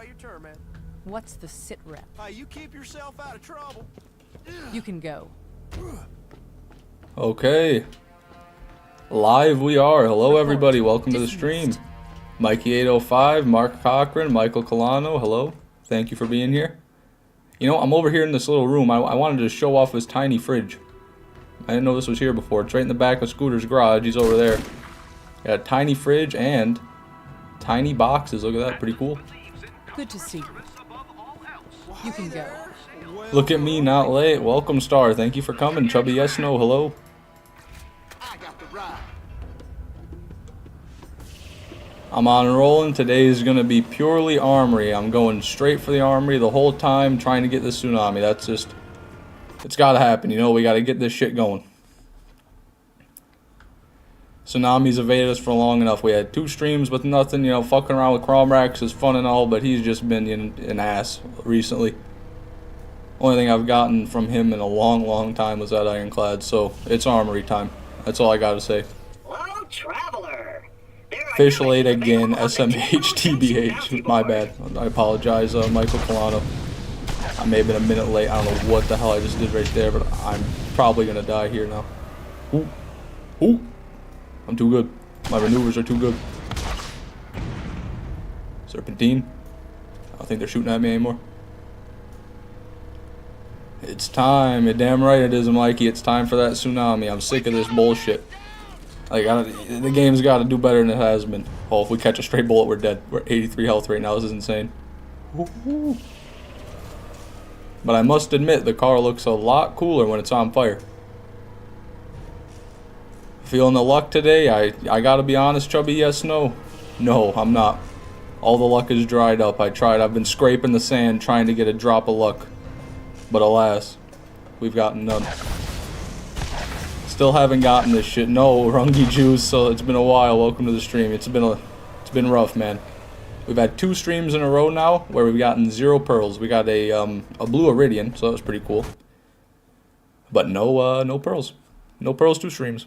wait your turn, man. What's the sit rep? Hey, you keep yourself out of trouble. You can go. Okay. Live we are. Hello everybody, welcome to the stream. Mikey805, Mark Cochran, Michael Colano, hello. Thank you for being here. You know, I'm over here in this little room. I wanted to show off this tiny fridge. I didn't know this was here before. It's right in the back of Scooter's garage. He's over there. Got a tiny fridge and tiny boxes. Look at that, pretty cool. Good to see you. You can go. Look at me, not late. Welcome, Star. Thank you for coming. Chubby Yes No, hello. I'm on and rolling. Today is going to be purely Armory. I'm going straight for the Armory the whole time, trying to get this Tsunami. That's just, it's got to happen. You know, we got to get this shit going. Tsunami's evaded us for long enough. We had 2 streams with nothing. You know, fucking around with Cromrax is fun and all, but he's just been an ass recently. Only thing I've gotten from him in a long time was that Ironclad, so it's Armory time. That's all I gotta say. Hello, traveler. Fish late again, SMH, TBH. My bad. I apologize, Michael Colano. I may have been a minute late. I don't know what the hell I just did right there, but I'm probably gonna die here now. Ooh. Ooh. I'm too good. My maneuvers are too good. Serpentine. I don't think they're shooting at me anymore. It's time. You're damn right it is, Mikey. It's time for that Tsunami. I'm sick of this bullshit. Like, the game's got to do better than it has been. Oh, if we catch a stray bullet, we're dead. We're 83 health right now. This is insane. Woo-hoo. But I must admit, the car looks a lot cooler when it's on fire. Feeling the luck today? I gotta be honest, Chubby, yes, no? No, I'm not. All the luck is dried up. I tried. I've been scraping the sand trying to get a drop of luck. But alas, we've gotten none. Still haven't gotten this shit. No, Rungy Juice, so it's been a while. Welcome to the stream. It's been rough, man. We've had 2 streams in a row now where we've gotten 0 pearls. We got a blue iridian, so that was pretty cool. But no pearls. No pearls, 2 streams.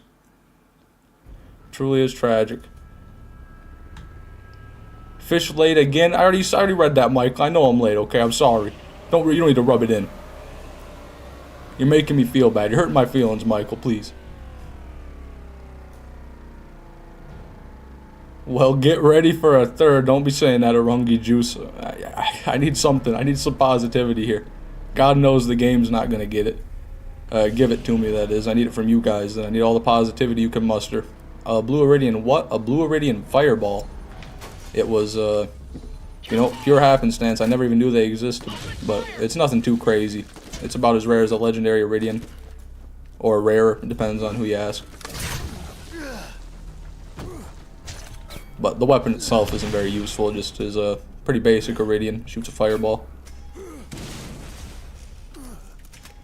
Truly is tragic. Fish late again. I already read that, Mike. I know I'm late. Okay, I'm sorry. You don't need to rub it in. You're making me feel bad. You're hurting my feelings, Michael. Please. Well, get ready for a third. Don't be saying that, Arungi Juice. I need something. I need some positivity here. God knows the game's not gonna get it. Give it to me. That is. I need it from you guys. I need all the positivity you can muster. Blue Iridian, what? A Blue Iridian Fireball. It was, you know, pure happenstance. I never even knew they existed, but it's nothing too crazy. It's about as rare as a legendary Iridian, or rarer, it depends on who you ask. But the weapon itself isn't very useful, it just is a pretty basic Iridian, shoots a fireball.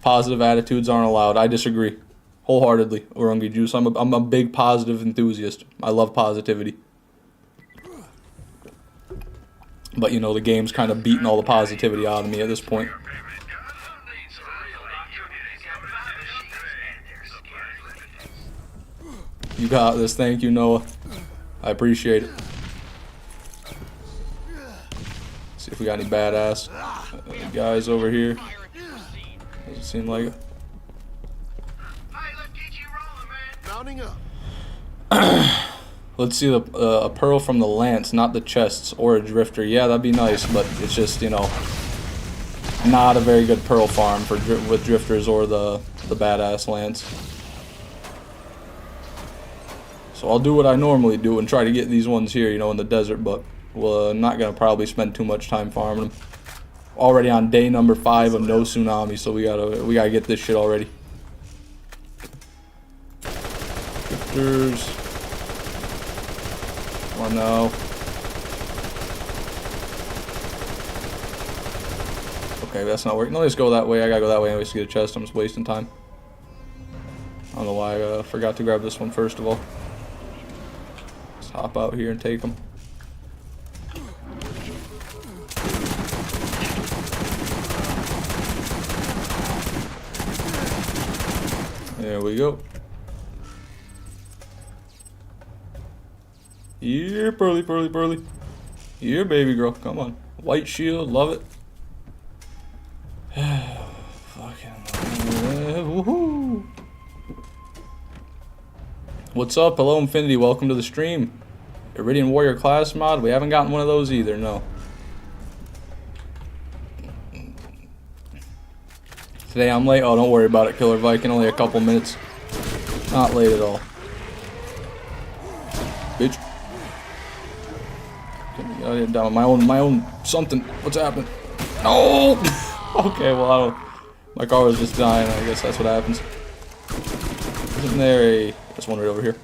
Positive attitudes aren't allowed. I disagree. Wholeheartedly, Orungi Juice. I'm a big positive enthusiast. I love positivity. But you know, the game's kind of beating all the positivity out of me at this point. You got this. Thank you, Noah. I appreciate it. See if we got any badass guys over here. Doesn't seem like it. Let's see a pearl from the lance, not the chests, or a drifter. Yeah, that'd be nice, but it's just, you know, not a very good pearl farm with drifters or the badass lance. So I'll do what I normally do and try to get these ones here, you know, in the desert, but we're not gonna probably spend too much time farming them. Already on day number 5 of no Tsunami, so we gotta get this shit already. Drifters. Come on now. Okay, that's not working. No, let's go that way. I gotta go that way anyways to get a chest. I'm just wasting time. I don't know why I forgot to grab this one first of all. Let's hop out here and take them. There we go. Yeah, Pearly. Yeah, baby girl. Come on. White shield, love it. Fucking woohoo! What's up? Hello, Infinity. Welcome to the stream. Iridian Warrior class mod. We haven't gotten one of those either. No. Today I'm late. Oh, don't worry about it, Killer Viking. Only a couple minutes. Not late at all. Bitch. Get down my own something. What's happening? No. Okay, well I don't. My car was just dying. I guess that's what happens. Isn't there a? There's one right over here.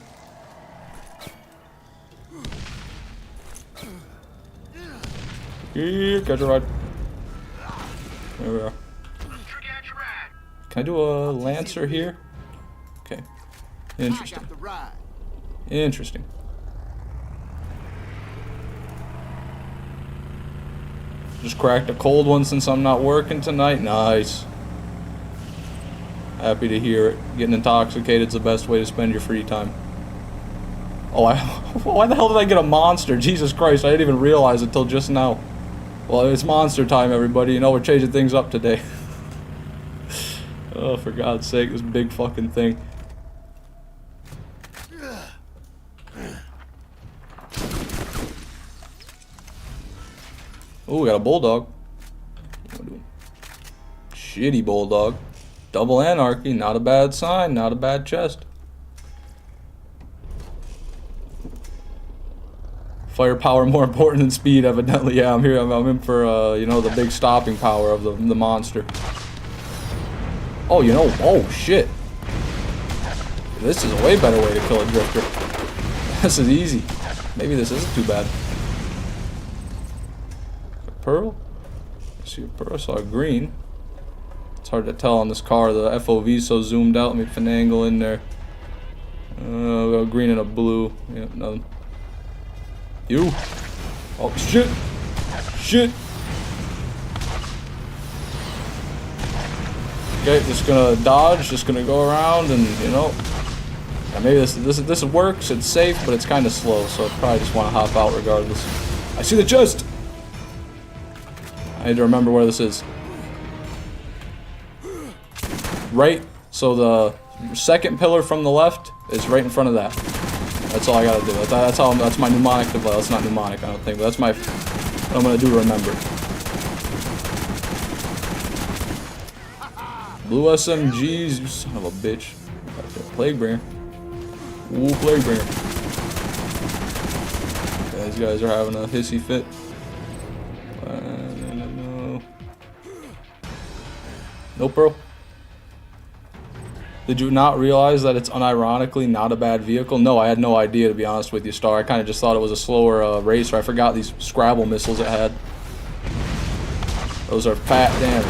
Here, catch a ride. There we are. Can I do a Lancer here? Okay. Interesting. Interesting. Just cracked a cold one since I'm not working tonight. Nice. Happy to hear it. Getting intoxicated is the best way to spend your free time. Oh, why the hell did I get a monster? Jesus Christ, I didn't even realize it until just now. Well, it's monster time, everybody. You know, we're changing things up today. Oh, for God's sake, this big fucking thing. Oh, we got a bulldog. Shitty bulldog. Double anarchy, not a bad sign, not a bad chest. Firepower more important than speed, evidently. Yeah, I'm here. I'm in for you know, the big stopping power of the monster. Oh, you know, oh shit. This is a way better way to kill a drifter. This is easy. Maybe this isn't too bad. A pearl? I see a pearl. I saw a green. It's hard to tell on this car. The FOV is so zoomed out. Let me finagle in there. A green and a blue. Yep, nothing. You. Oh shit. Shit. Okay, just gonna dodge. Just gonna go around and, you know. Yeah, maybe this works. It's safe, but it's kind of slow. So I probably just want to hop out regardless. I see the chest. I need to remember where this is. Right. So the second pillar from the left is right in front of that. That's all I gotta do. That's my mnemonic device. That's not mnemonic, I don't think, but that's my what I'm gonna do to remember. Blue SMGs, you son of a bitch. Plague bringer. Ooh, plague bringer. Okay, these guys are having a hissy fit. No pearl. Did you not realize that it's unironically not a bad vehicle? No, I had no idea, to be honest with you, Star. I kind of just thought it was a slower racer. I forgot these Scrabble missiles it had. Those are fat damage.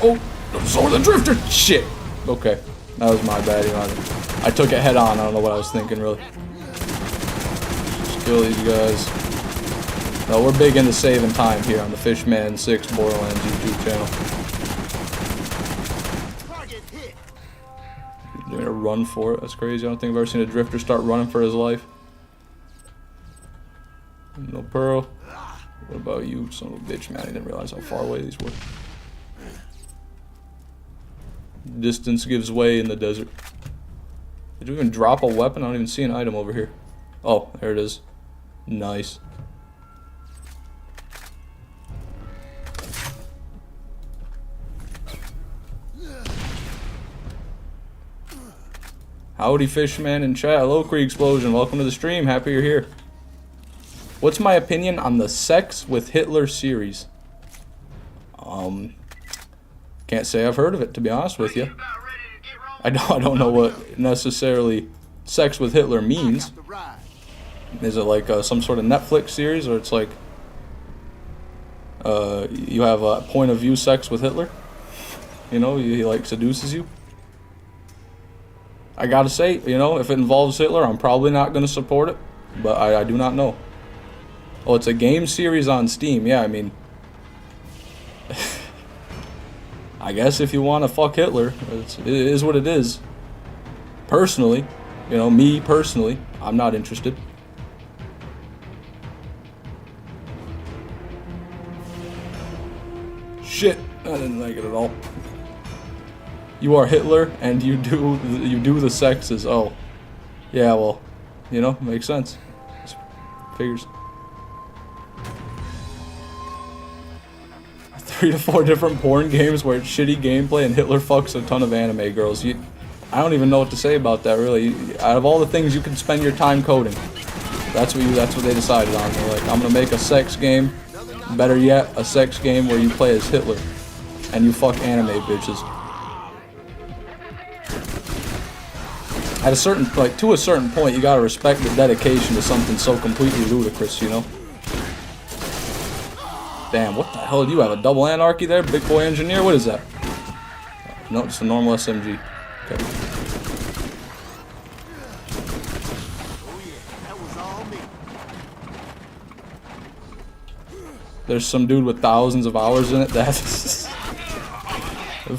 Oh, slower than Drifter! Shit! Okay, that was my bad. You know, I took it head on. I don't know what I was thinking, really. Just kill these guys. No, we're big into saving time here on the Fishman 6 Borderlands YouTube channel. They're gonna run for it. That's crazy. I don't think I've ever seen a drifter start running for his life. No pearl. What about you, son of a bitch, man? I didn't realize how far away these were. Distance gives way in the desert. Did you even drop a weapon? I don't even see an item over here. Oh, there it is. Nice. Howdy, Fishman in chat. Hello, Krieg Explosion. Welcome to the stream. Happy you're here. What's my opinion on the Sex with Hitler series? Can't say I've heard of it, to be honest with you. I don't know what necessarily Sex with Hitler means. Is it like some sort of Netflix series, or it's like you have a point of view sex with Hitler? You know, he like seduces you. I gotta say, you know, if it involves Hitler, I'm probably not gonna support it, but I do not know. Oh, it's a game series on Steam. Yeah, I mean, I guess if you want to fuck Hitler, it is what it is. Personally, you know, me personally, I'm not interested. shit. I didn't like it at all. You are Hitler and you do the sexes. Oh. Yeah, well, you know, makes sense. Figures. 3 to 4 different porn games where it's shitty gameplay and Hitler fucks a ton of anime girls. I don't even know what to say about that, really. Out of all the things you can spend your time coding, that's what they decided on. They're like, I'm gonna make a sex game. Better yet, a sex game where you play as Hitler and you fuck anime bitches. At a certain, like, to a certain point, you gotta respect the dedication to something so completely ludicrous, you know? Damn, what the hell do you have? A double anarchy there? Big boy engineer? What is that? No, just a normal SMG. Okay. There's some dude with thousands of hours in it. That's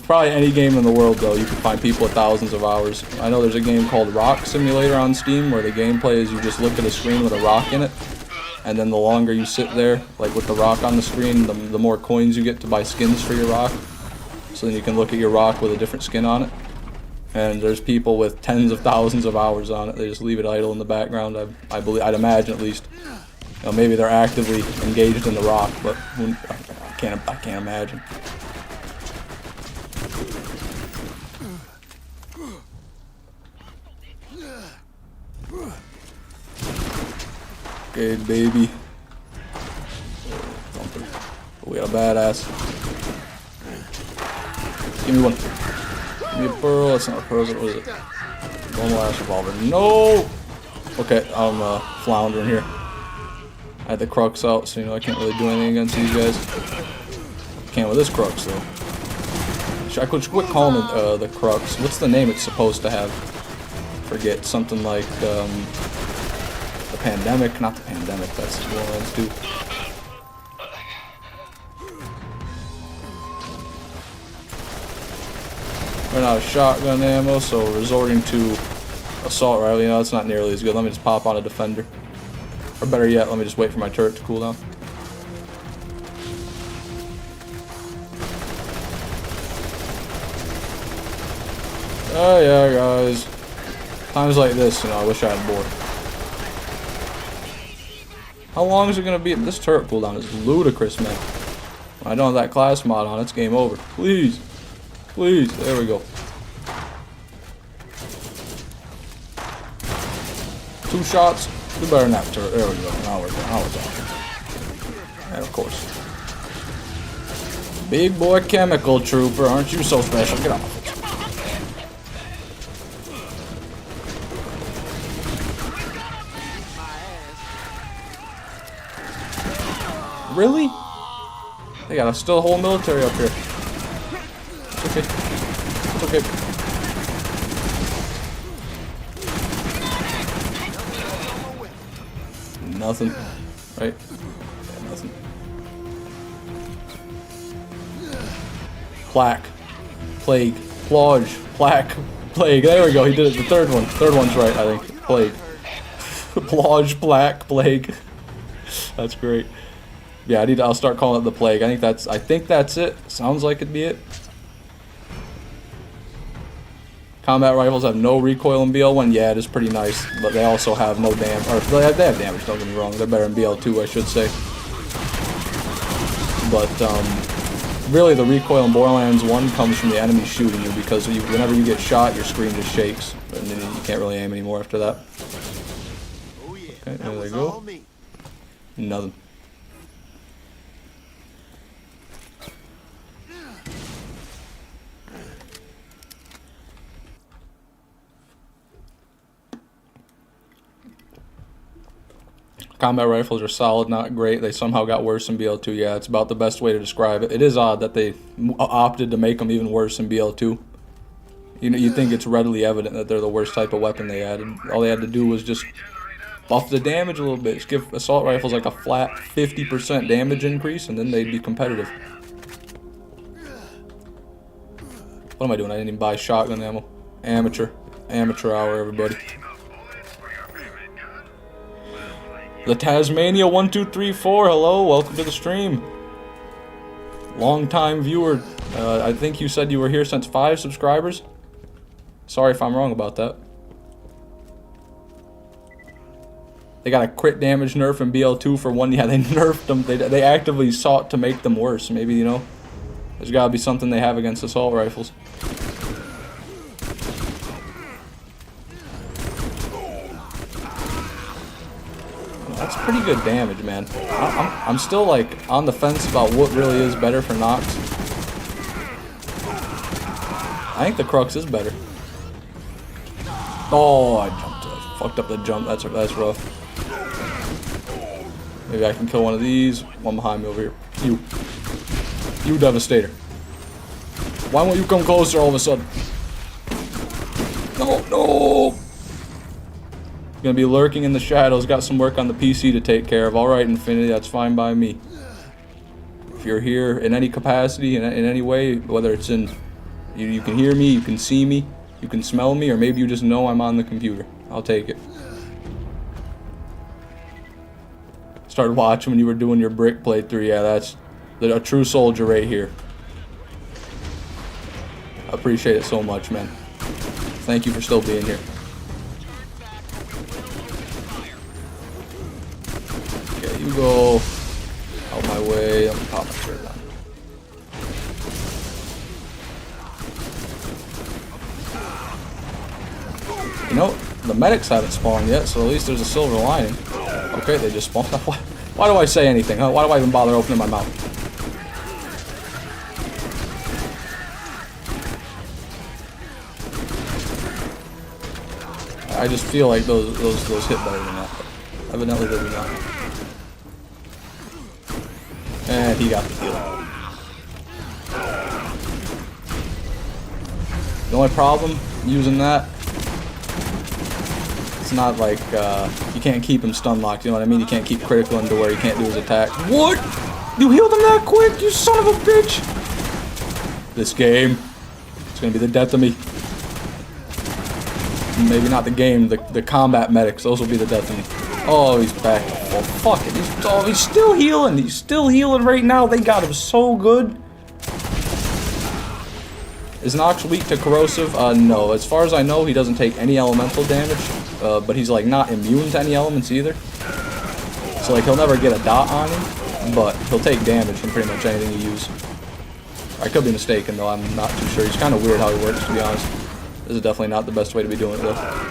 probably any game in the world, though. You can find people with thousands of hours. I know there's a game called Rock Simulator on Steam where the gameplay is you just look at a screen with a rock in it. And then the longer you sit there, like with the rock on the screen, the more coins you get to buy skins for your rock. So then you can look at your rock with a different skin on it. And there's people with tens of thousands of hours on it. They just leave it idle in the background. I'd imagine, at least. You know, maybe they're actively engaged in the rock, but I can't imagine. Okay, baby. We got a badass. Give me one. Give me a pearl. That's not a pearl. What is it? One last revolver. No! Okay, I'm floundering here. I had the crux out, so you know I can't really do anything against these guys. Can't with this crux, though. I could quit calling it the crux. What's the name it's supposed to have? Forget. Something like, the pandemic. Not the pandemic, that's Borderlands 2. Ran out of shotgun ammo, so resorting to assault rifle. You know, it's not nearly as good. Let me just pop on a defender. Or better yet, let me just wait for my turret to cool down. Oh yeah, guys. Times like this, you know, I wish I had more. How long is it gonna be? This turret cooldown is ludicrous, man. When I don't have that class mod on, it's game over. Please. Please. There we go. 2 shots. Do better than that turret. There we go. Now we're talking. And of course. Big boy chemical trooper. Aren't you so special? Get off. Really? They got still a whole military up here. It's okay. It's okay. Nothing. Right? Yeah, nothing. Plaque. Plague. Plodge. Plaque. Plague. There we go. He did it. The third one. Third one's right, I think. Plague. Plodge. Plaque. Plague. That's great. Yeah, I'll start calling it the plague. I think that's it. Sounds like it'd be it. Combat rifles have no recoil in BL1. Yeah, it is pretty nice, but they also have no damage. Or they have damage. Don't get me wrong. They're better in BL2, I should say. But really, the recoil in Borderlands 1 comes from the enemy shooting you, because whenever you get shot, your screen just shakes, and then you can't really aim anymore after that. Okay, there they go. Nothing. Combat rifles are solid, not great. They somehow got worse in BL2. Yeah, it's about the best way to describe it. It is odd that they opted to make them even worse in BL2. You know, you think it's readily evident that they're the worst type of weapon they added. All they had to do was just buff the damage a little bit. Just give assault rifles like a flat 50% damage increase, and then they'd be competitive. What am I doing? I didn't even buy shotgun ammo. Amateur. Amateur hour, everybody. The Tasmania 1234, hello, welcome to the stream. Long-time viewer. I think you said you were here since 5 subscribers. Sorry if I'm wrong about that. They got a crit damage nerf in BL2 for 1. Yeah, they nerfed them. They actively sought to make them worse. Maybe, you know, there's got to be something they have against assault rifles. That's pretty good damage, man. I'm still, like, on the fence about what really is better for Knoxx. I think the Crux is better. Oh, I jumped. I fucked up the jump. That's rough. Maybe I can kill one of these. One behind me over here. You Devastator. Why won't you come closer all of a sudden? No. Gonna be lurking in the shadows. Got some work on the PC to take care of. Alright, Infinity, that's fine by me. If you're here in any capacity, in any way, whether it's in... You can hear me, you can see me, you can smell me, or maybe you just know I'm on the computer. I'll take it. Started watching when you were doing your brick playthrough. Yeah, that's a true soldier right here. I appreciate it so much, man. Thank you for still being here. Okay, you go out my way. Let me pop my shirt on. You know, the medics haven't spawned yet, so at least there's a silver lining. Okay, they just spawned. Why do I say anything, huh? Why do I even bother opening my mouth? I just feel like those hit better than that. But evidently they do not. And he got the kill. The only problem using that, it's not like you can't keep him stun locked, you know what I mean? You can't keep critical into where he can't do his attack. What? You healed him that quick, you son of a bitch! This game, it's gonna be the death of me. Maybe not the game, the combat medics, those will be the death of me. Oh, he's back. Oh, fuck it. He's still healing. He's still healing right now. They got him so good. Is Knoxx weak to corrosive? No. As far as I know, he doesn't take any elemental damage. But he's, like, not immune to any elements either. So, like, he'll never get a dot on him. But he'll take damage from pretty much anything you use. I could be mistaken, though. I'm not too sure. He's kind of weird how he works, to be honest. This is definitely not the best way to be doing it, though.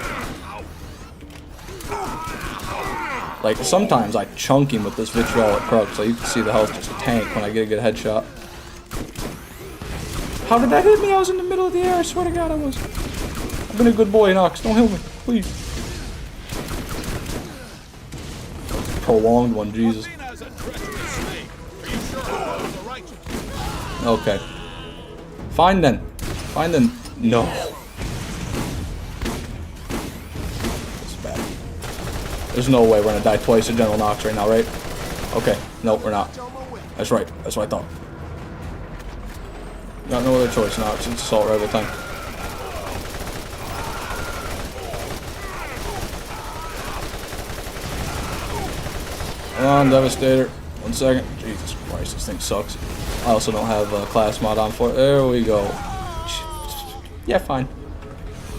Like, sometimes I chunk him with this vitriolic crux, so you can see the health just tank when I get a good headshot. How did that hit me? I was in the middle of the air, I swear to God I was. I've been a good boy, Knoxx. Don't heal me, please. Prolonged one, Jesus. Okay. Fine then. Fine then. No. There's no way we're gonna die twice to General Knoxx right now, right? Okay, nope, we're not. That's right, that's what I thought. Got no other choice, Knoxx. It's assault rifle time. Come on, Devastator. 1 second. Jesus Christ, this thing sucks. I also don't have a class mod on for it. There we go. Yeah, fine.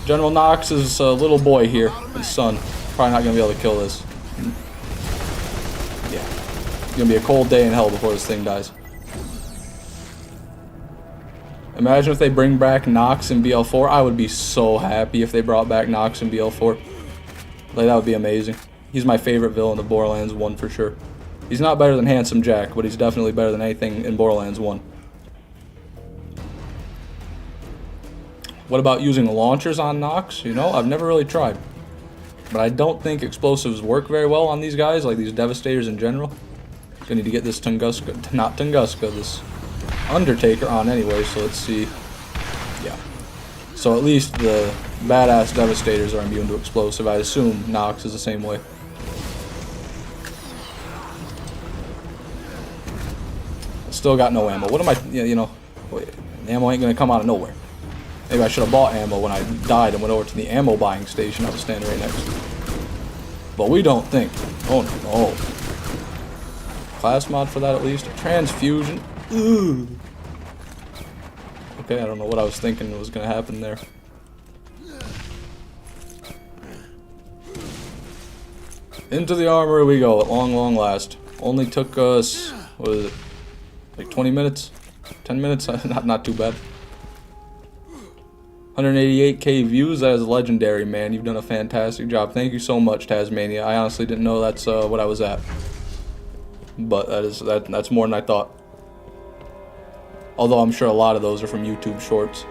General Knoxx is a little boy here, his son. Probably not gonna be able to kill this. Yeah. It's gonna be a cold day in hell before this thing dies. Imagine if they bring back Knoxx in BL4. I would be so happy if they brought back Knoxx in BL4. Like, that would be amazing. He's my favorite villain of Borderlands 1 for sure. He's not better than Handsome Jack, but he's definitely better than anything in Borderlands 1. What about using launchers on Knoxx? You know, I've never really tried. But I don't think explosives work very well on these guys, like these Devastators in general. Gonna need to get this Tunguska, not Tunguska, this Undertaker on anyway, so let's see. Yeah. So at least the badass Devastators are immune to explosive. I assume Knoxx is the same way. Still got no ammo. What am I, you know, wait, ammo ain't gonna come out of nowhere. Maybe I should have bought ammo when I died and went over to the ammo buying station I was standing right next to. But we don't think. Oh no. Class mod for that at least. Transfusion. Ooh. Okay, I don't know what I was thinking was gonna happen there. Into the armory we go at long last. Only took us, what is it, like 20 minutes? 10 minutes? not too bad. 188k views, that is legendary, man. You've done a fantastic job. Thank you so much, Tasmania. I honestly didn't know that's what I was at. But that's more than I thought. Although I'm sure a lot of those are from YouTube Shorts.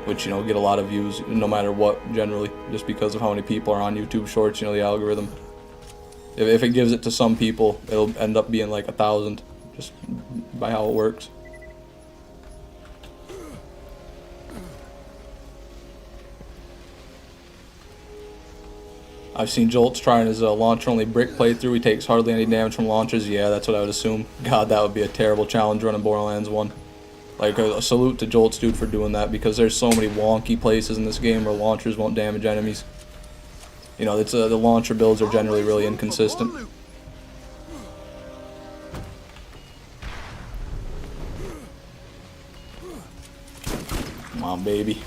Which, you know, get a lot of views no matter what, generally. Just because of how many people are on YouTube Shorts, you know, the algorithm. If it gives it to some people, it'll end up being like 1,000. Just by how it works. I've seen Jolt's trying his launcher-only brick playthrough. He takes hardly any damage from launchers. Yeah, that's what I would assume. God, that would be a terrible challenge running Borderlands 1. Like, a salute to Jolt's dude for doing that, because there's so many wonky places in this game where launchers won't damage enemies. You know, the launcher builds are generally really inconsistent. Come on, baby.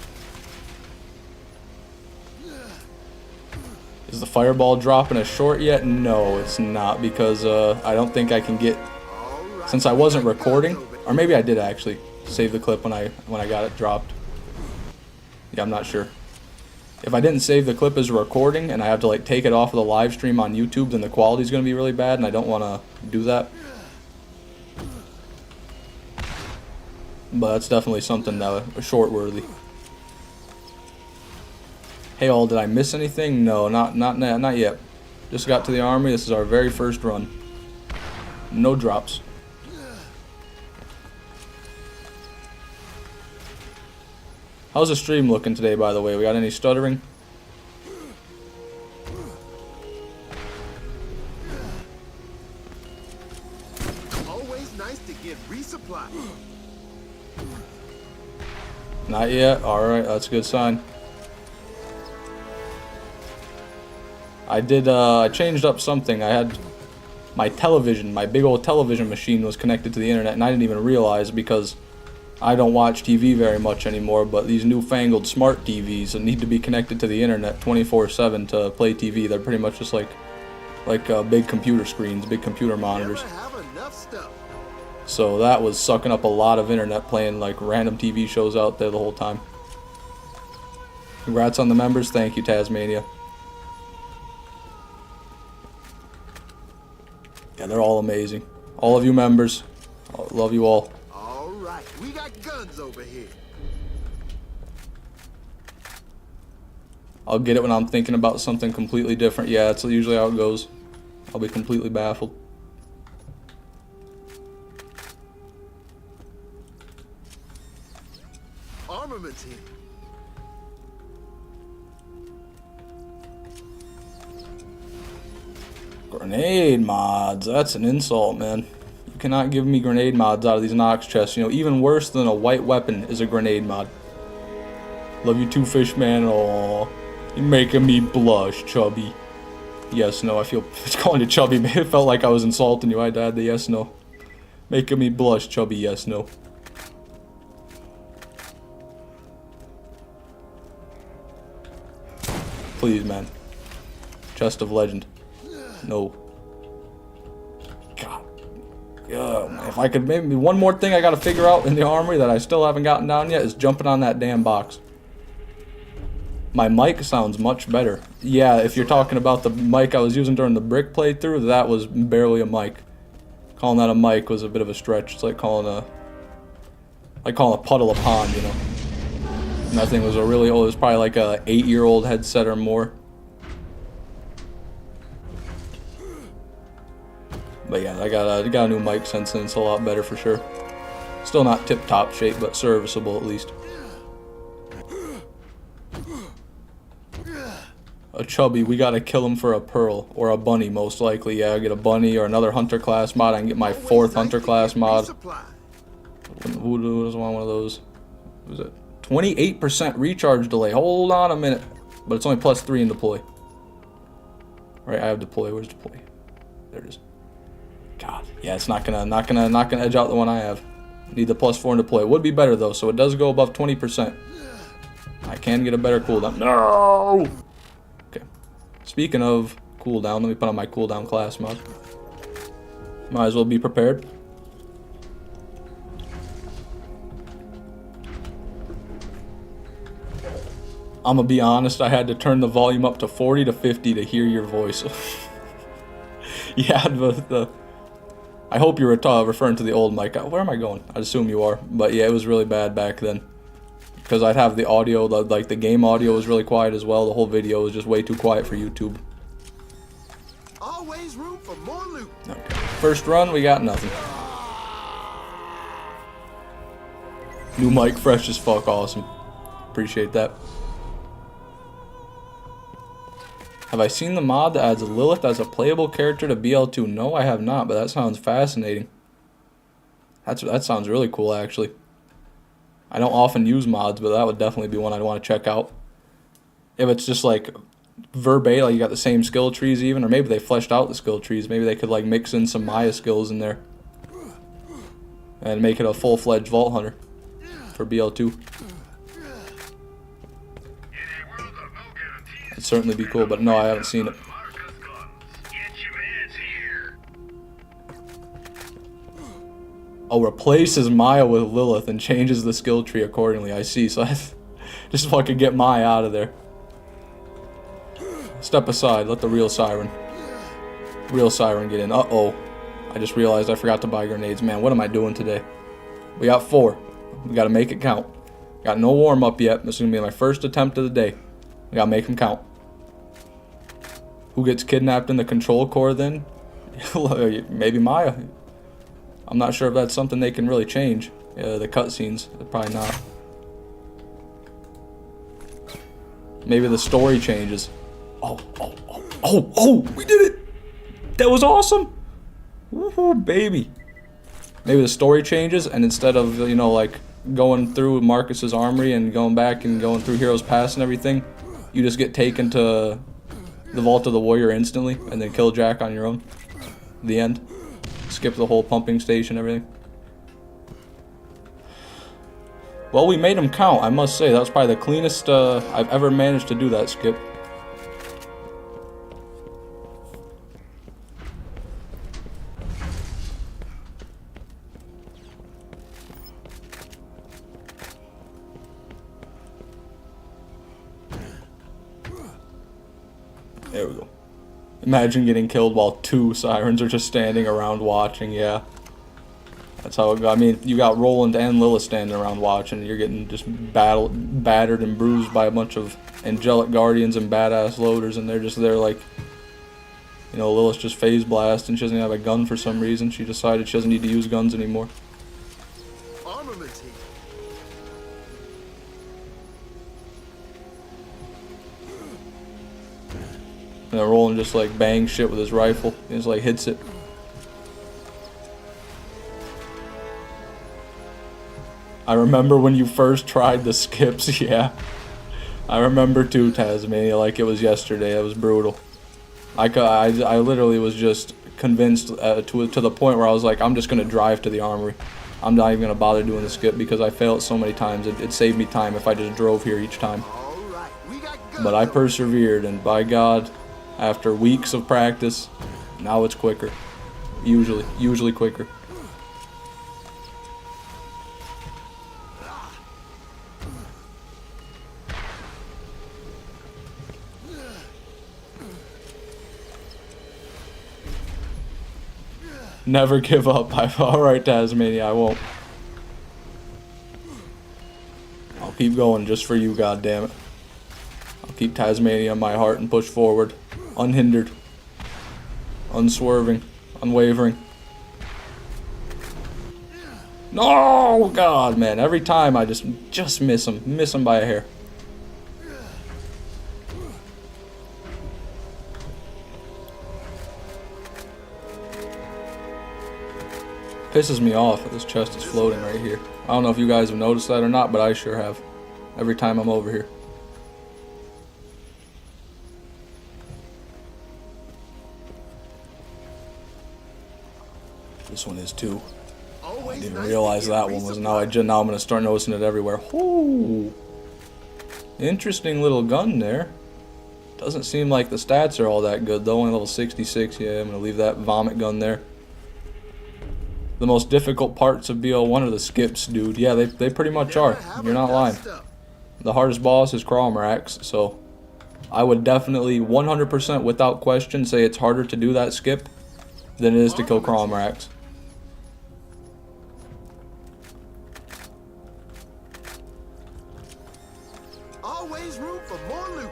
Is the fireball dropping a short yet? No, it's not, because I don't think I can get, since I wasn't recording, or maybe I did actually save the clip when I got it dropped. Yeah, I'm not sure. If I didn't save the clip as a recording and I have to like take it off of the live stream on YouTube, then the quality's gonna be really bad, and I don't want to do that. But that's definitely something that was short worthy. Hey all, did I miss anything? No, not yet. Just got to the armory. This is our very first run. No drops. How's the stream looking today, by the way? We got any stuttering? Always nice to get resupply. Not yet. Alright, that's a good sign. I changed up something. I had my television, my big old television machine was connected to the internet, and I didn't even realize, because I don't watch TV very much anymore, but these newfangled smart TVs need to be connected to the internet 24/7 to play TV. They're pretty much just like big computer screens, big computer monitors. So that was sucking up a lot of internet, playing like random TV shows out there the whole time. Congrats on the members. Thank you, Tasmania. Yeah, they're all amazing. All of you members. Love you all. Alright, we got guns over here. I'll get it when I'm thinking about something completely different. Yeah, that's usually how it goes. I'll be completely baffled. Armaments here. Grenade mods. That's an insult, man. You cannot give me grenade mods out of these Knoxx chests. You know, even worse than a white weapon is a grenade mod. Love you too, Fishman. Aww. You're making me blush, Chubby. Yes, no, I feel it's calling you Chubby. It felt like I was insulting you. I died the yes, no. Making me blush, Chubby, yes, no. Please, man. Chest of legend. No. God. Yeah, if I could, maybe one more thing I gotta figure out in the armory that I still haven't gotten down yet is jumping on that damn box. My mic sounds much better. Yeah, if you're talking about the mic I was using during the brick playthrough, that was barely a mic. Calling that a mic was a bit of a stretch. It's like calling a puddle a pond, you know. And that thing was a really old, it was probably like a 8-year-old headset or more. But yeah, I got a new mic since then. It's a lot better for sure. Still not tip-top shape, but serviceable at least. A Chubby, we gotta kill him for a pearl. Or a bunny, most likely. Yeah, I'll get a bunny or another hunter class mod. I can get my 4th hunter class mod. Who doesn't want one of those? What was it? 28% recharge delay. Hold on a minute. But it's only +3 in deploy. Right, I have deploy. Where's deploy? There it is. God. Yeah, it's not gonna edge out the one I have. Need the +4 into play. Would be better though, so it does go above 20%. I can get a better cooldown. No! Okay. Speaking of cooldown, let me put on my cooldown class mod. Might as well be prepared. I'm gonna be honest, I had to turn the volume up to 40 to 50 to hear your voice. Yeah, I hope you're referring to the old mic. Where am I going? I assume you are. But yeah, it was really bad back then. Because I'd have the audio, like the game audio was really quiet as well. The whole video was just way too quiet for YouTube. Always room for more loot. Okay. First run, we got nothing. New mic, fresh as fuck, awesome. Appreciate that. Have I seen the mod that adds Lilith as a playable character to BL2? No, I have not, but that sounds fascinating. That sounds really cool, actually. I don't often use mods, but that would definitely be one I'd want to check out. If it's just like verbatim, like you got the same skill trees even, or maybe they fleshed out the skill trees. Maybe they could like mix in some Maya skills in there and make it a full-fledged Vault Hunter for BL2. It'd certainly be cool, but no, I haven't seen it. Oh, replaces Maya with Lilith and changes the skill tree accordingly. I see, so I just fucking get Maya out of there. Step aside, let the real Siren get in. Uh-oh. I just realized I forgot to buy grenades. Man, what am I doing today? We got 4. We gotta make it count. Got no warm-up yet. This is gonna be my first attempt of the day. We gotta make them count. Who gets kidnapped in the control core then? Maybe Maya. I'm not sure if that's something they can really change. The cutscenes, probably not. Maybe the story changes. Oh, we did it! That was awesome! Woohoo, baby. Maybe the story changes, and instead of, you know, like, going through Marcus's armory and going back and going through Heroes Pass and everything, you just get taken to the Vault of the Warrior instantly, and then kill Jack on your own. The end. Skip the whole pumping station, everything. Well, we made him count, I must say. That was probably the cleanest I've ever managed to do that skip. There we go. Imagine getting killed while 2 Sirens are just standing around watching, yeah. That's how it goes. I mean, you got Roland and Lilith standing around watching, and you're getting just battered and bruised by a bunch of angelic guardians and badass loaders, and they're just there like, you know, Lilith's just phase blast, and she doesn't have a gun for some reason. She decided she doesn't need to use guns anymore. Armament here. And then Roland just like bangs shit with his rifle. He just like hits it. I remember when you first tried the skips, yeah. I remember too, Tasmania, like it was yesterday. It was brutal. I literally was just convinced to the point where I was like, I'm just going to drive to the armory. I'm not even going to bother doing the skip because I failed so many times. It saved me time if I just drove here each time. All right, we got guns. But I persevered, and by God, after weeks of practice, now it's quicker. Usually quicker. Never give up. Alright, Tasmania, I won't. I'll keep going just for you, goddammit. I'll keep Tasmania in my heart and push forward. Unhindered. Unswerving. Unwavering. No, God, man. Every time I just miss him. Miss him by a hair. Pisses me off that this chest is floating right here. I don't know if you guys have noticed that or not, but I sure have. Every time I'm over here. This one is too. I Always didn't nice to realize get that one was. Now resupply. now I'm gonna start noticing it everywhere. Whoo! Interesting little gun there. Doesn't seem like the stats are all that good though. Only level 66. Yeah, I'm gonna leave that vomit gun there. The most difficult parts of BO1 are the skips, dude. Yeah, they pretty much Never are. have You're a not lying. dust up. The hardest boss is Crawlmarax, so I would definitely 100% without question say it's harder to do that skip than it is to kill Crawlmarax. Always room for more loot.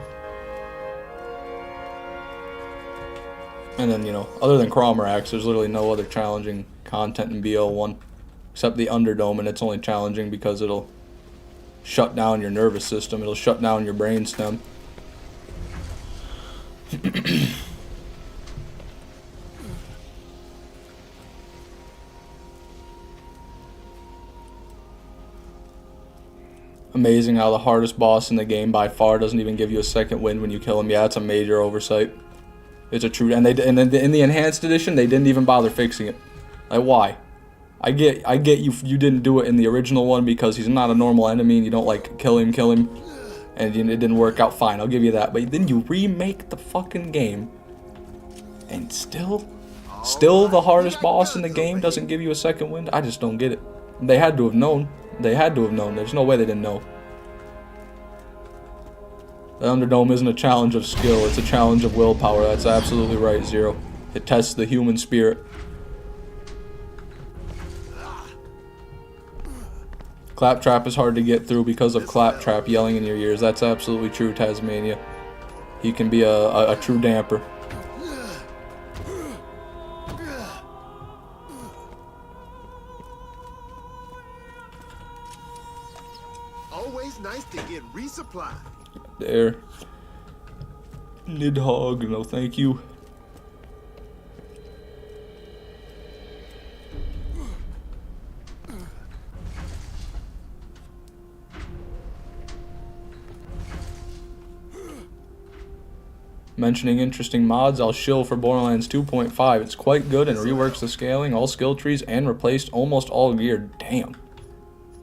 And then, you know, other than Crawlmarax, there's literally no other challenging content in BO1 except the Underdome, and it's only challenging because it'll shut down your nervous system, it'll shut down your brainstem. Amazing how the hardest boss in the game by far doesn't even give you a second wind when you kill him. Yeah, it's a major oversight. It's a true, and then in the enhanced edition they didn't even bother fixing it. Like, why? I get you didn't do it in the original one because he's not a normal enemy and you don't like kill him, and it didn't work out. Fine, I'll give you that. But then you remake the fucking game, and still the hardest boss in the game doesn't give you a second wind. I just don't get it. They had to have known. They had to have known. There's no way they didn't know. The Underdome isn't a challenge of skill, it's a challenge of willpower. That's absolutely right, Zero. It tests the human spirit. Claptrap is hard to get through because of Claptrap yelling in your ears. That's absolutely true, Tasmania. He can be a true damper. Always nice to get resupply. There. Nidhogg, no thank you. Mentioning interesting mods, I'll shill for Borderlands 2.5. It's quite good and reworks the scaling, all skill trees, and replaced almost all gear. Damn.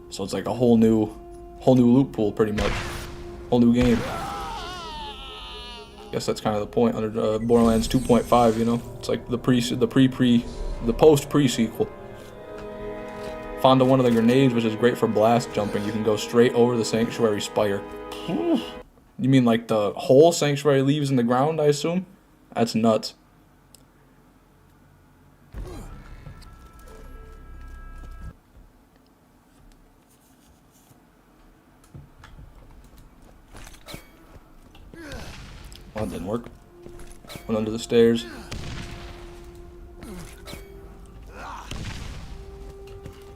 So it's like a whole new loot pool, pretty much. Whole new game. Guess that's kind of the point under Borderlands 2.5. You know, it's like the post pre-sequel. Found one of the grenades, which is great for blast jumping. You can go straight over the sanctuary spire. You mean like the whole sanctuary leaves in the ground, I assume? That's nuts. Well, that didn't work. Went under the stairs.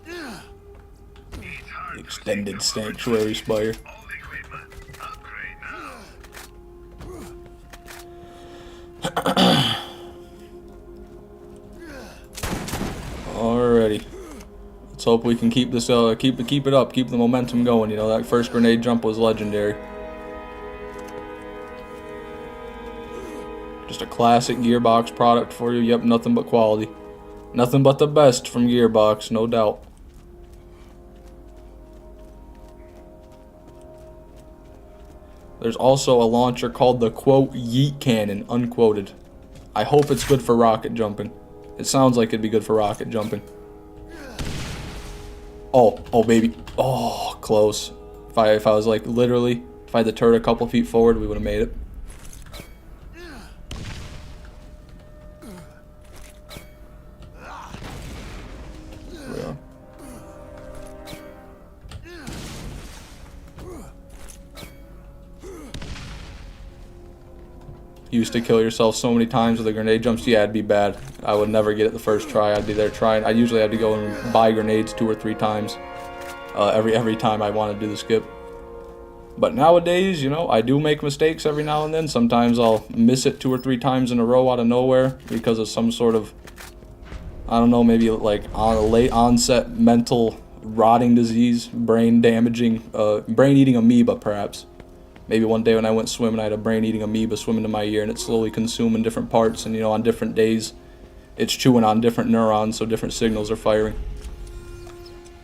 The extended sanctuary spire. Alrighty. Let's hope we can keep this keep it up, keep the momentum going. You know, that first grenade jump was legendary. Just a classic Gearbox product for you. Yep, nothing but quality. Nothing but the best from Gearbox, no doubt. There's also a launcher called the quote yeet cannon, unquoted. I hope it's good for rocket jumping. It sounds like it'd be good for rocket jumping. Oh baby. Oh, close. If I was like literally, if I had the turret a couple feet forward, we would have made it. Yeah. You used to kill yourself so many times with the grenade jumps. Yeah, it'd be bad. I would never get it the first try. I'd be there trying. I usually have to go and buy grenades 2 or 3 times. Every time I want to do the skip. But nowadays, you know, I do make mistakes every now and then. Sometimes I'll miss it 2 or 3 times in a row out of nowhere because of some sort of, I don't know, maybe like on a late onset mental rotting disease, brain damaging, brain eating amoeba perhaps. Maybe one day when I went swimming, I had a brain-eating amoeba swim into my ear, and it's slowly consuming different parts. And, you know, on different days, it's chewing on different neurons, so different signals are firing.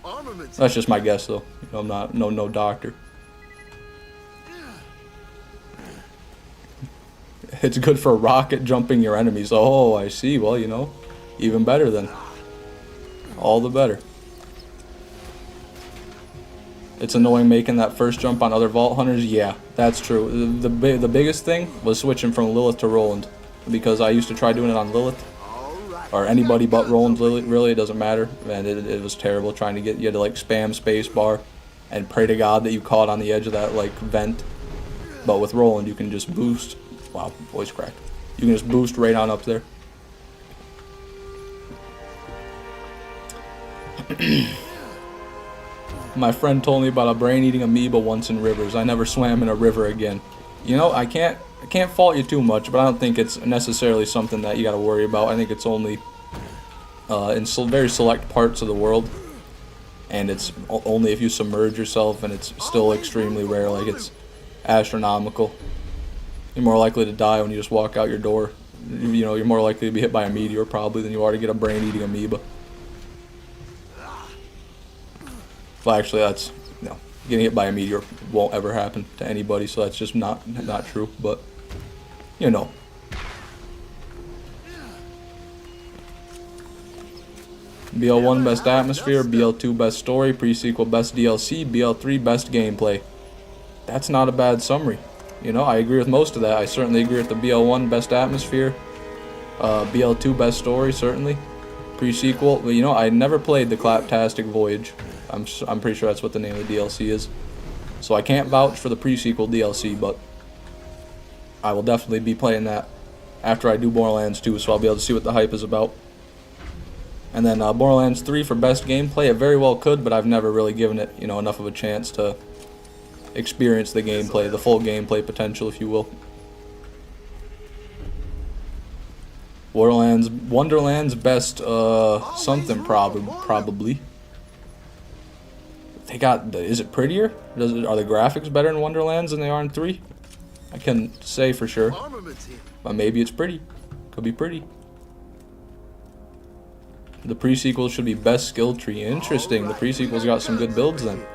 Armaments. That's just my guess, though. You know, I'm not no doctor. It's good for rocket jumping your enemies. Oh, I see. Well, you know, even better then. All the better. It's annoying making that first jump on other Vault Hunters. Yeah, that's true. The biggest thing was switching from Lilith to Roland, because I used to try doing it on Lilith, or anybody but Roland. Really, it doesn't matter. And it was terrible trying to get. You had to like spam space bar and pray to God that you caught on the edge of that like vent. But with Roland, you can just boost. Wow, voice cracked. You can just boost right on up there. My friend told me about a brain-eating amoeba once in rivers. I never swam in a river again. You know, I can't fault you too much, but I don't think it's necessarily something that you got to worry about. I think it's only in very select parts of the world, and it's only if you submerge yourself, and it's still extremely rare. Like, it's astronomical. You're more likely to die when you just walk out your door. You know, you're more likely to be hit by a meteor probably than you are to get a brain-eating amoeba. Well, actually, that's, you know, getting hit by a meteor won't ever happen to anybody, so that's just not true, but, you know. BL1 best atmosphere, BL2 best story, pre-sequel best DLC, BL3 best gameplay. That's not a bad summary. You know, I agree with most of that. I certainly agree with the BL1 best atmosphere, BL2 best story, certainly. Pre-sequel, but you know, I never played the Claptastic Voyage. I'm pretty sure that's what the name of the DLC is. So I can't vouch for the pre-sequel DLC, but I will definitely be playing that after I do Borderlands 2, so I'll be able to see what the hype is about. And then Borderlands 3 for best gameplay, it very well could, but I've never really given it, you know, enough of a chance to experience the gameplay, the full gameplay potential, if you will. Wonderlands best something probably. They got, is it prettier? Are the graphics better in Wonderlands than they are in 3? I can't say for sure, but maybe it's pretty. Could be pretty. The pre-sequel should be best skill tree. Interesting. The pre-sequel's got some good builds then.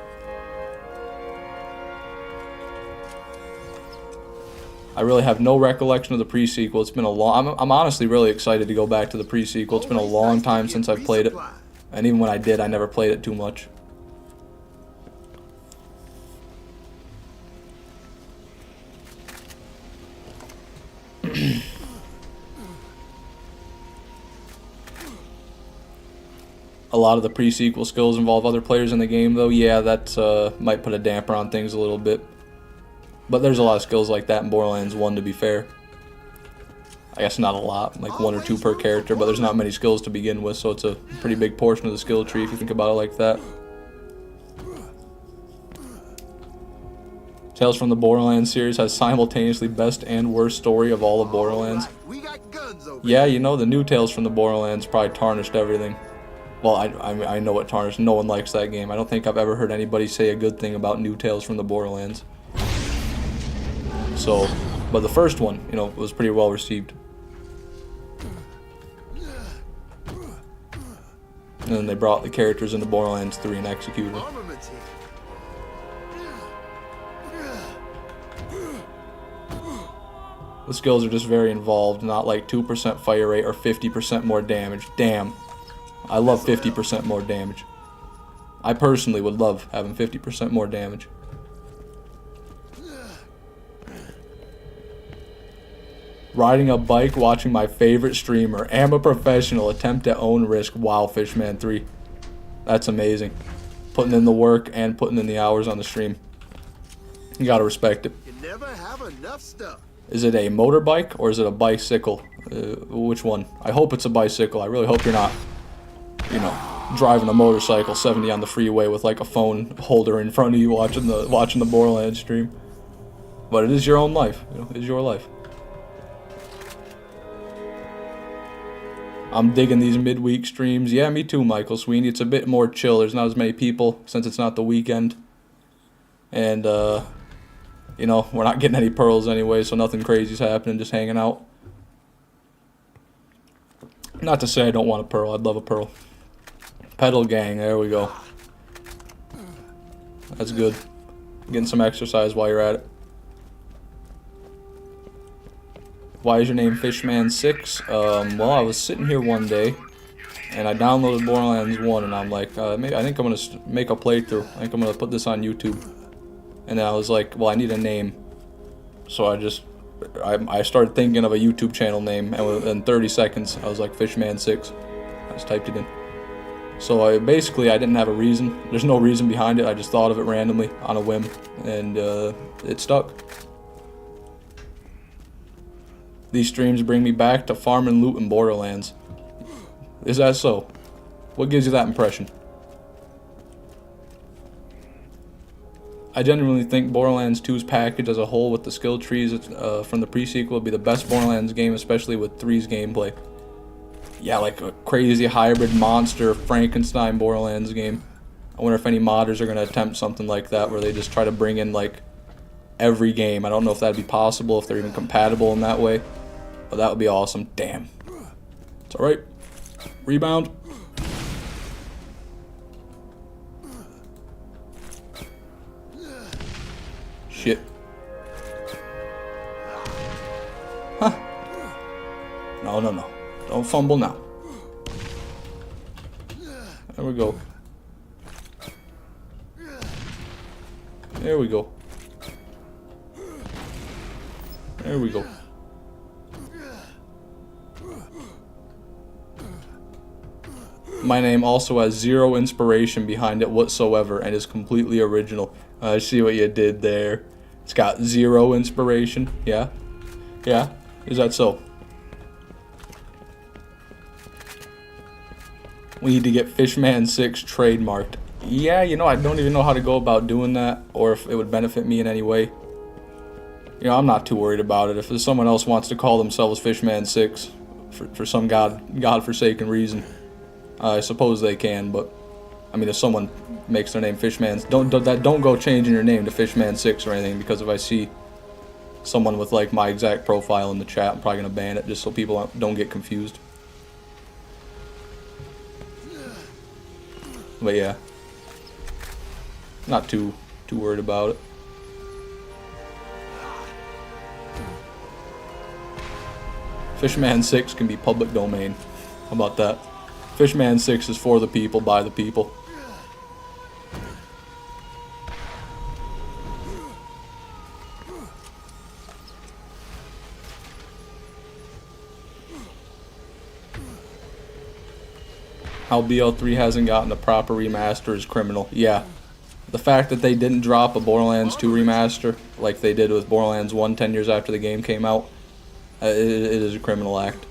I really have no recollection of the pre-sequel. It's been a long... I'm honestly really excited to go back to the pre-sequel. It's been a long time since I've played it. And even when I did, I never played it too much. A lot of the pre-sequel skills involve other players in the game, though. Yeah, that might put a damper on things a little bit. But there's a lot of skills like that in Borderlands 1, to be fair. I guess not a lot, like 1 or 2 per character, but there's not many skills to begin with, so it's a pretty big portion of the skill tree if you think about it like that. Tales from the Borderlands series has simultaneously best and worst story of all of Borderlands. Yeah, you know, the new Tales from the Borderlands probably tarnished everything. Well, I know it tarnished. No one likes that game. I don't think I've ever heard anybody say a good thing about new Tales from the Borderlands. So, but the first one, you know, was pretty well received. And then they brought the characters into Borderlands 3 and executed them. The skills are just very involved, not like 2% fire rate or 50% more damage. Damn. I love 50% more damage. I personally would love having 50% more damage. Riding a bike, watching my favorite streamer. Am a professional. Attempt at own risk. Wow, Fishman 3. That's amazing. Putting in the work and putting in the hours on the stream. You gotta respect it. You never have enough stuff. Is it a motorbike or is it a bicycle? Which one? I hope it's a bicycle. I really hope you're not, you know, driving a motorcycle 70 on the freeway with like a phone holder in front of you watching the Borderlands stream. But it is your own life. You know, it is your life. I'm digging these midweek streams. Yeah, me too, Michael Sweeney. It's a bit more chill. There's not as many people since it's not the weekend. And, you know, we're not getting any pearls anyway, so nothing crazy's happening, just hanging out. Not to say I don't want a pearl. I'd love a pearl. Pedal gang. There we go. That's good. Getting some exercise while you're at it. Why is your name Fishman6? Well, I was sitting here one day, and I downloaded Borderlands 1, and I'm like, maybe, I think I'm going to make a playthrough. I think I'm going to put this on YouTube. And then I was like, well, I need a name. So I started thinking of a YouTube channel name, and within 30 seconds, I was like, Fishman6. I just typed it in. So I didn't have a reason. There's no reason behind it. I just thought of it randomly on a whim, and it stuck. These streams bring me back to farm and loot in Borderlands. Is that so? What gives you that impression? I genuinely think Borderlands 2's package as a whole with the skill trees from the pre-sequel would be the best Borderlands game, especially with 3's gameplay. Yeah, like a crazy hybrid monster Frankenstein Borderlands game. I wonder if any modders are going to attempt something like that where they just try to bring in like every game. I don't know if that'd be possible, if they're even compatible in that way. But that would be awesome. Damn. It's alright. Rebound. Shit. Huh. No, no, no. Don't fumble now. There we go. There we go. There we go. My name also has zero inspiration behind it whatsoever and is completely original. I see what you did there. It's got zero inspiration. Yeah? Yeah? Is that so? We need to get Fishman6 trademarked. Yeah, you know, I don't even know how to go about doing that, or if it would benefit me in any way. You know, I'm not too worried about it. If someone else wants to call themselves Fishman6 for some godforsaken reason, I suppose they can, but I mean, if someone makes their name Fishman, don't go changing your name to Fishman6 or anything, because if I see someone with like my exact profile in the chat, I'm probably gonna ban it just so people don't get confused. But yeah, not too worried about it. Fishman6 can be public domain. How about that? Fishman6 is for the people, by the people. How BL3 hasn't gotten a proper remaster is criminal. Yeah. The fact that they didn't drop a Borderlands 2 remaster like they did with Borderlands 1 10 years after the game came out, it is a criminal act.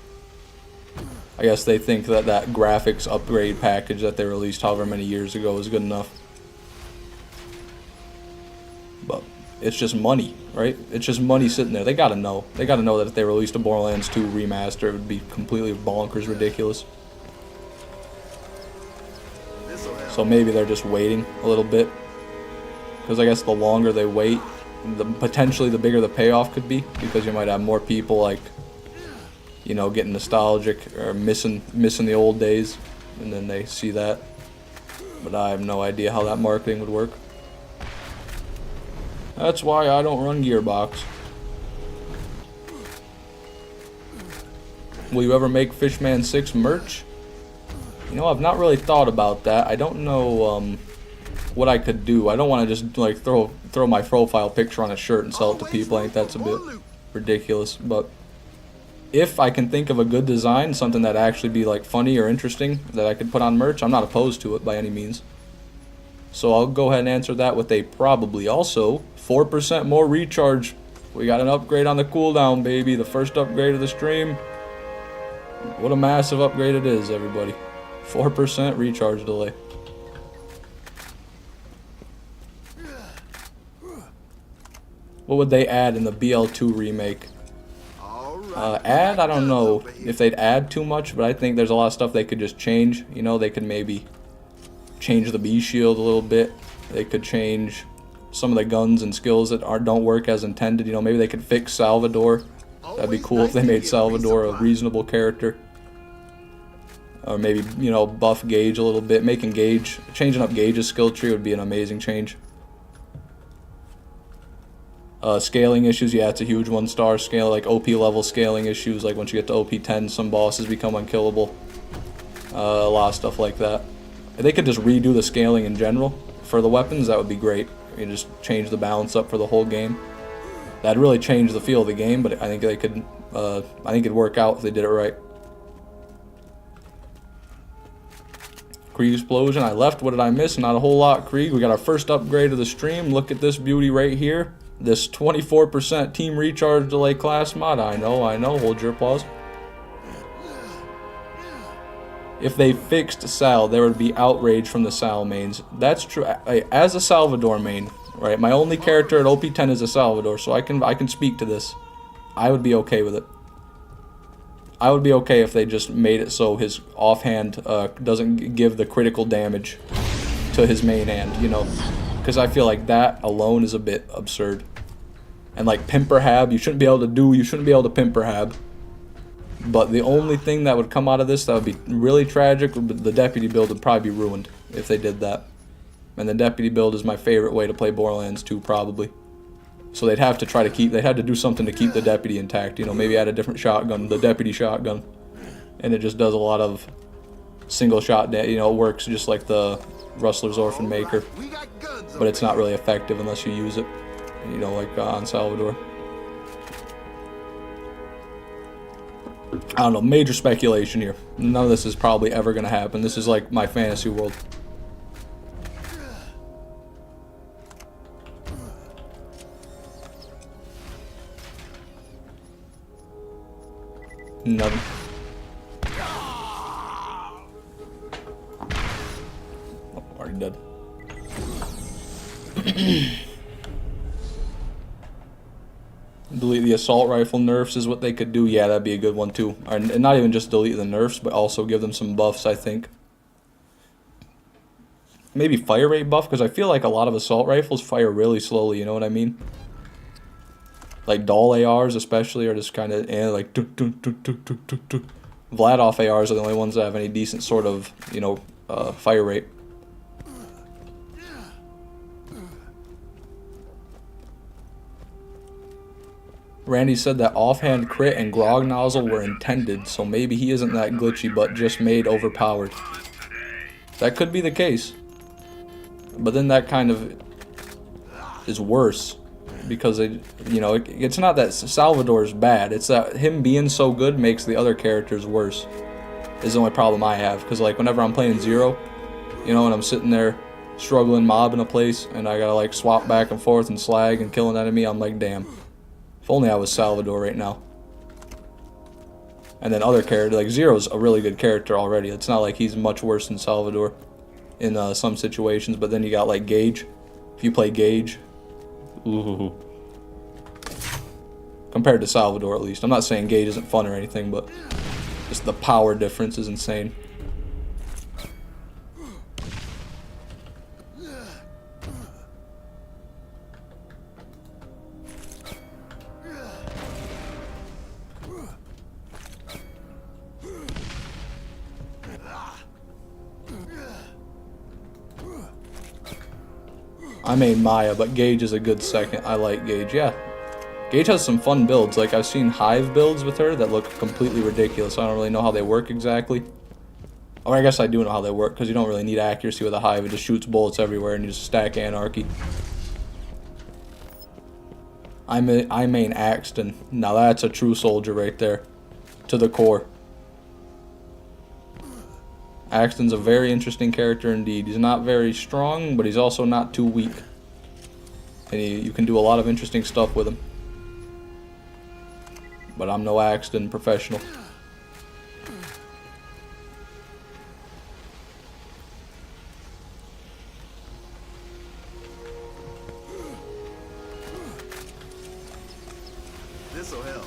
I guess they think that that graphics upgrade package that they released however many years ago is good enough. But it's just money, right? It's just money sitting there. They gotta know. They gotta know that if they released a Borderlands 2 remaster, it would be completely bonkers ridiculous. So maybe they're just waiting a little bit. Because I guess the longer they wait, potentially the bigger the payoff could be. Because you might have more people like, you know, getting nostalgic or missing the old days, and then they see that. But I have no idea how that marketing would work. That's why I don't run Gearbox. Will you ever make Fishman6 merch? You know, I've not really thought about that. I don't know what I could do. I don't want to just like throw my profile picture on a shirt and sell it to people. I think that's a bit ridiculous. But if I can think of a good design, something that actually be like funny or interesting that I could put on merch, I'm not opposed to it by any means. So I'll go ahead and answer that with a probably. Also, 4% more recharge. We got an upgrade on the cooldown, baby. The first upgrade of the stream. What a massive upgrade it is, everybody. 4% recharge delay. What would they add in the BL2 remake? I don't know if they'd add too much, but I think there's a lot of stuff they could just change. You know, they could maybe change the B shield a little bit. They could change some of the guns and skills that don't work as intended. You know, maybe they could fix Salvador. That'd be cool if they made Salvador a reasonable character. Or maybe, you know, buff Gage a little bit. Changing up Gage's skill tree would be an amazing change. Scaling issues, yeah, it's a huge 1-star scale. Like OP level scaling issues, like once you get to OP 10, some bosses become unkillable. A lot of stuff like that. If they could just redo the scaling in general for the weapons, that would be great. You just change the balance up for the whole game. That'd really change the feel of the game, but I think they could. I think it'd work out if they did it right. Krieg explosion. I left. What did I miss? Not a whole lot, Krieg. We got our first upgrade of the stream. Look at this beauty right here. This 24% team recharge delay class mod. I know. Hold your applause. If they fixed Sal, there would be outrage from the Sal mains. That's true. As a Salvador main, right? My only character at OP10 is a Salvador, so I can speak to this. I would be okay with it. I would be okay if they just made it so his offhand doesn't give the critical damage to his main hand, you know? Because I feel like that alone is a bit absurd. And like Pimperhab, you shouldn't be able to Pimperhab. But the only thing that would come out of this that would be really tragic, the deputy build would probably be ruined if they did that. And the deputy build is my favorite way to play Borderlands 2, probably. So they'd have to do something to keep the deputy intact. You know, maybe add a different shotgun, the deputy shotgun. And it just does a lot of single shot, you know, it works just like the Rustler's Orphan Maker. But it's not really effective unless you use it, you know, like on Salvador. I don't know, major speculation here. None of this is probably ever going to happen. This is like my fantasy world. Nothing. Oh, already dead. Delete the assault rifle nerfs is what they could do. Yeah, that'd be a good one too. And not even just delete the nerfs, but also give them some buffs, I think. Maybe fire rate buff, because I feel like a lot of assault rifles fire really slowly, you know what I mean? Like Doll ARs especially are just kind of, like... Vladoff ARs are the only ones that have any decent sort of, you know, fire rate. Randy said that offhand crit and grog nozzle were intended, so maybe he isn't that glitchy, but just made overpowered. That could be the case. But then that kind of is worse. Because, you know, it's not that Salvador's bad. It's that him being so good makes the other characters worse. Is the only problem I have. Because, like, whenever I'm playing Zero, you know, and I'm sitting there struggling mobbing a place, and I gotta, like, swap back and forth and slag and kill an enemy, I'm like, damn. If only I was Salvador right now. And then other characters, like Zero's a really good character already. It's not like he's much worse than Salvador in some situations. But then you got like Gage. If you play Gage, ooh. Compared to Salvador at least. I'm not saying Gage isn't fun or anything, but just the power difference is insane. I made Maya, but Gage is a good second. I like Gage, yeah. Gage has some fun builds. Like, I've seen Hive builds with her that look completely ridiculous. I don't really know how they work exactly. Or I guess I do know how they work, because you don't really need accuracy with a Hive. It just shoots bullets everywhere, and you just stack anarchy. I main Axton. Now that's a true soldier right there. To the core. Axton's a very interesting character indeed. He's not very strong, but he's also not too weak. And you can do a lot of interesting stuff with him. But I'm no Axton professional. This'll help.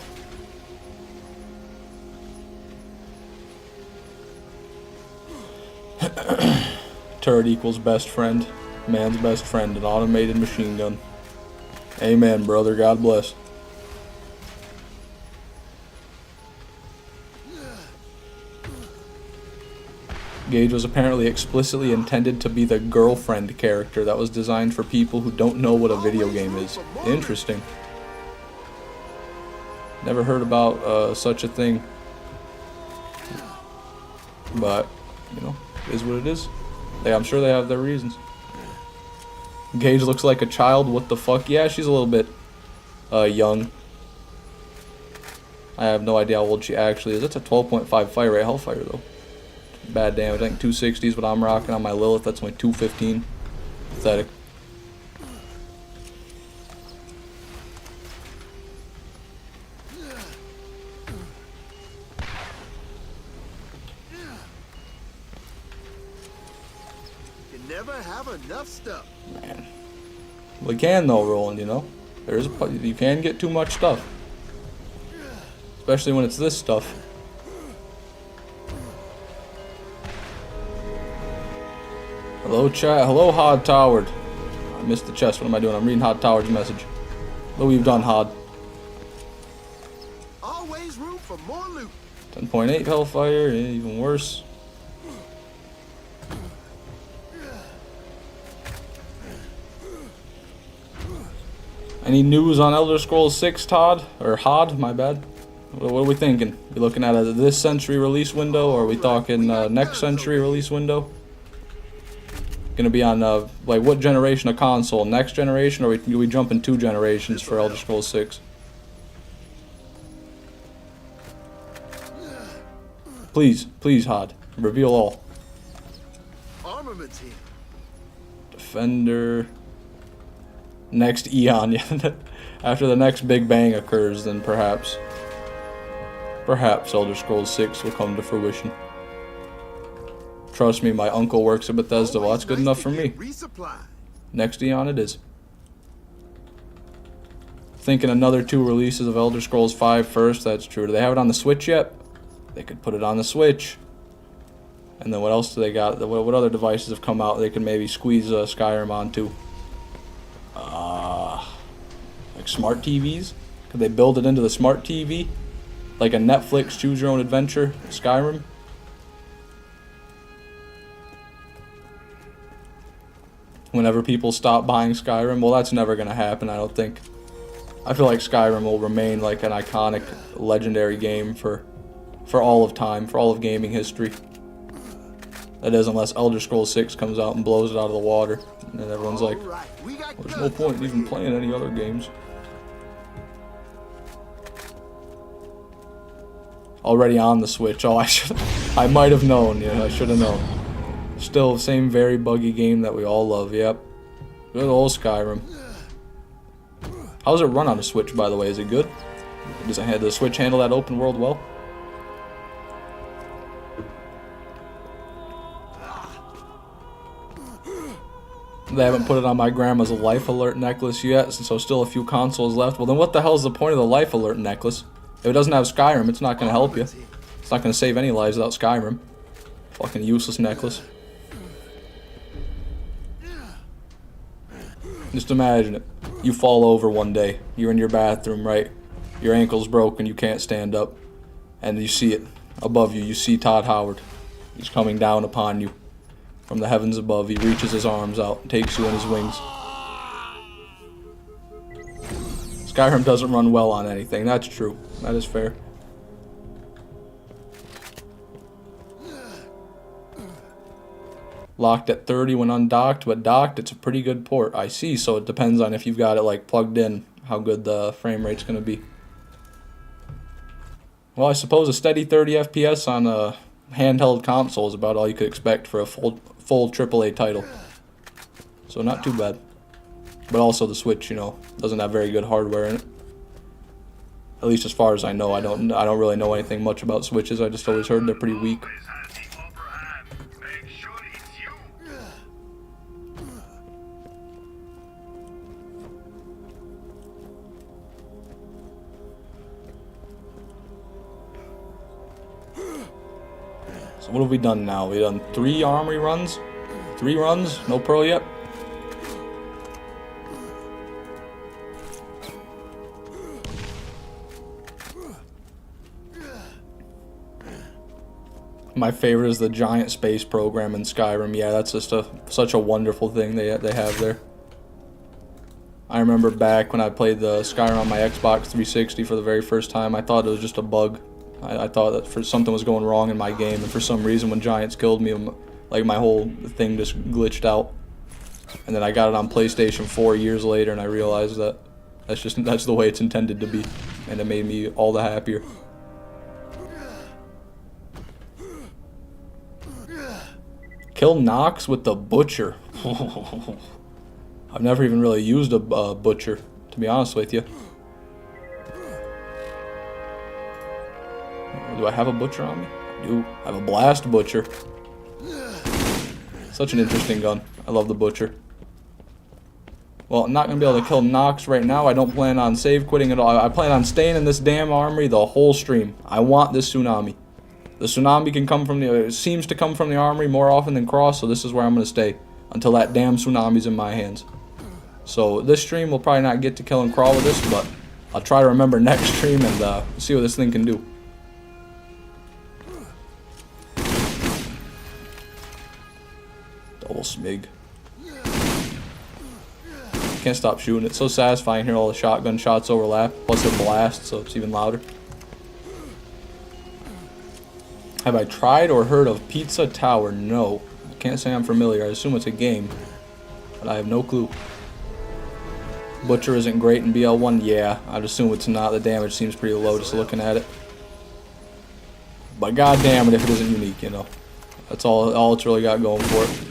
Turret equals best friend. Man's best friend, an automated machine gun. Amen, brother. God bless. Gage was apparently explicitly intended to be the girlfriend character that was designed for people who don't know what a video game is. Interesting. Never heard about such a thing. But, you know, it is what it is. I'm sure they have their reasons. Gage looks like a child. What the fuck? Yeah, she's a little bit young. I have no idea how old she actually is. That's a 12.5 fire rate Hellfire, though. Bad damage. I think 260 is what I'm rocking on my Lilith. That's only 215. Pathetic. You never have enough stuff. Man. We can, though, Roland, you know? You can get too much stuff. Especially when it's this stuff. Hello, chat. Hello, Hod Towered. I missed the chest. What am I doing? I'm reading Hod Towered's message. What have you done, Hod? Always room for more loot. 10.8 Hellfire. Yeah, even worse. Any news on Elder Scrolls 6, Todd? Or Hod, my bad. What are we thinking? We looking at this century release window, or are we talking next century release window? Gonna be on, like, what generation of console? Next generation, or do we jump in 2 generations for Elder Scrolls 6? Please, please, Hod. Reveal all. Armaments here. Defender. Next Eon, yeah. After the next Big Bang occurs, then perhaps Elder Scrolls 6 will come to fruition. Trust me, my uncle works at Bethesda. Well, that's good enough for me. Next Eon it is. Thinking another 2 releases of Elder Scrolls 5 first, that's true. Do they have it on the Switch yet? They could put it on the Switch. And then what else do they got? What other devices have come out they could maybe squeeze Skyrim onto? Like smart TVs? Could they build it into the smart TV? Like a Netflix choose your own adventure Skyrim? Whenever people stop buying Skyrim, well, that's never gonna happen, I don't think. I feel like Skyrim will remain like an iconic, legendary game for all of time, for all of gaming history. That is, unless Elder Scrolls 6 comes out and blows it out of the water, and then everyone's like, well, there's no point in even playing any other games. Already on the Switch. Oh, I might have known. Yeah, I should have known. Still, same very buggy game that we all love. Yep. Good old Skyrim. How does it run on a Switch, by the way? Is it good? Does the Switch handle that open world well? They haven't put it on my grandma's Life Alert necklace yet, so still a few consoles left. Well, then what the hell is the point of the Life Alert necklace? If it doesn't have Skyrim, it's not going to help you. It's not going to save any lives without Skyrim. Fucking useless necklace. Just imagine it. You fall over one day. You're in your bathroom, right? Your ankle's broken, you can't stand up. And you see it. Above you, you see Todd Howard. He's coming down upon you. From the heavens above, he reaches his arms out and takes you in his wings. Skyrim doesn't run well on anything, that's true. That is fair. Locked at 30 when undocked, but docked, it's a pretty good port. I see, so it depends on if you've got it like plugged in, how good the frame rate's going to be. Well, I suppose a steady 30 FPS on a handheld console is about all you could expect for a full AAA title. So not too bad. But also the Switch, you know, doesn't have very good hardware in it. At least as far as I know. I don't really know anything much about Switches. I just always heard they're pretty weak. So what have we done now? We've done 3 Armory runs? 3 runs? No Pearl yet? My favorite is the giant space program in Skyrim. Yeah, that's just such a wonderful thing they have there. I remember back when I played the Skyrim on my Xbox 360 for the very first time, I thought it was just a bug. I thought that something was going wrong in my game, and for some reason when giants killed me, like my whole thing just glitched out. And then I got it on PlayStation 4 years later, and I realized that that's the way it's intended to be, and it made me all the happier. Kill Knoxx with the butcher. I've never even really used a butcher, to be honest with you. Do I have a butcher on me? I do. I have a blast butcher. Such an interesting gun. I love the butcher. Well, I'm not going to be able to kill Knoxx right now. I don't plan on save quitting at all. I plan on staying in this damn armory the whole stream. I want this tsunami. The tsunami can come from it seems to come from the armory more often than cross, so this is where I'm going to stay until that damn tsunami's in my hands. So this stream will probably not get to kill and crawl with this, but I'll try to remember next stream and see what this thing can do. Double smig. Can't stop shooting. It's so satisfying hearing all the shotgun shots overlap. Plus it blasts, so it's even louder. Have I tried or heard of Pizza Tower? No. I can't say I'm familiar. I assume it's a game, but I have no clue. Butcher isn't great in BL1? Yeah, I'd assume it's not. The damage seems pretty low just looking at it. But god damn it if it isn't unique, you know. That's all it's really got going for it.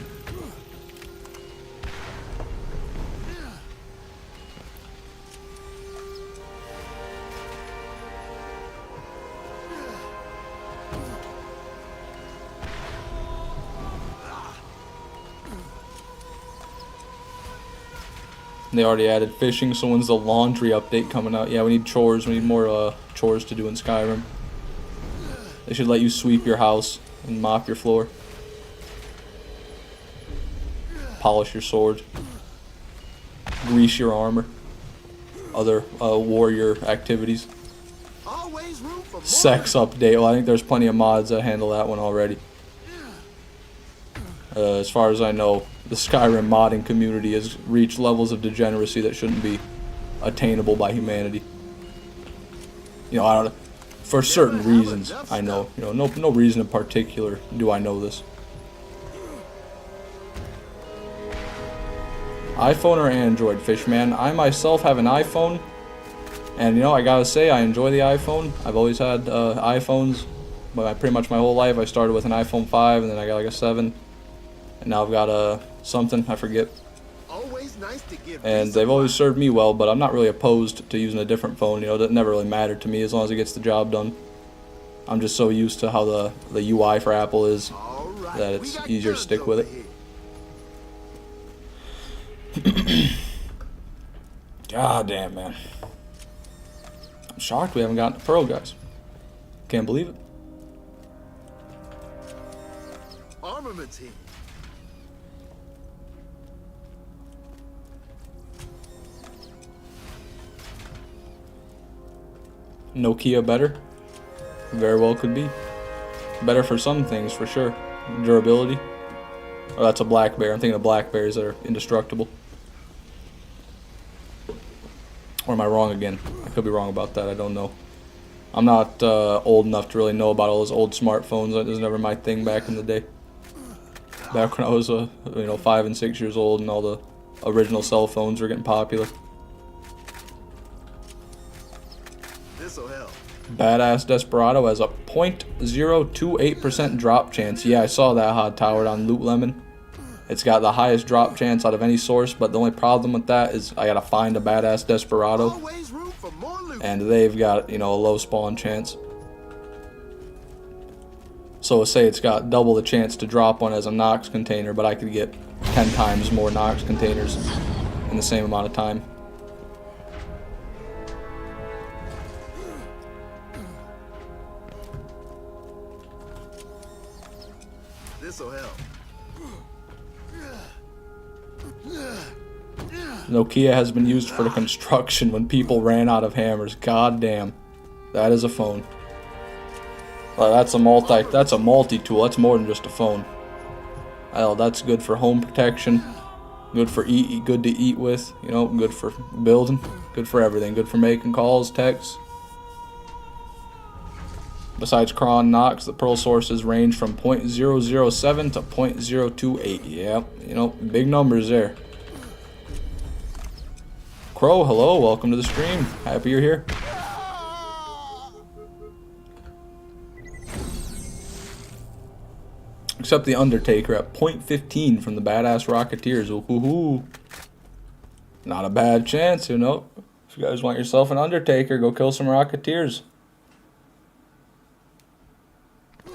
They already added fishing, so when's the laundry update coming out? Yeah, we need chores. We need more chores to do in Skyrim. They should let you sweep your house and mop your floor. Polish your sword. Grease your armor. Other warrior activities. Always room for more. Sex update. Well, I think there's plenty of mods that handle that one already. As far as I know, the Skyrim modding community has reached levels of degeneracy that shouldn't be attainable by humanity. You know, I don't. For certain reasons, I know. You know, no reason in particular do I know this. iPhone or Android, Fishman? I myself have an iPhone, and you know, I gotta say, I enjoy the iPhone. I've always had iPhones, but pretty much my whole life. I started with an iPhone 5, and then I got like a 7. And now I've got something, I forget. Always nice to get and they've always served me well, but I'm not really opposed to using a different phone. You know, that never really mattered to me as long as it gets the job done. I'm just so used to how the UI for Apple is that it's easier to stick with it. God damn, man. I'm shocked we haven't gotten to Pearl, guys. Can't believe it. Armament team. Nokia better? Very well could be. Better for some things, for sure. Durability. Oh, that's a Blackberry. I'm thinking of Blackberries that are indestructible. Or am I wrong again? I could be wrong about that. I don't know. I'm not old enough to really know about all those old smartphones. That was never my thing back in the day. Back when I was, 5 and 6 years old and all the original cell phones were getting popular. This'll help. Badass Desperado has a 0.028% drop chance. Yeah, I saw that hot towered on Loot Lemon. It's got the highest drop chance out of any source, but the only problem with that is I gotta find a Badass Desperado. Always room for more loot. And they've got, a low spawn chance. So say it's got double the chance to drop one as a Knoxx container, but I could get 10 times more Knoxx containers in the same amount of time. This'll help. Nokia has been used for the construction when people ran out of hammers. God damn. That is a phone. That's a multi-tool. That's more than just a phone. Oh, that's good for home protection. Good for good to eat with. You know, good for building. Good for everything. Good for making calls, texts. Besides cron Knoxx, the pearl sources range from 0.007 to 0.028. Yep, you know, big numbers there. Crow, hello, welcome to the stream. Happy you're here. Except the Undertaker at 0.15 from the Badass Rocketeers. Ooh, not a bad chance, you know. If you guys want yourself an Undertaker, go kill some Rocketeers.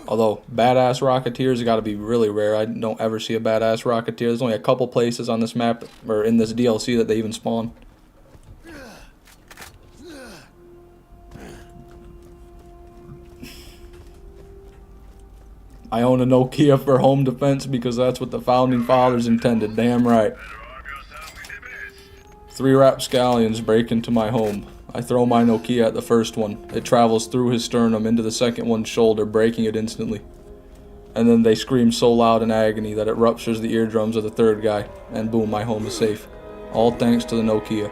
Although, badass Rocketeers got to be really rare. I don't ever see a badass Rocketeer. There's only a couple places on this map, or in this DLC, that they even spawn. I own a Nokia for home defense because that's what the founding fathers intended. Damn right. 3 rapscallions break into my home. I throw my Nokia at the first one. It travels through his sternum into the second one's shoulder, breaking it instantly. And then they scream so loud in agony that it ruptures the eardrums of the third guy. And boom, my home is safe. All thanks to the Nokia.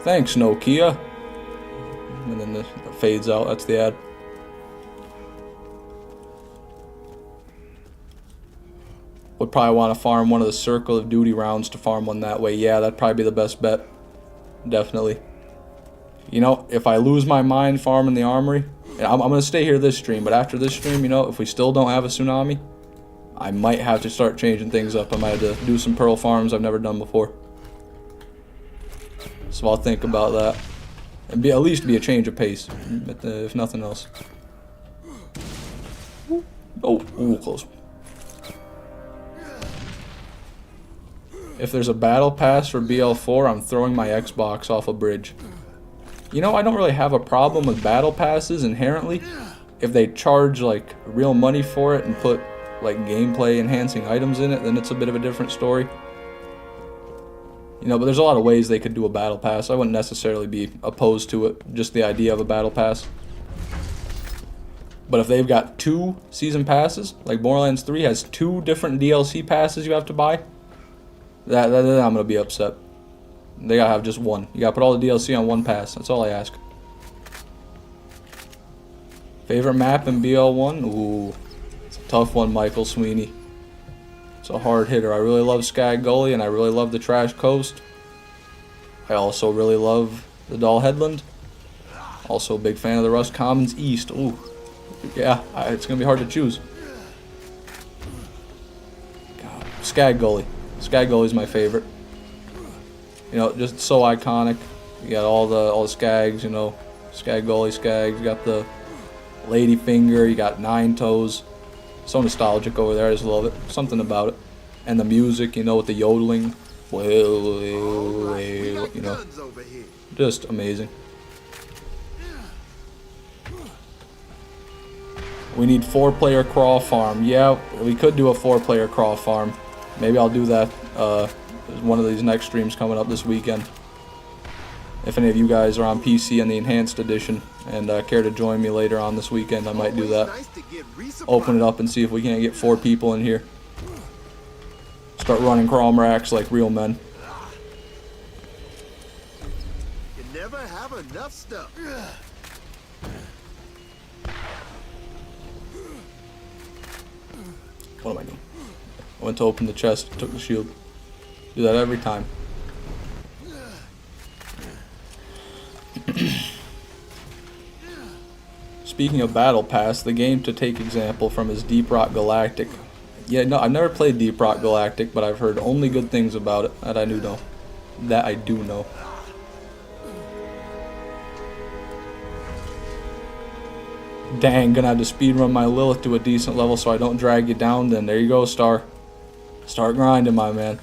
Thanks, Nokia. And then it fades out. That's the ad. Would probably want to farm one of the Circle of Duty rounds to farm one that way. Yeah, that'd probably be the best bet. Definitely. You know, if I lose my mind farming the Armory, and I'm going to stay here this stream, but after this stream, you know, if we still don't have a Tsunami, I might have to start changing things up. I might have to do some pearl farms I've never done before. So I'll think about that. And at least be a change of pace, if nothing else. Oh, ooh, close. If there's a battle pass for BL4, I'm throwing my Xbox off a bridge. You know, I don't really have a problem with battle passes inherently. If they charge like real money for it and put like gameplay enhancing items in it, then it's a bit of a different story. You know, but there's a lot of ways they could do a battle pass. I wouldn't necessarily be opposed to it, just the idea of a battle pass. But if they've got 2 season passes, like Borderlands 3 has 2 different DLC passes you have to buy, then I'm going to be upset. They gotta have just one. You gotta put all the DLC on one pass. That's all I ask. Favorite map in BL1? Ooh, it's a tough one, Michael Sweeney. It's a hard hitter. I really love Skag Gully and I really love the Trash Coast. I also really love the Doll Headland. Also a big fan of the Rust Commons East. Ooh, yeah, it's gonna be hard to choose. God, Skag Gully. Skag Gully's my favorite. You know, just so iconic. You got all the Skags, you know, Skag Gully Skags. You got the Ladyfinger. You got Nine Toes. So nostalgic over there. I just love it. Something about it. And the music, you know, with the yodeling. You know, just amazing. We need 4-player crawl farm. Yeah, we could do a 4-player crawl farm. Maybe I'll do that. There's one of these next streams coming up this weekend. If any of you guys are on PC and the Enhanced Edition and care to join me later on this weekend, I might do that. Open it up and see if we can't get 4 people in here. Start running crom racks like real men. You never have enough stuff. What am I doing? I went to open the chest, took the shield. Do that every time. Speaking of Battle Pass, the game to take example from is Deep Rock Galactic. Yeah, no, I've never played Deep Rock Galactic, but I've heard only good things about it. That I do know. Dang, gonna have to speedrun my Lilith to a decent level so I don't drag you down then. There you go, Star. Start grinding, my man.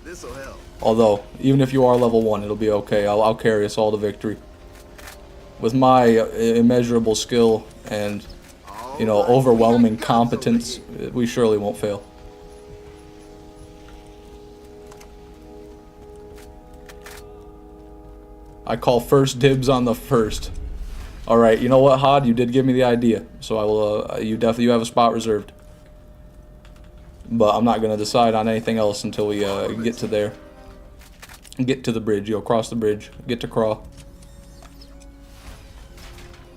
This'll help. Although, even if you are level 1, it'll be okay. I'll carry us all to victory. With my immeasurable skill and, you know, overwhelming competence, we surely won't fail. I call first dibs on the first. All right, you know what, Hod? You did give me the idea, so I will. You have a spot reserved. But I'm not gonna decide on anything else until we get to there. Get to the bridge. Yo, cross the bridge. Get to crawl.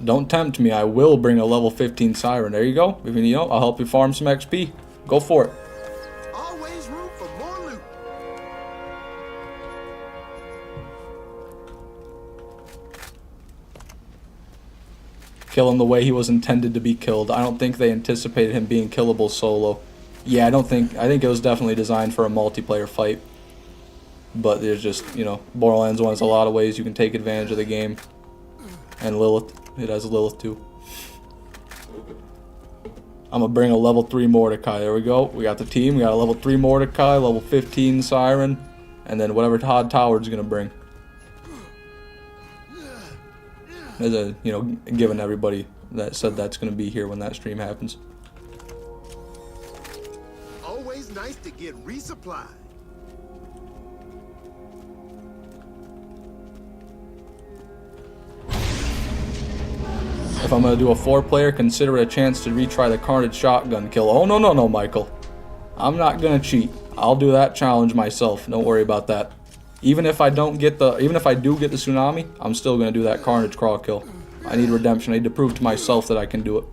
Don't tempt me. I will bring a level 15 siren. There you go. If you know, I'll help you farm some XP. Go for it. Always room for more loot. Kill him the way he was intended to be killed. I don't think they anticipated him being killable solo. Yeah, I think it was definitely designed for a multiplayer fight. But there's just, you know, Borderlands 1 has a lot of ways you can take advantage of the game. And Lilith. It has Lilith too. I'm gonna bring a level 3 Mordecai. There we go. We got the team. We got a level 3 Mordecai, level 15 Siren, and then whatever Todd Toward's gonna bring. As a, you know, given everybody that said that's gonna be here when that stream happens. Always nice to get resupplied. If I'm gonna do a 4-player, consider it a chance to retry the Carnage shotgun kill. Oh no, Michael. I'm not gonna cheat. I'll do that challenge myself. Don't worry about that. Even if I do get the Tsunami, I'm still gonna do that Carnage crawl kill. I need redemption. I need to prove to myself that I can do it.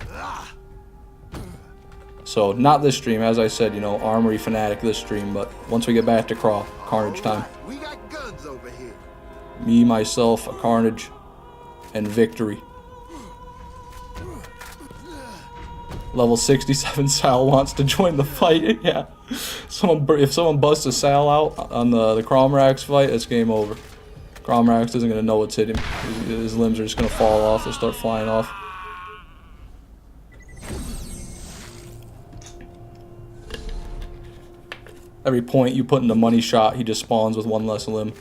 So not this stream, as I said, you know, Armory fanatic this stream, but once we get back to crawl, Carnage time. We got guns over here. Me, myself, a Carnage, and victory. Level 67 Sal wants to join the fight. Yeah. If someone busts a Sal out on the Cromrax fight, it's game over. Cromrax isn't gonna know what's hit him. His limbs are just gonna fall off. They'll start flying off. Every point you put in the money shot, he just spawns with one less limb.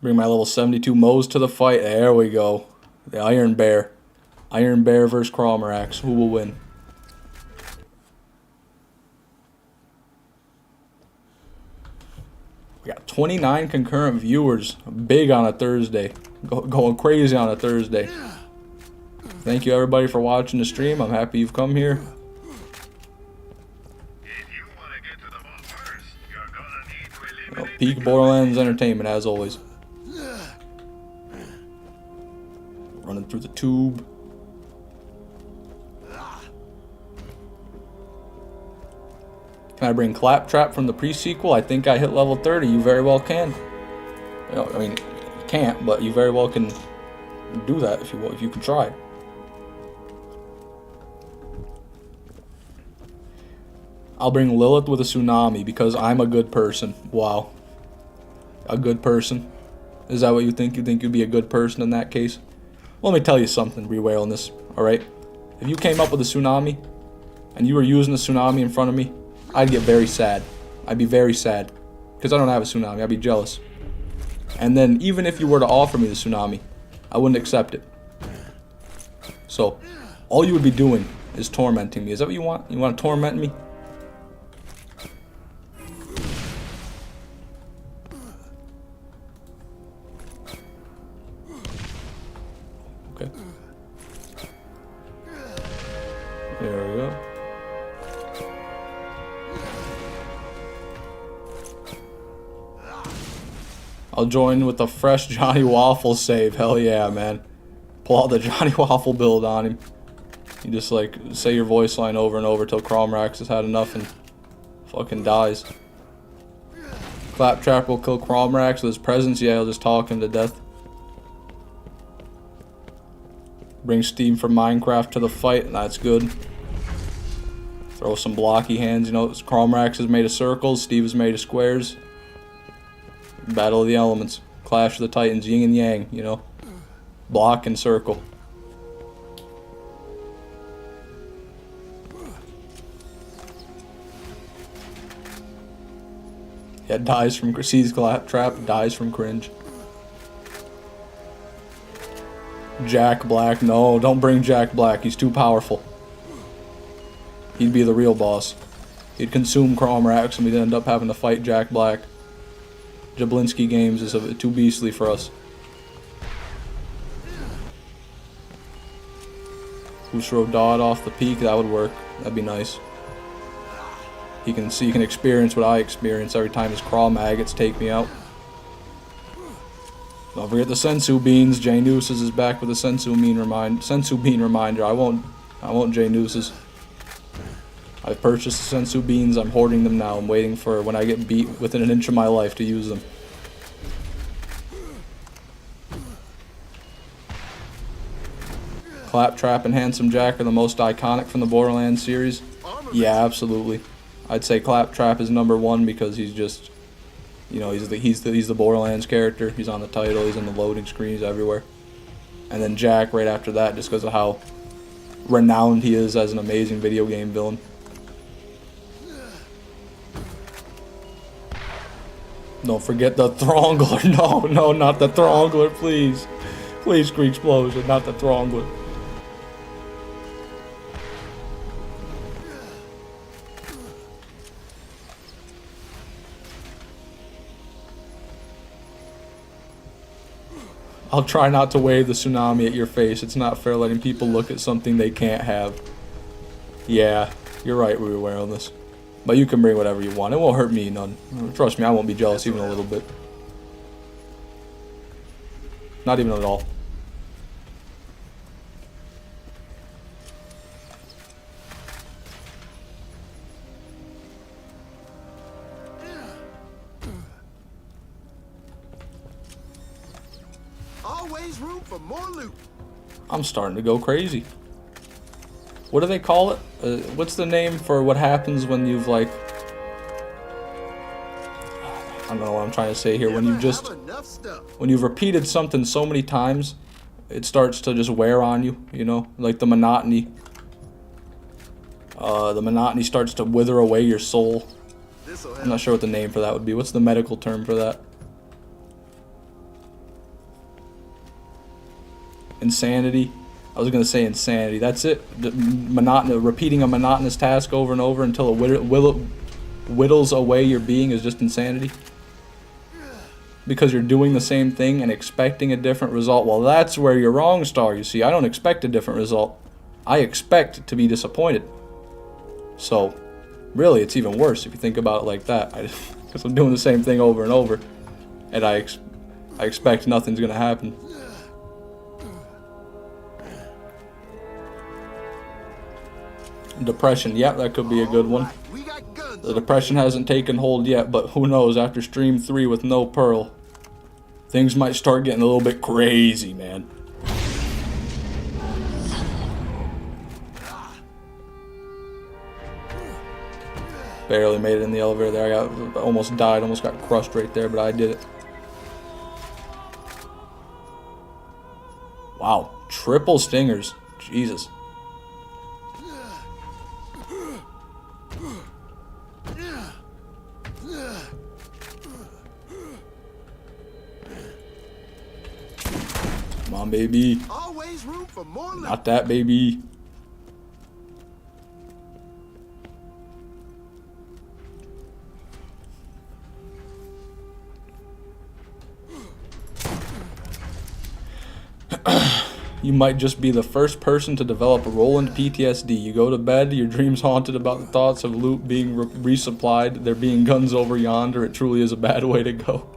Bring my level 72 Moes to the fight. There we go. The Iron Bear. Iron Bear versus Cromrax. Who will win? We got 29 concurrent viewers. Big on a Thursday. Going crazy on a Thursday. Thank you everybody for watching the stream. I'm happy you've come here. Peak Borderlands Entertainment as always. Running through the tube. Can I bring Claptrap from the pre-sequel? I think I hit level 30. You very well can. You know, I mean, you can't, but you very well can do that if you can try. I'll bring Lilith with a Tsunami because I'm a good person. Wow. A good person. Is that what you think? You think you'd be a good person in that case? Let me tell you something, Rewailing this, alright? If you came up with a Tsunami, and you were using a Tsunami in front of me, I'd get very sad. I'd be very sad. Because I don't have a Tsunami, I'd be jealous. And then, even if you were to offer me the Tsunami, I wouldn't accept it. So, all you would be doing is tormenting me. Is that what you want? You want to torment me? Okay. There we go. I'll join with the fresh Johnny Waffle save. Hell yeah, man. Pull out the Johnny Waffle build on him. You just like say your voice line over and over till Cromrax has had enough and fucking dies. Claptrap will kill Cromrax with his presence. Yeah, he'll just talk him to death. Bring Steve from Minecraft to the fight, and that's good. Throw some blocky hands, you know. Cromrax is made of circles, Steve is made of squares. Battle of the elements. Clash of the Titans, yin and yang, you know. Block and circle. Yeah, dies from, sees Claptrap, dies from cringe. Jack Black, no, don't bring Jack Black, he's too powerful. He'd be the real boss. He'd consume Cromrax and we'd end up having to fight Jack Black. Jablinski Games is too beastly for us. throw dot off the peak. That would work. That'd be nice. He can experience what I experience every time his craw maggots take me out. Don't forget the sensu beans. J Nooses is back with a sensu bean reminder. I won't J Nooses. I've purchased the sensu beans. I'm hoarding them now. I'm waiting for when I get beat within an inch of my life to use them. Claptrap and Handsome Jack are the most iconic from the Borderlands series. Yeah, absolutely. I'd say Claptrap is #1 because he's just, you know, he's the Borderlands character. He's on the title. He's in the loading screens everywhere. And then Jack right after that, just because of how renowned he is as an amazing video game villain. Don't forget the Throngler. No, no, not the Throngler, please. Please, Greek Explosion, not the Throngler. I'll try not to wave the tsunami at your face. It's not fair letting people look at something they can't have. Yeah, you're right, we were wearing this. But you can bring whatever you want. It won't hurt me none. Trust me, I won't be jealous even a little bit. Not even at all. Always room for more loot. I'm starting to go crazy. What do they call it? What's the name for what happens when you've like... I don't know what I'm trying to say here. When you just... When you've repeated something so many times, it starts to just wear on you, you know? Like the monotony. The monotony starts to wither away your soul. I'm not sure what the name for that would be. What's the medical term for that? Insanity. I was gonna say insanity. That's it. Repeating a monotonous task over and over until it whittles away your being is just insanity. Because you're doing the same thing and expecting a different result. Well, that's where you're wrong, Star. You see, I don't expect a different result. I expect to be disappointed. So, really, it's even worse if you think about it like that. Because I'm doing the same thing over and over, and I expect nothing's gonna happen. Depression, yeah, that could be a good one. The depression hasn't taken hold yet, but who knows, after Stream 3 with no Pearl, things might start getting a little bit crazy, man. Barely made it in the elevator there. I almost died, almost got crushed right there, but I did it. Wow, triple stingers, Jesus. Come on, baby. Always room for more loot. Not that, baby. You might just be the first person to develop Roland PTSD. You go to bed, your dreams haunted about the thoughts of loot being resupplied, there being guns over yonder. It truly is a bad way to go.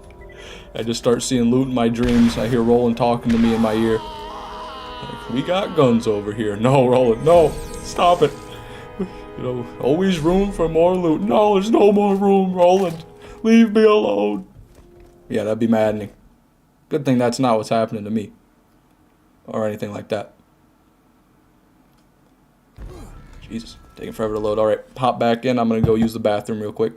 I just start seeing loot in my dreams. I hear Roland talking to me in my ear. Like, we got guns over here. No, Roland, no. Stop it. You know, always room for more loot. No, there's no more room, Roland. Leave me alone. Yeah, that'd be maddening. Good thing that's not what's happening to me. Or anything like that. Jesus, taking forever to load. Alright, pop back in. I'm gonna go use the bathroom real quick.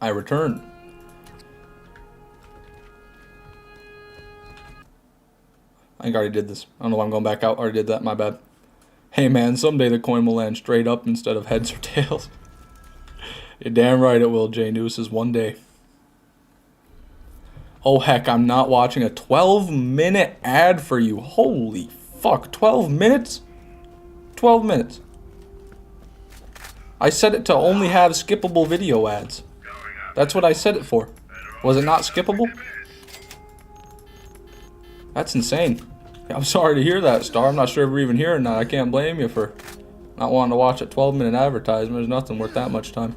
I return. I think I already did this. I don't know why I'm going back out. I already did that. My bad. Hey man, someday the coin will land straight up instead of heads or tails. You're damn right it will, J Nooses, one day. Oh heck, I'm not watching a 12-minute ad for you. Holy fuck, 12 minutes? 12 minutes. I set it to only have skippable video ads. That's what I set it for. Was it not skippable? That's insane. I'm sorry to hear that, Star. I'm not sure if we're even hearing that. I can't blame you for not wanting to watch a 12-minute advertisement. There's nothing worth that much time.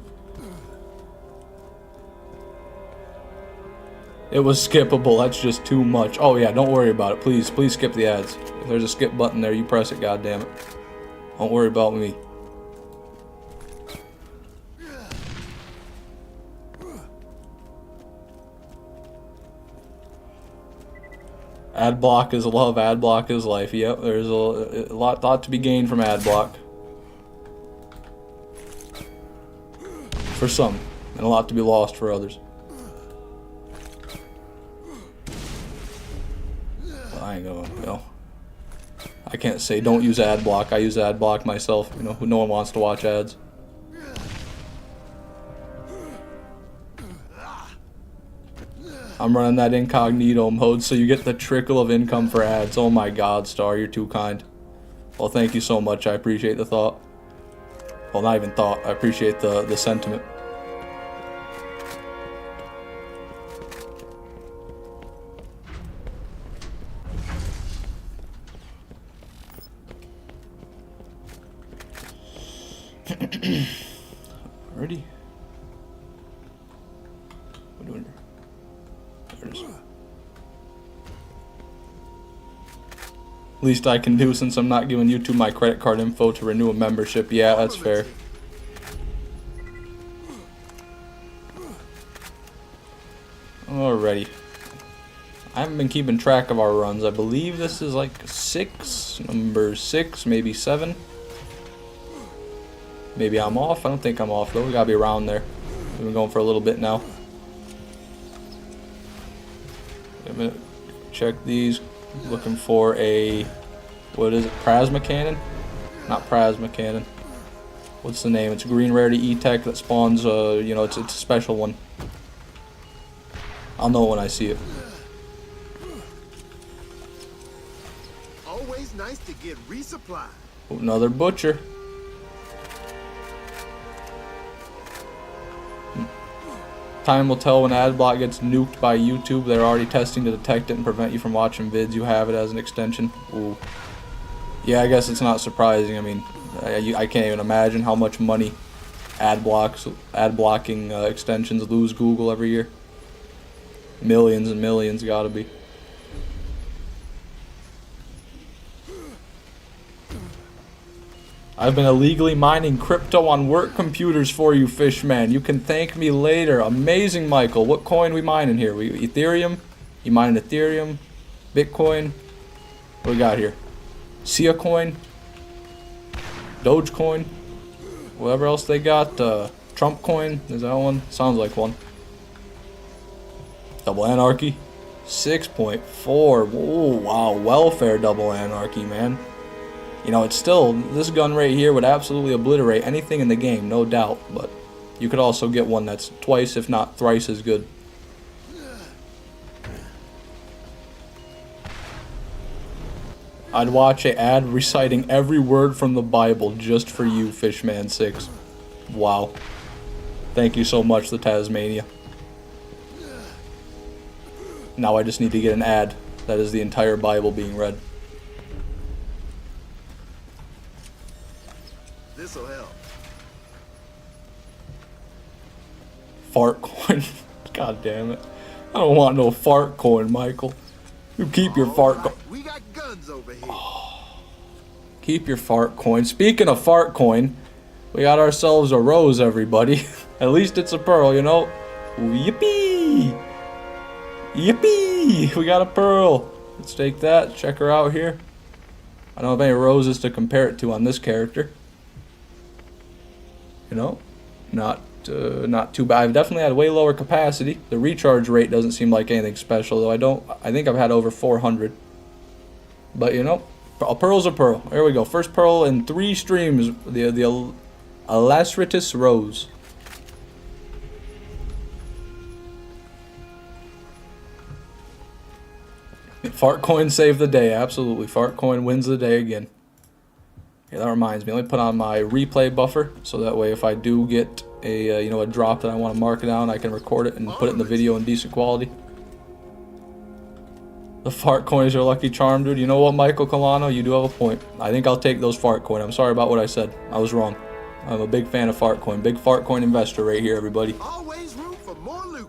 It was skippable. That's just too much. Oh yeah, don't worry about it. Please, please skip the ads. If there's a skip button there, you press it, goddammit. Don't worry about me. Ad block is love, ad block is life. Yep, there's a lot to be gained from ad block. For some, and a lot to be lost for others. Well, I ain't gonna, you know. I can't say don't use ad block. I use ad block myself. You know, no one wants to watch ads. I'm running that incognito mode so you get the trickle of income for ads. Oh my god, Star, you're too kind. Well, thank you so much. I appreciate the thought. Well, not even thought. I appreciate the sentiment. Ready? What are we doing here? There it is. Least I can do since I'm not giving YouTube my credit card info to renew a membership. Yeah, that's fair. Alrighty. I haven't been keeping track of our runs. I believe this is like 6, number 6, maybe 7. Maybe I'm off. I don't think I'm off though. We gotta be around there. We've been going for a little bit now. Wait a minute. Check these. Looking for a, what is it? Plasma cannon? Not plasma cannon. What's the name? It's a green rarity E-Tech that spawns. You know, it's a special one. I'll know when I see it. Always nice to get resupplied. Another butcher. Time will tell when Adblock gets nuked by YouTube. They're already testing to detect it and prevent you from watching vids. You have it as an extension. Ooh. Yeah, I guess it's not surprising. I mean, I can't even imagine how much money ad blocking extensions lose Google every year. Millions and millions, gotta be. I've been illegally mining crypto on work computers for you, Fishman. You can thank me later. Amazing, Michael. What coin we mining here? Ethereum? You mining Ethereum? Bitcoin? What we got here? Sia coin? Dogecoin? Whatever else they got. Trump coin? Is that one? Sounds like one. Double Anarchy? 6.4. Oh, wow. Welfare Double Anarchy, man. You know, it's still, this gun right here would absolutely obliterate anything in the game, no doubt. But you could also get one that's twice, if not thrice as good. I'd watch an ad reciting every word from the Bible just for you, Fishman6. Wow. Thank you so much, the Tasmania. Now I just need to get an ad that is the entire Bible being read. This'll help. Fart coin. God damn it. I don't want no fart coin, Michael. You keep your fart coin. We got guns over here. Keep your fart coin. Speaking of fart coin, we got ourselves a rose, everybody. At least it's a pearl, you know. Yippee! Yippee! We got a pearl. Let's take that. Check her out here. I don't have any roses to compare it to on this character. You know, not not too bad. I've definitely had way lower capacity. The recharge rate doesn't seem like anything special, though. I think I've had over 400. But, you know, a pearl's a pearl. There we go. First pearl in 3 streams. The Alacritus Rose. Fart coin saved the day. Absolutely. Fart coin wins the day again. Yeah, that reminds me. Let me put on my replay buffer, so that way if I do get a a drop that I want to mark it down, I can record it and put it in the video in decent quality. The fart coin is your lucky charm, dude. You know what, Michael Colano? You do have a point. I think I'll take those fart coin. I'm sorry about what I said. I was wrong. I'm a big fan of fart coin. Big fart coin investor right here, everybody. Always room for more loot.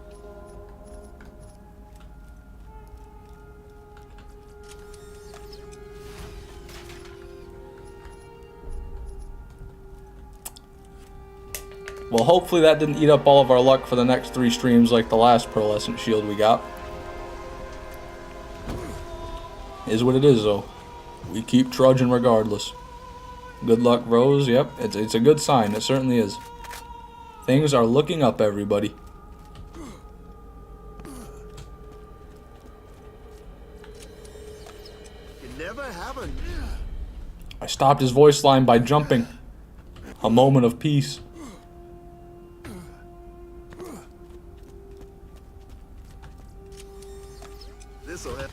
Well, hopefully that didn't eat up all of our luck for the next 3 streams like the last pearlescent shield we got. Is what it is, though. We keep trudging regardless. Good luck, Rose. Yep, it's a good sign. It certainly is. Things are looking up, everybody. You never have a... I stopped his voice line by jumping. A moment of peace. This'll have...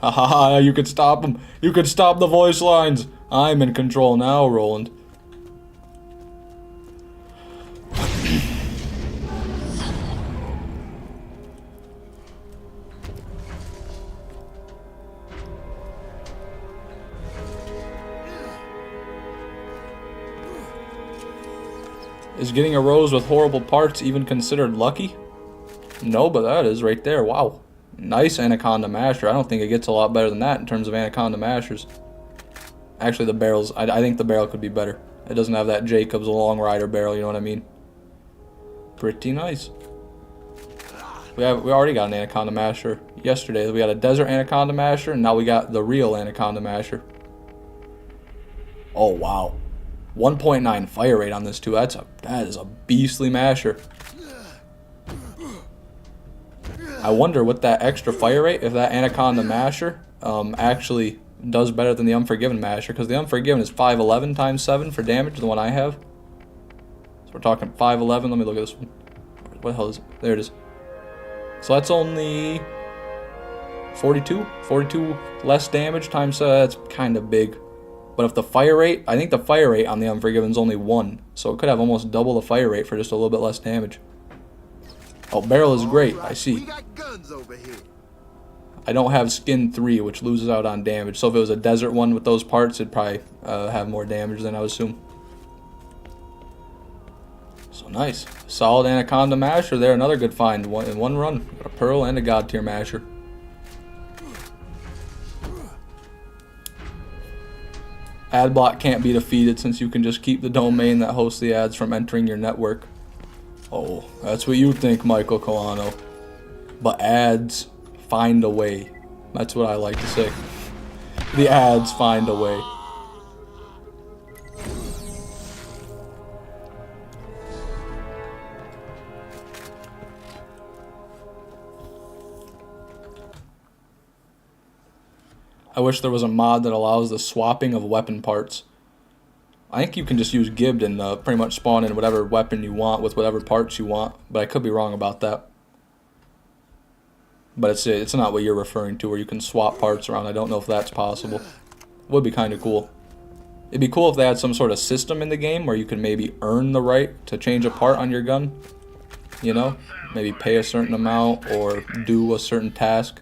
Haha, you could stop him. You could stop the voice lines. I'm in control now, Roland. Is getting a rose with horrible parts even considered lucky? No, but that is right there. Wow. Nice Anaconda Masher. I don't think it gets a lot better than that in terms of Anaconda Mashers. Actually, the barrels, I think the barrel could be better. It doesn't have that Jacobs Long Rider barrel, you know what I mean? Pretty nice. We already got an Anaconda Masher yesterday. We got a Desert Anaconda Masher, and now we got the real Anaconda Masher. Oh, wow. 1.9 fire rate on this, too. That is a beastly Masher. I wonder with that extra fire rate, if that Anaconda Masher actually does better than the Unforgiven Masher, because the Unforgiven is 511 times 7 for damage, the one I have. So we're talking 511. Let me look at this one. What the hell is it? There it is. So that's only 42 less damage times, that's kind of big. But if the fire rate, I think the fire rate on the Unforgiven is only 1, so it could have almost double the fire rate for just a little bit less damage. Oh, barrel is great. I see. We got guns over here. I don't have skin 3, which loses out on damage. So if it was a desert one with those parts, it'd probably have more damage than I would assume. So nice. Solid Anaconda Masher there. Another good find in one run. Got a Pearl and a God tier Masher. Ad block can't be defeated since you can just keep the domain that hosts the ads from entering your network. Oh, that's what you think, Michael Colano. But ads find a way. That's what I like to say. The ads find a way. I wish there was a mod that allows the swapping of weapon parts. I think you can just use Gibbed and pretty much spawn in whatever weapon you want with whatever parts you want, but I could be wrong about that. But it's not what you're referring to, where you can swap parts around. I don't know if that's possible. Would be kind of cool. It'd be cool if they had some sort of system in the game where you can maybe earn the right to change a part on your gun. You know? Maybe pay a certain amount or do a certain task.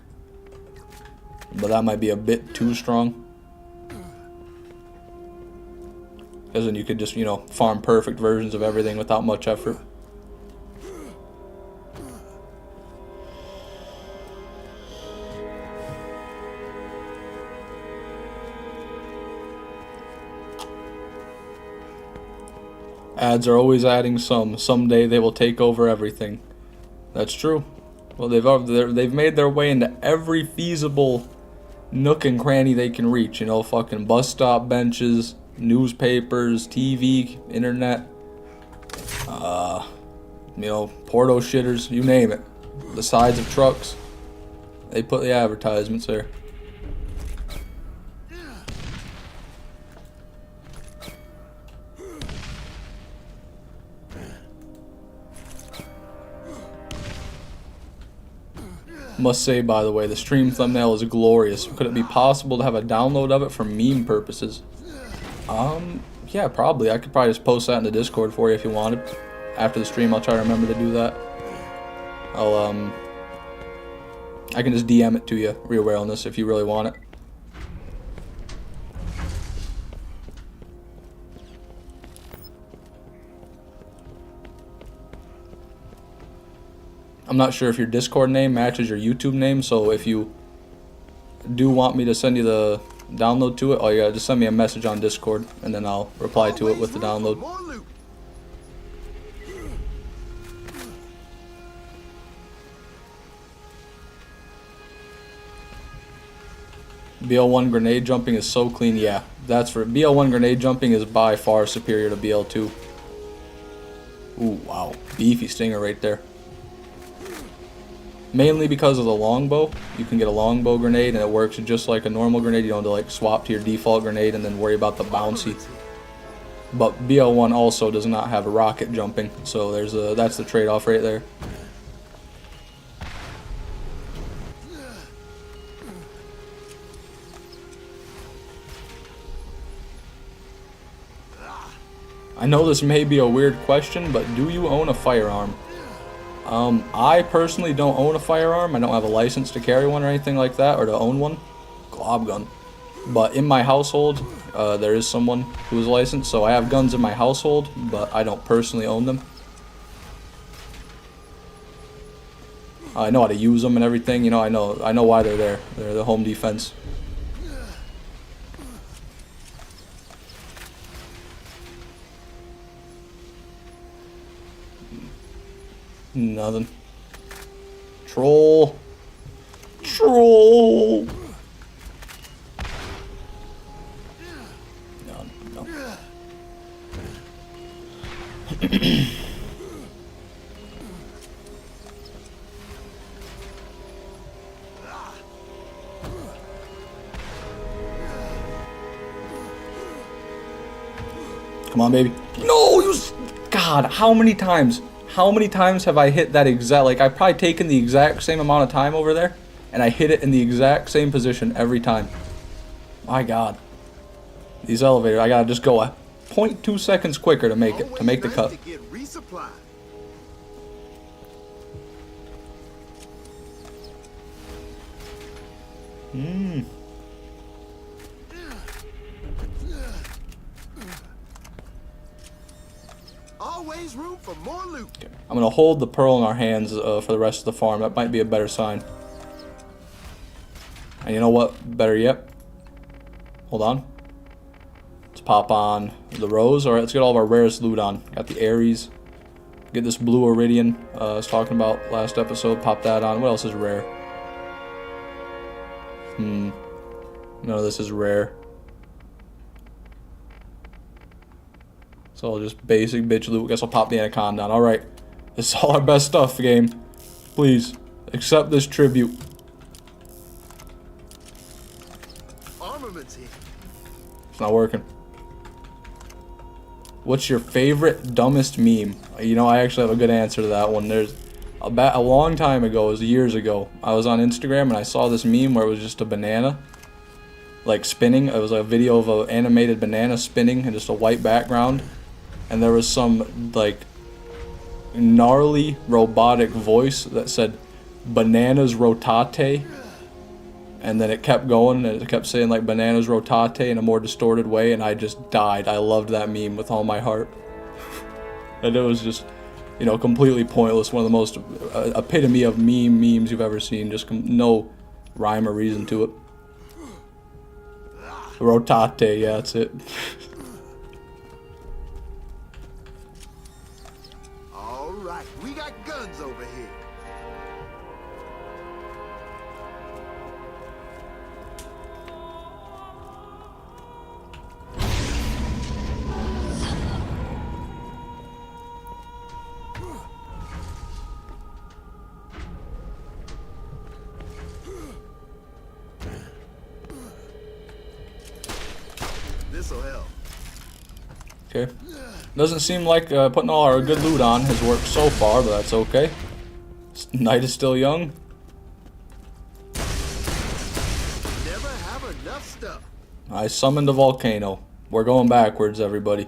But that might be a bit too strong. Because then you could just, you know, farm perfect versions of everything without much effort. Ads are always adding some. Someday they will take over everything. That's true. Well, they've made their way into every feasible nook and cranny they can reach. You know, fucking bus stop benches, newspapers, TV, internet. You know, porto shitters, you name it. The sides of trucks. They put the advertisements there. Must say, by the way, the stream thumbnail is glorious. Could it be possible to have a download of it for meme purposes? Yeah, probably. I could probably just post that in the Discord for you if you wanted. After the stream, I'll try to remember to do that. I can just DM it to you, Real Wellness, if you really want it. I'm not sure if your Discord name matches your YouTube name, so if you do want me to send you the download to it, all you gotta just send me a message on Discord, and then I'll reply to it with the download. BL1 grenade jumping is so clean. Yeah, that's for BL1 grenade jumping is by far superior to BL2. Ooh, wow, beefy stinger right there. Mainly because of the longbow. You can get a longbow grenade and it works just like a normal grenade. You don't have to like swap to your default grenade and then worry about the bouncy. But BL1 also does not have rocket jumping, so that's the trade-off right there. I know this may be a weird question, but do you own a firearm? I personally don't own a firearm. I don't have a license to carry one or anything like that, or to own one. Glob gun. But in my household, there is someone who is licensed, so I have guns in my household, but I don't personally own them. I know how to use them and everything. You know, I know why they're there. They're the home defense. Nothing. Troll. Troll. No. Come on, baby. No, you. God, how many times? How many times have I hit that exact, like I've probably taken the exact same amount of time over there and I hit it in the exact same position every time. My God. These elevators, I gotta just go a 0.2 seconds quicker to make it, to make the cut. Always room for more loot. Okay. I'm gonna hold the pearl in our hands for the rest of the farm. That might be a better sign. And you know what? Better yet. Hold on. Let's pop on the rose. All right, let's get all of our rarest loot on. Got the Aries. Get this blue iridium I was talking about last episode. Pop that on. What else is rare? None of this is rare. It's all just basic bitch loot. Guess I'll pop the anaconda on. Alright. This is all our best stuff, game. Please, accept this tribute. Armaments here. It's not working. What's your favorite dumbest meme? You know, I actually have a good answer to that one. There's a long time ago, it was years ago, I was on Instagram and I saw this meme where it was just a banana, like spinning. It was a video of an animated banana spinning and just a white background. And there was some like gnarly robotic voice that said bananas rotate, and then it kept going and it kept saying like bananas rotate in a more distorted way, and I just died. I loved that meme with all my heart. And it was just, you know, completely pointless. One of the most epitome of memes you've ever seen. Just no rhyme or reason to it. Rotate, yeah, that's it. Alright, we got guns over here. also help. Okay. Doesn't seem like putting all our good loot on has worked so far, but that's okay. Night is still young. Never have enough stuff. I summoned a volcano. We're going backwards, everybody.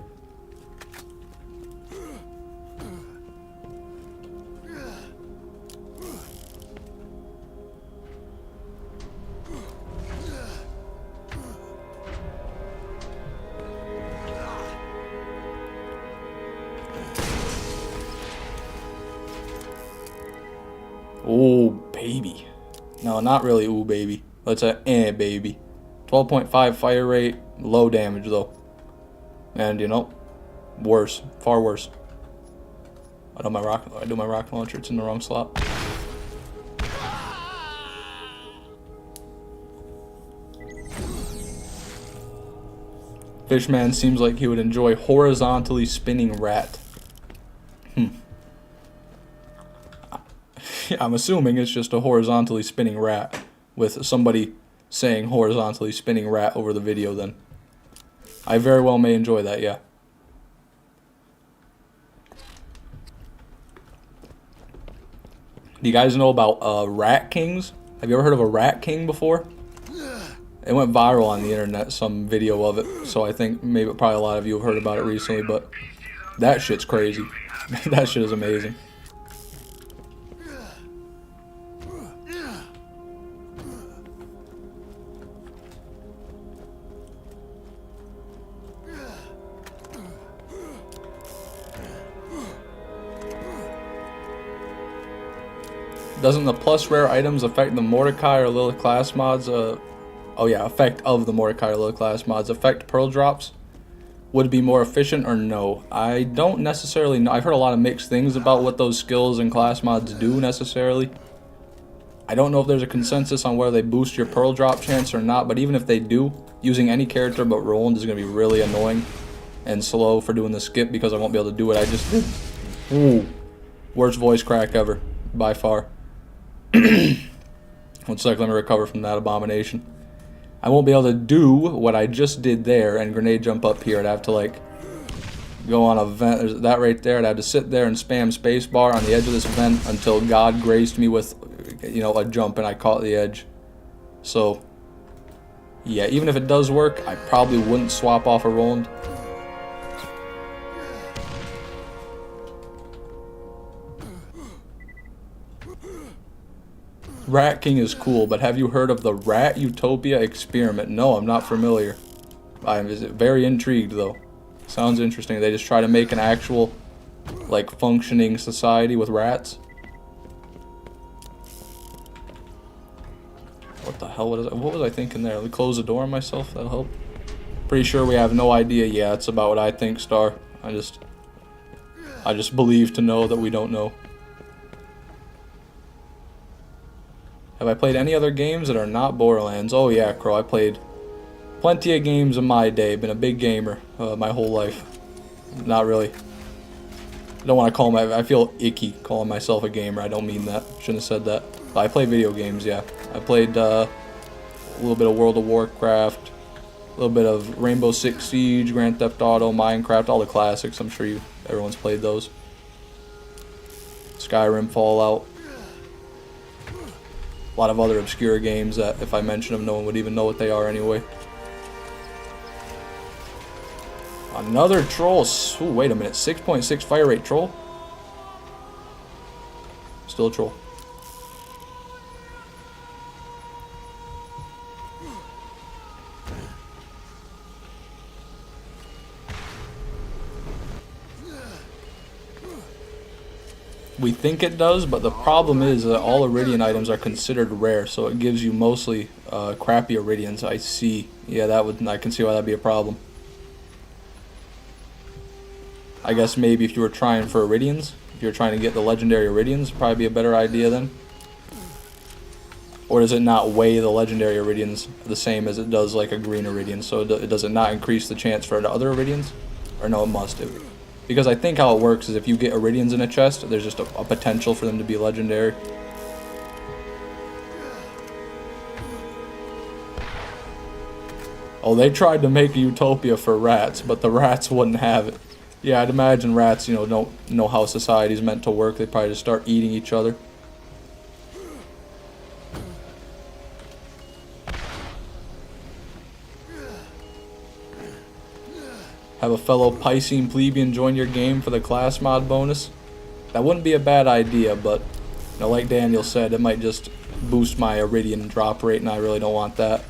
Oh, baby. No, not really ooh, baby. Let's baby. 12.5 fire rate, low damage, though. And, you know, worse. Far worse. I do my rocket launcher. It's in the wrong slot. Fishman seems like he would enjoy horizontally spinning rat. I'm assuming it's just a horizontally spinning rat with somebody saying horizontally spinning rat over the video then. I very well may enjoy that, yeah. Do you guys know about rat kings? Have you ever heard of a rat king before? It went viral on the internet, some video of it, so I think maybe probably a lot of you have heard about it recently, but that shit's crazy. That shit is amazing. Doesn't the plus rare items affect the Mordecai or Lilith class mods? Oh yeah, effect of the Mordecai or Lilith class mods. Affect pearl drops? Would it be more efficient or no? I don't necessarily know. I've heard a lot of mixed things about what those skills and class mods do necessarily. I don't know if there's a consensus on whether they boost your pearl drop chance or not, but even if they do, using any character but Roland is going to be really annoying and slow for doing the skip because I won't be able to do it. I just did. Ooh. Worst voice crack ever, by far. 1 sec, let me recover from that abomination. I won't be able to do what I just did there and grenade jump up here. I'd have to like go on a vent. There's that right there. I'd have to sit there and spam spacebar on the edge of this vent until God graced me with, you know, a jump and I caught the edge. So yeah, even if it does work, I probably wouldn't swap off a Roland. Rat King is cool, but have you heard of the Rat Utopia experiment? No, I'm not familiar. I'm very intrigued, though. Sounds interesting. They just try to make an actual, like, functioning society with rats. What the hell? What was I thinking there? Let me close the door on myself. That'll help. Pretty sure we have no idea. Yeah, it's about what I think, Star. I just believe to know that we don't know. Have I played any other games that are not Borderlands? Oh yeah, Crow, I played plenty of games in my day. Been a big gamer my whole life. Not really. I don't want to call I feel icky calling myself a gamer. I don't mean that. Shouldn't have said that. But I play video games, yeah. I played a little bit of World of Warcraft, a little bit of Rainbow Six Siege, Grand Theft Auto, Minecraft, all the classics. I'm sure everyone's played those. Skyrim, Fallout. A lot of other obscure games that if I mention them, no one would even know what they are anyway. Another troll. Ooh, wait a minute. 6.6 fire rate troll? Still a troll. We think it does, but the problem is that all Iridian items are considered rare, so it gives you mostly crappy Iridians. I see. Yeah, I can see why that'd be a problem. I guess maybe if you were trying for Iridians, if you're trying to get the legendary Iridians, probably be a better idea then. Or does it not weigh the legendary Iridians the same as it does like a green Iridian? So does it not increase the chance for the other Iridians? Or no, it must. Because I think how it works is if you get Iridians in a chest, there's just a potential for them to be legendary. Oh, they tried to make a utopia for rats, but the rats wouldn't have it. Yeah, I'd imagine rats, you know, don't know how society's meant to work. They probably just start eating each other. Have a fellow Piscean plebeian join your game for the class mod bonus. That wouldn't be a bad idea, but you know, like Daniel said, it might just boost my Iridian drop rate, and I really don't want that.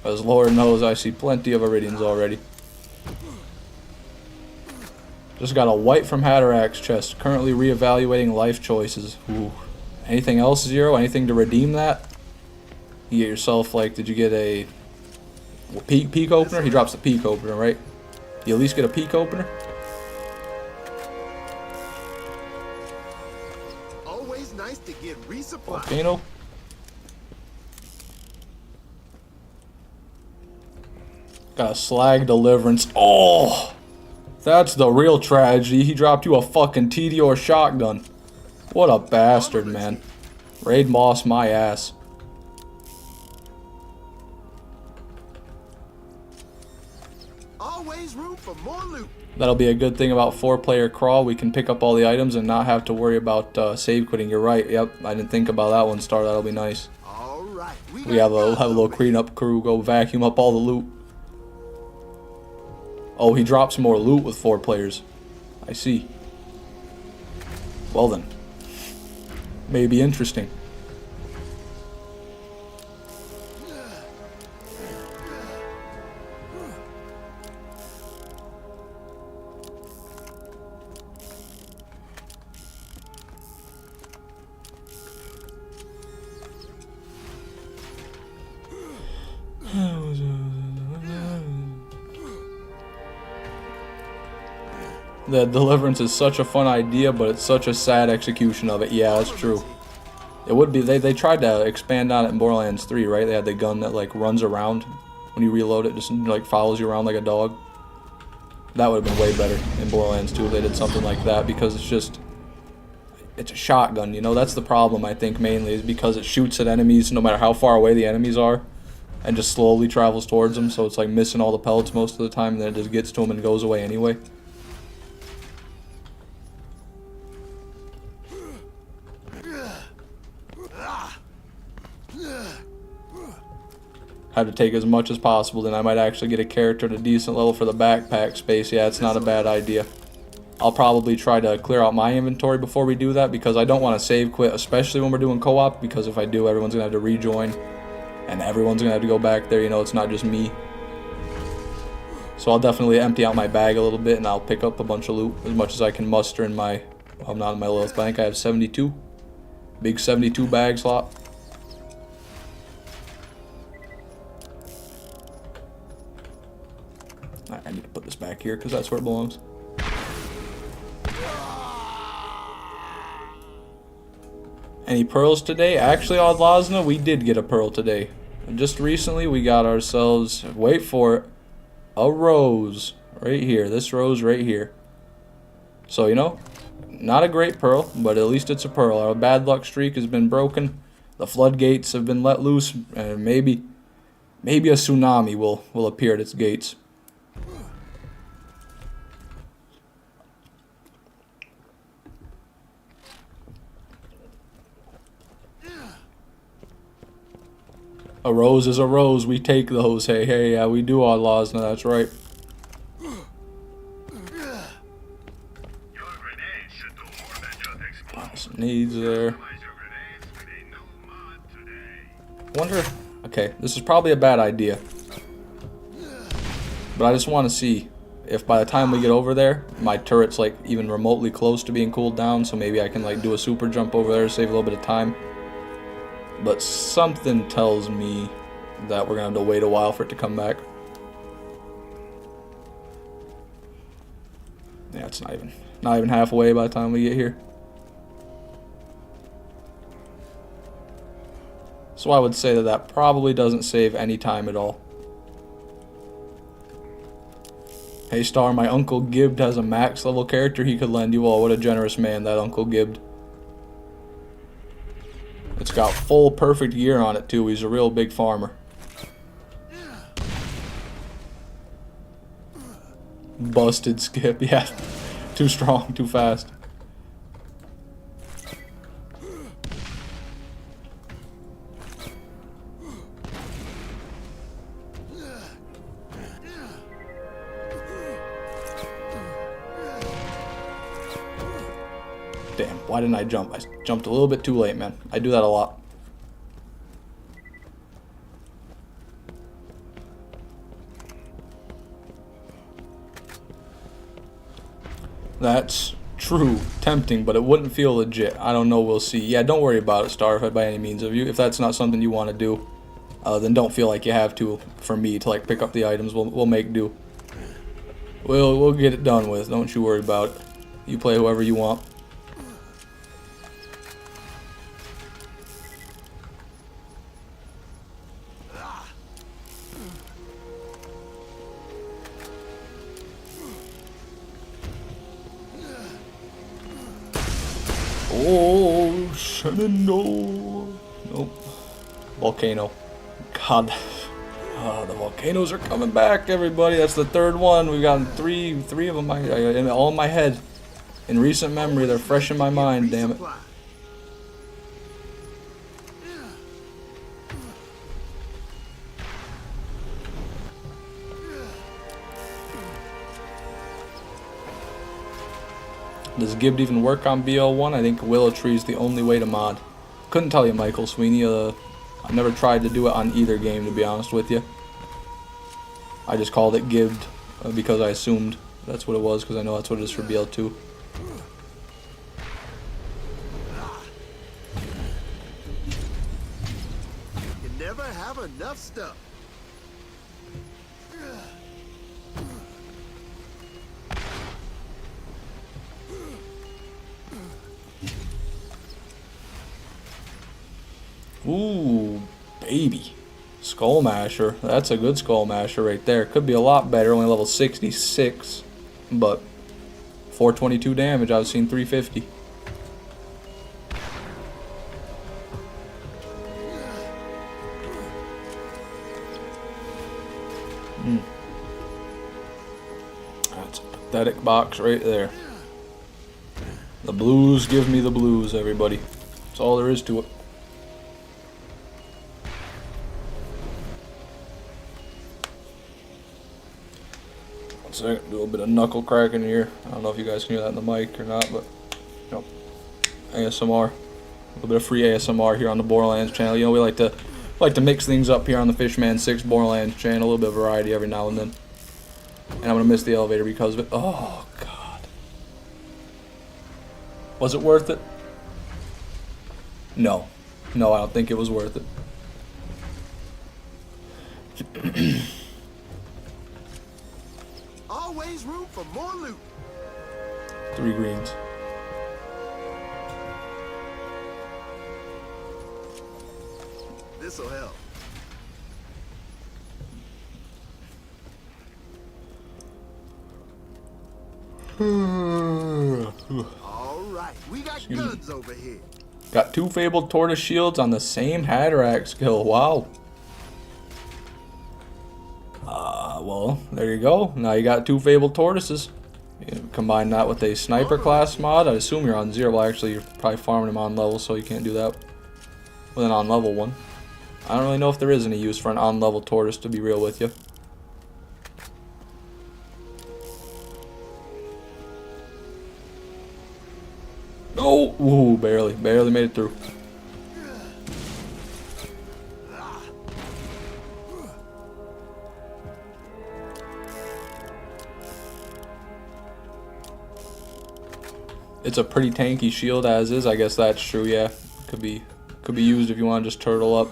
As Lord knows, I see plenty of Iridians already. Just got a white from Hatterack's chest. Currently reevaluating life choices. Ooh. Anything else, Zero? Anything to redeem that? You get yourself, like, did you get a peak opener? He drops the peak opener, right? You at least get a peak opener? Always nice to get resupply. Volcano? Got a slag deliverance. Oh! That's the real tragedy. He dropped you a fucking TD shotgun. What a bastard, man. Raid Moss my ass. Always room for more loot. That'll be a good thing about 4-player crawl. We can pick up all the items and not have to worry about save quitting. You're right. Yep, I didn't think about that one, Star. That'll be nice. All right. We have a little cleanup crew go vacuum up all the loot. Oh, he drops more loot with 4 players. I see. Well then. Maybe interesting. The deliverance is such a fun idea, but it's such a sad execution of it. Yeah, that's true. It would be. They tried to expand on it in Borderlands 3, right? They had the gun that like runs around when you reload it, just like follows you around like a dog. That would have been way better in Borderlands 2 if they did something like that, because it's a shotgun, you know? That's the problem, I think, mainly, is because it shoots at enemies no matter how far away the enemies are, and just slowly travels towards them, so it's like missing all the pellets most of the time, and then it just gets to them and goes away anyway. Had to take as much as possible, then I might actually get a character at a decent level for the backpack space. Yeah, it's not a bad idea. I'll probably try to clear out my inventory before we do that, because I don't want to save quit, especially when we're doing co-op, because if I do, everyone's going to have to rejoin, and everyone's going to have to go back there, you know, it's not just me. So I'll definitely empty out my bag a little bit, and I'll pick up a bunch of loot, as much as I can muster in my, well, I'm not in my little bank, I have 72. Big 72 bag slot. I need to put this back here because that's where it belongs. Any pearls today? Actually, on Lasna, we did get a pearl today. And just recently, we got ourselves, wait for it, a rose right here. This rose right here. So, you know, not a great pearl, but at least it's a pearl. Our bad luck streak has been broken. The floodgates have been let loose, and maybe a tsunami will appear at its gates. A rose is a rose. We take those. Hey, hey, yeah, we do our laws. No, that's right. Some needs there. Wonder. Okay, this is probably a bad idea. But I just want to see if by the time we get over there, my turret's like even remotely close to being cooled down. So maybe I can like do a super jump over there to save a little bit of time. But something tells me that we're gonna have to wait a while for it to come back. Yeah, it's not even halfway by the time we get here. So I would say that probably doesn't save any time at all. Hey Star, my Uncle Gibbed has a max level character he could lend you all. What a generous man, that Uncle Gibbed. It's got full perfect gear on it too. He's a real big farmer. Busted skip. Yeah. Too strong, too fast. Damn, why didn't I jump? I jumped a little bit too late, man. I do that a lot. That's true. Tempting, but it wouldn't feel legit. I don't know, we'll see. Yeah, don't worry about it, Starfed, by any means. If that's not something you want to do, then don't feel like you have to, for me, to like pick up the items. We'll make do. We'll get it done with. Don't you worry about it. You play whoever you want. Oh, Shenandoah. Nope. Volcano. God. The volcanoes are coming back, everybody. That's the third one. We've gotten three of them all in my head. In recent memory, they're fresh in my mind, damn it. Does Gibbed even work on BL1? I think Willow Tree is the only way to mod. Couldn't tell you, Michael Sweeney. I've never tried to do it on either game, to be honest with you. I just called it Gibbed because I assumed that's what it was, because I know that's what it is for BL2. You never have enough stuff. Ooh, baby. Skull Masher. That's a good Skull Masher right there. Could be a lot better, only level 66. But 422 damage, I've seen 350. That's a pathetic box right there. The blues give me the blues, everybody. That's all there is to it. So I can do a bit of knuckle cracking here. I don't know if you guys can hear that in the mic or not, but you know, ASMR, a little bit of free ASMR here on the Borderlands channel. You know, we like to mix things up here on the Fishman 6 Borderlands channel, a little bit of variety every now and then. And I'm gonna miss the elevator because of it. Oh God, was it worth it? No, I don't think it was worth it. Always room for more loot. 3 greens. This'll help. All right, we got guns over here. Got 2 Fabled Tortoise Shields on the same Hatterack skill. Wow. Well, there you go. Now you got 2 Fabled Tortoises. You combine that with a Sniper class mod. I assume you're on 0. Well, actually, you're probably farming them on level, so you can't do that with an on-level one. I don't really know if there is any use for an on-level Tortoise, to be real with you. Oh! Ooh, barely made it through. It's a pretty tanky shield as is. I guess that's true. Yeah, could be used if you want to just turtle up.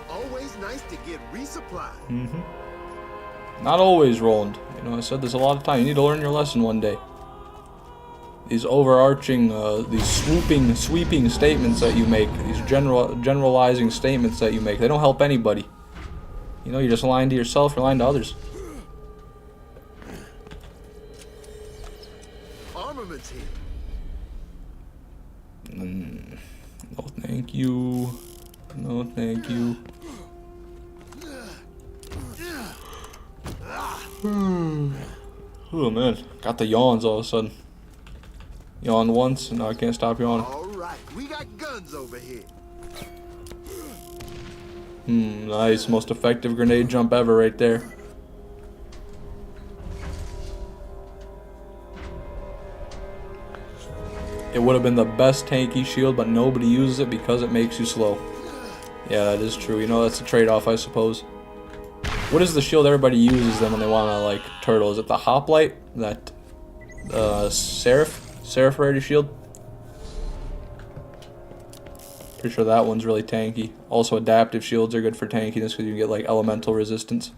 Always nice to get resupplied. Not always, Roland. You know, I said this a lot of times. You need to learn your lesson one day. These overarching, these sweeping statements that you make, these generalizing statements that you make, they don't help anybody. You know, you're just lying to yourself, you're lying to others. Armaments here. No, thank you. No, thank you. Oh man, got the yawns all of a sudden. Yawn once, and now I can't stop yawning. All right, we got guns over here. Nice, most effective grenade jump ever right there. It would have been the best tanky shield, but nobody uses it because it makes you slow. Yeah, that is true. You know, that's a trade-off, I suppose. What is the shield everybody uses then when they want to, like, turtle? Is it the hoplite? That, Seraph rarity shield? Pretty sure that one's really tanky. Also, adaptive shields are good for tankiness because you get, like, elemental resistance.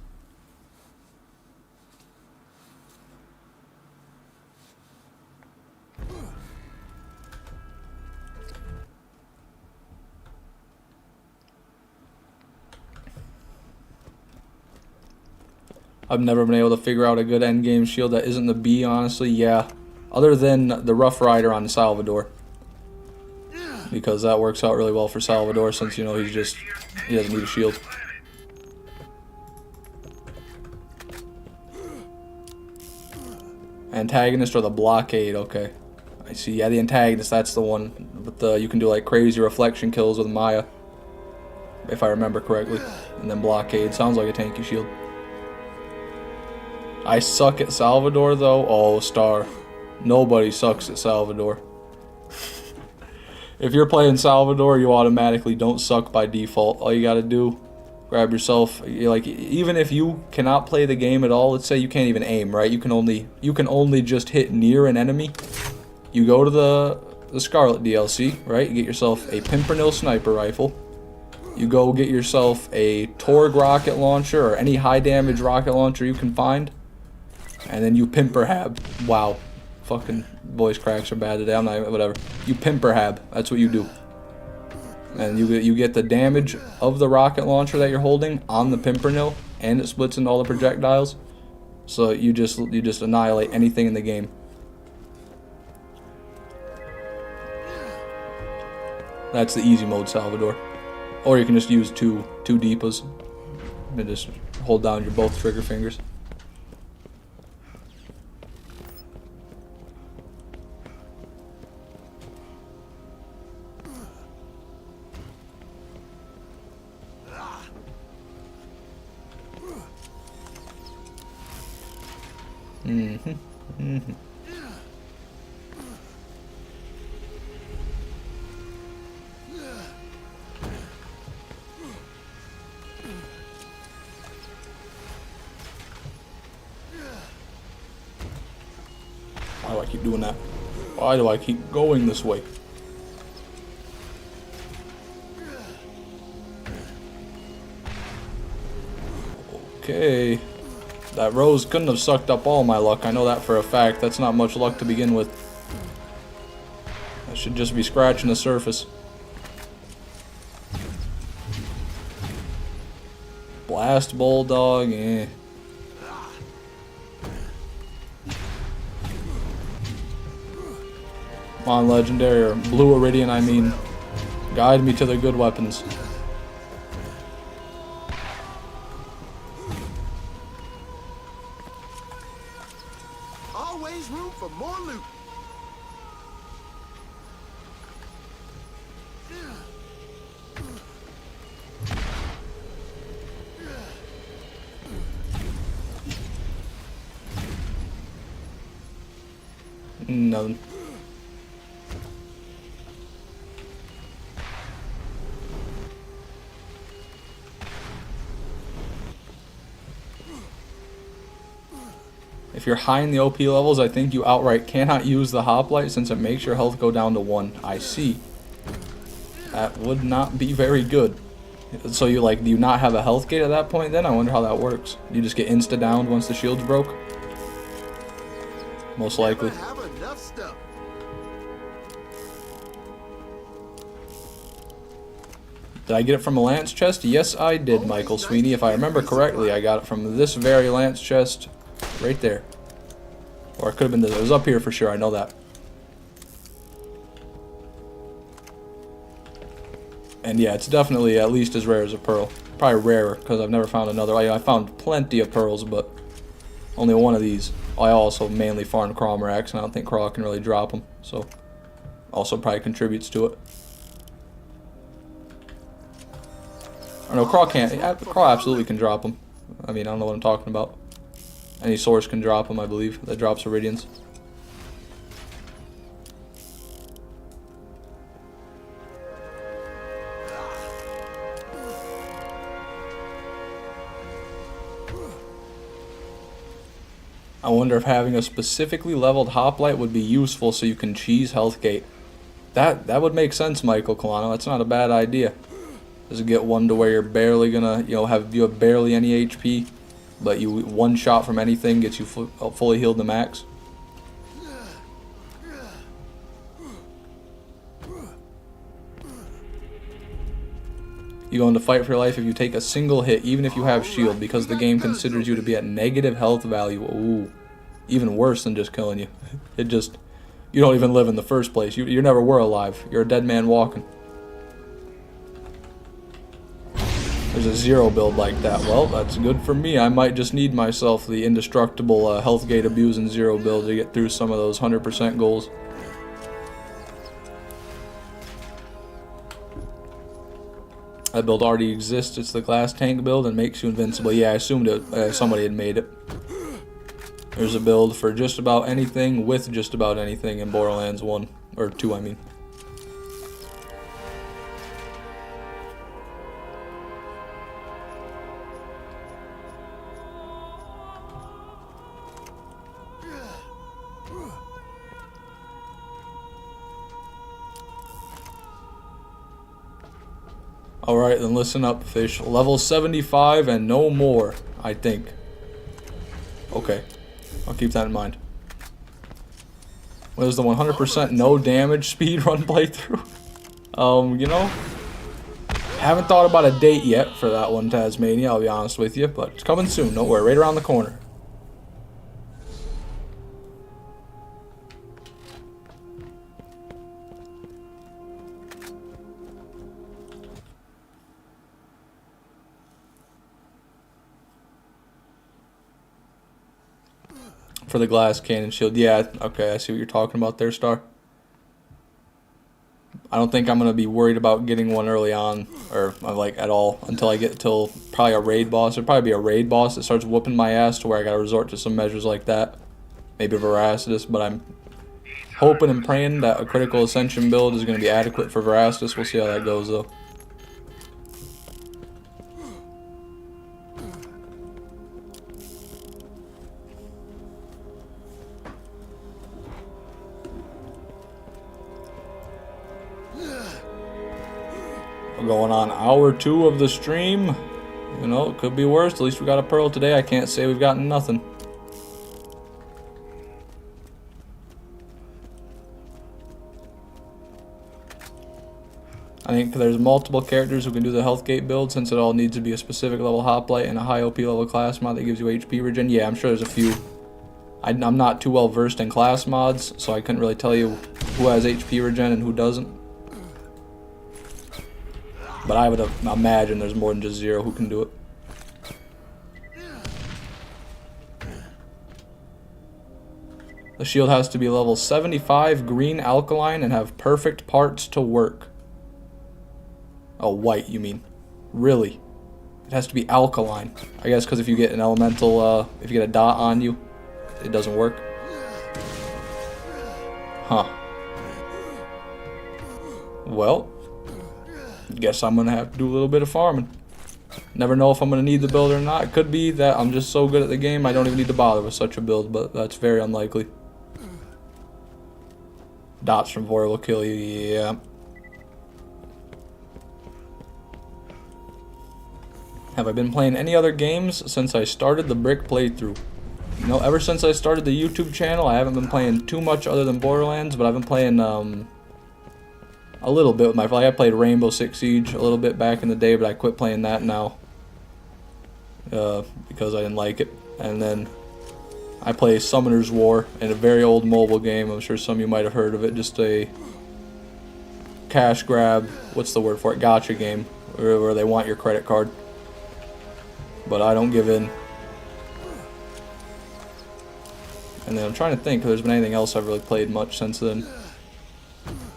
I've never been able to figure out a good endgame shield that isn't the B, honestly. Yeah. Other than the Rough Rider on Salvador. Because that works out really well for Salvador since, you know, he doesn't need a shield. Antagonist or the blockade, okay. I see, yeah, the antagonist, that's the one. With the, you can do like crazy reflection kills with Maya. If I remember correctly. And then blockade, sounds like a tanky shield. I suck at Salvador though. Oh, star. Nobody sucks at Salvador. If you're playing Salvador, you automatically don't suck by default. All you gotta do, grab yourself, like, even if you cannot play the game at all, let's say you can't even aim, right? You can only just hit near an enemy. You go to the Scarlet DLC, right? You get yourself a Pimpernel sniper rifle. You go get yourself a Torg rocket launcher or any high damage rocket launcher you can find. And then you pimperhab. Wow. Fucking voice cracks are bad today. I'm not even, whatever. You pimperhab. That's what you do. And you get the damage of the rocket launcher that you're holding on the Pimpernel, and it splits into all the projectiles. So you just annihilate anything in the game. That's the easy mode, Salvador. Or you can just use two Deepas and just hold down your both trigger fingers. Why do I keep doing that? Why do I keep going this way? Okay. That rose couldn't have sucked up all my luck. I know that for a fact. That's not much luck to begin with. I should just be scratching the surface. Blast Bulldog, eh. Come on, Legendary, or Blue Iridian, I mean. Guide me to the good weapons. Always room for more loot. Nothing. If you're high in the OP levels, I think you outright cannot use the hoplite since it makes your health go down to 1. I see. That would not be very good. So you do you not have a health gate at that point then? I wonder how that works. You just get insta-downed once the shield's broke? Most likely. Never have enough stuff. Did I get it from a lance chest? Yes, I did, Michael Sweeney. If I remember correctly, I got it from this very lance chest right there. Or it could have been this. It was up here for sure, I know that. And yeah, it's definitely at least as rare as a pearl. Probably rarer, because I've never found another. I found plenty of pearls, but only one of these. I also mainly farm Cromracks, and I don't think Craw can really drop them. So, also probably contributes to it. Or no, Craw can't. Craw absolutely can drop them. I mean, I don't know what I'm talking about. Any source can drop them, I believe. That drops Iridians. I wonder if having a specifically leveled hoplite would be useful so you can cheese health gate. That would make sense, Michael Colano. That's not a bad idea. Does it get one to where you're barely gonna, you have barely any HP, but you one shot from anything gets you fully healed to max? You go into fight for your life if you take a single hit, even if you have shield, because the game considers you to be at negative health value. Ooh, even worse than just killing you. You don't even live in the first place. You never were alive. You're a dead man walking. There's a zero build like that. Well, that's good for me. I might just need myself the indestructible health gate abusing zero build to get through some of those 100% goals. That build already exists. It's the glass tank build and makes you invincible. Yeah, I assumed somebody had made it. There's a build for just about anything with just about anything in Borderlands 1. Or 2, I mean. Alright, then listen up, fish. Level 75 and no more, I think. Okay, I'll keep that in mind. What is the 100% no damage speedrun playthrough? You know, haven't thought about a date yet for that one, Tasmania, I'll be honest with you, but it's coming soon, don't worry, right around the corner. For the glass cannon shield. Yeah, okay, I see what you're talking about there, Star. I don't think I'm going to be worried about getting one early on, or like at all, until I get till probably a raid boss. It'll probably be a raid boss that starts whooping my ass to where I got to resort to some measures like that. Maybe Veracitus, but I'm hoping and praying that a critical ascension build is going to be adequate for Veracitus. We'll see how that goes, though. Going on hour 2 of the stream. You know, it could be worse. At least we got a pearl today. I can't say we've gotten nothing. I think there's multiple characters who can do the health gate build, since it all needs to be a specific level hoplite and a high OP level class mod that gives you HP regen. Yeah, I'm sure there's a few. I'm not too well versed in class mods, so I couldn't really tell you who has HP regen and who doesn't. But I would imagine there's more than just zero who can do it. The shield has to be level 75 green alkaline and have perfect parts to work. Oh, white, you mean? Really? It has to be alkaline. I guess because if you get an elemental, if you get a dot on you, it doesn't work. Huh. Well, guess I'm going to have to do a little bit of farming. Never know if I'm going to need the build or not. It could be that I'm just so good at the game I don't even need to bother with such a build, but that's very unlikely. Dots from Vor will kill you, yeah. Have I been playing any other games since I started the Brick playthrough? You know, ever since I started the YouTube channel, I haven't been playing too much other than Borderlands, but I've been playing, a little bit with my, like I played Rainbow Six Siege a little bit back in the day, but I quit playing that now. Because I didn't like it. And then I play Summoner's War in a very old mobile game. I'm sure some of you might have heard of it. Just a cash grab, what's the word for it, gotcha game, where they want your credit card. But I don't give in. And then I'm trying to think if there's been anything else I've really played much since then.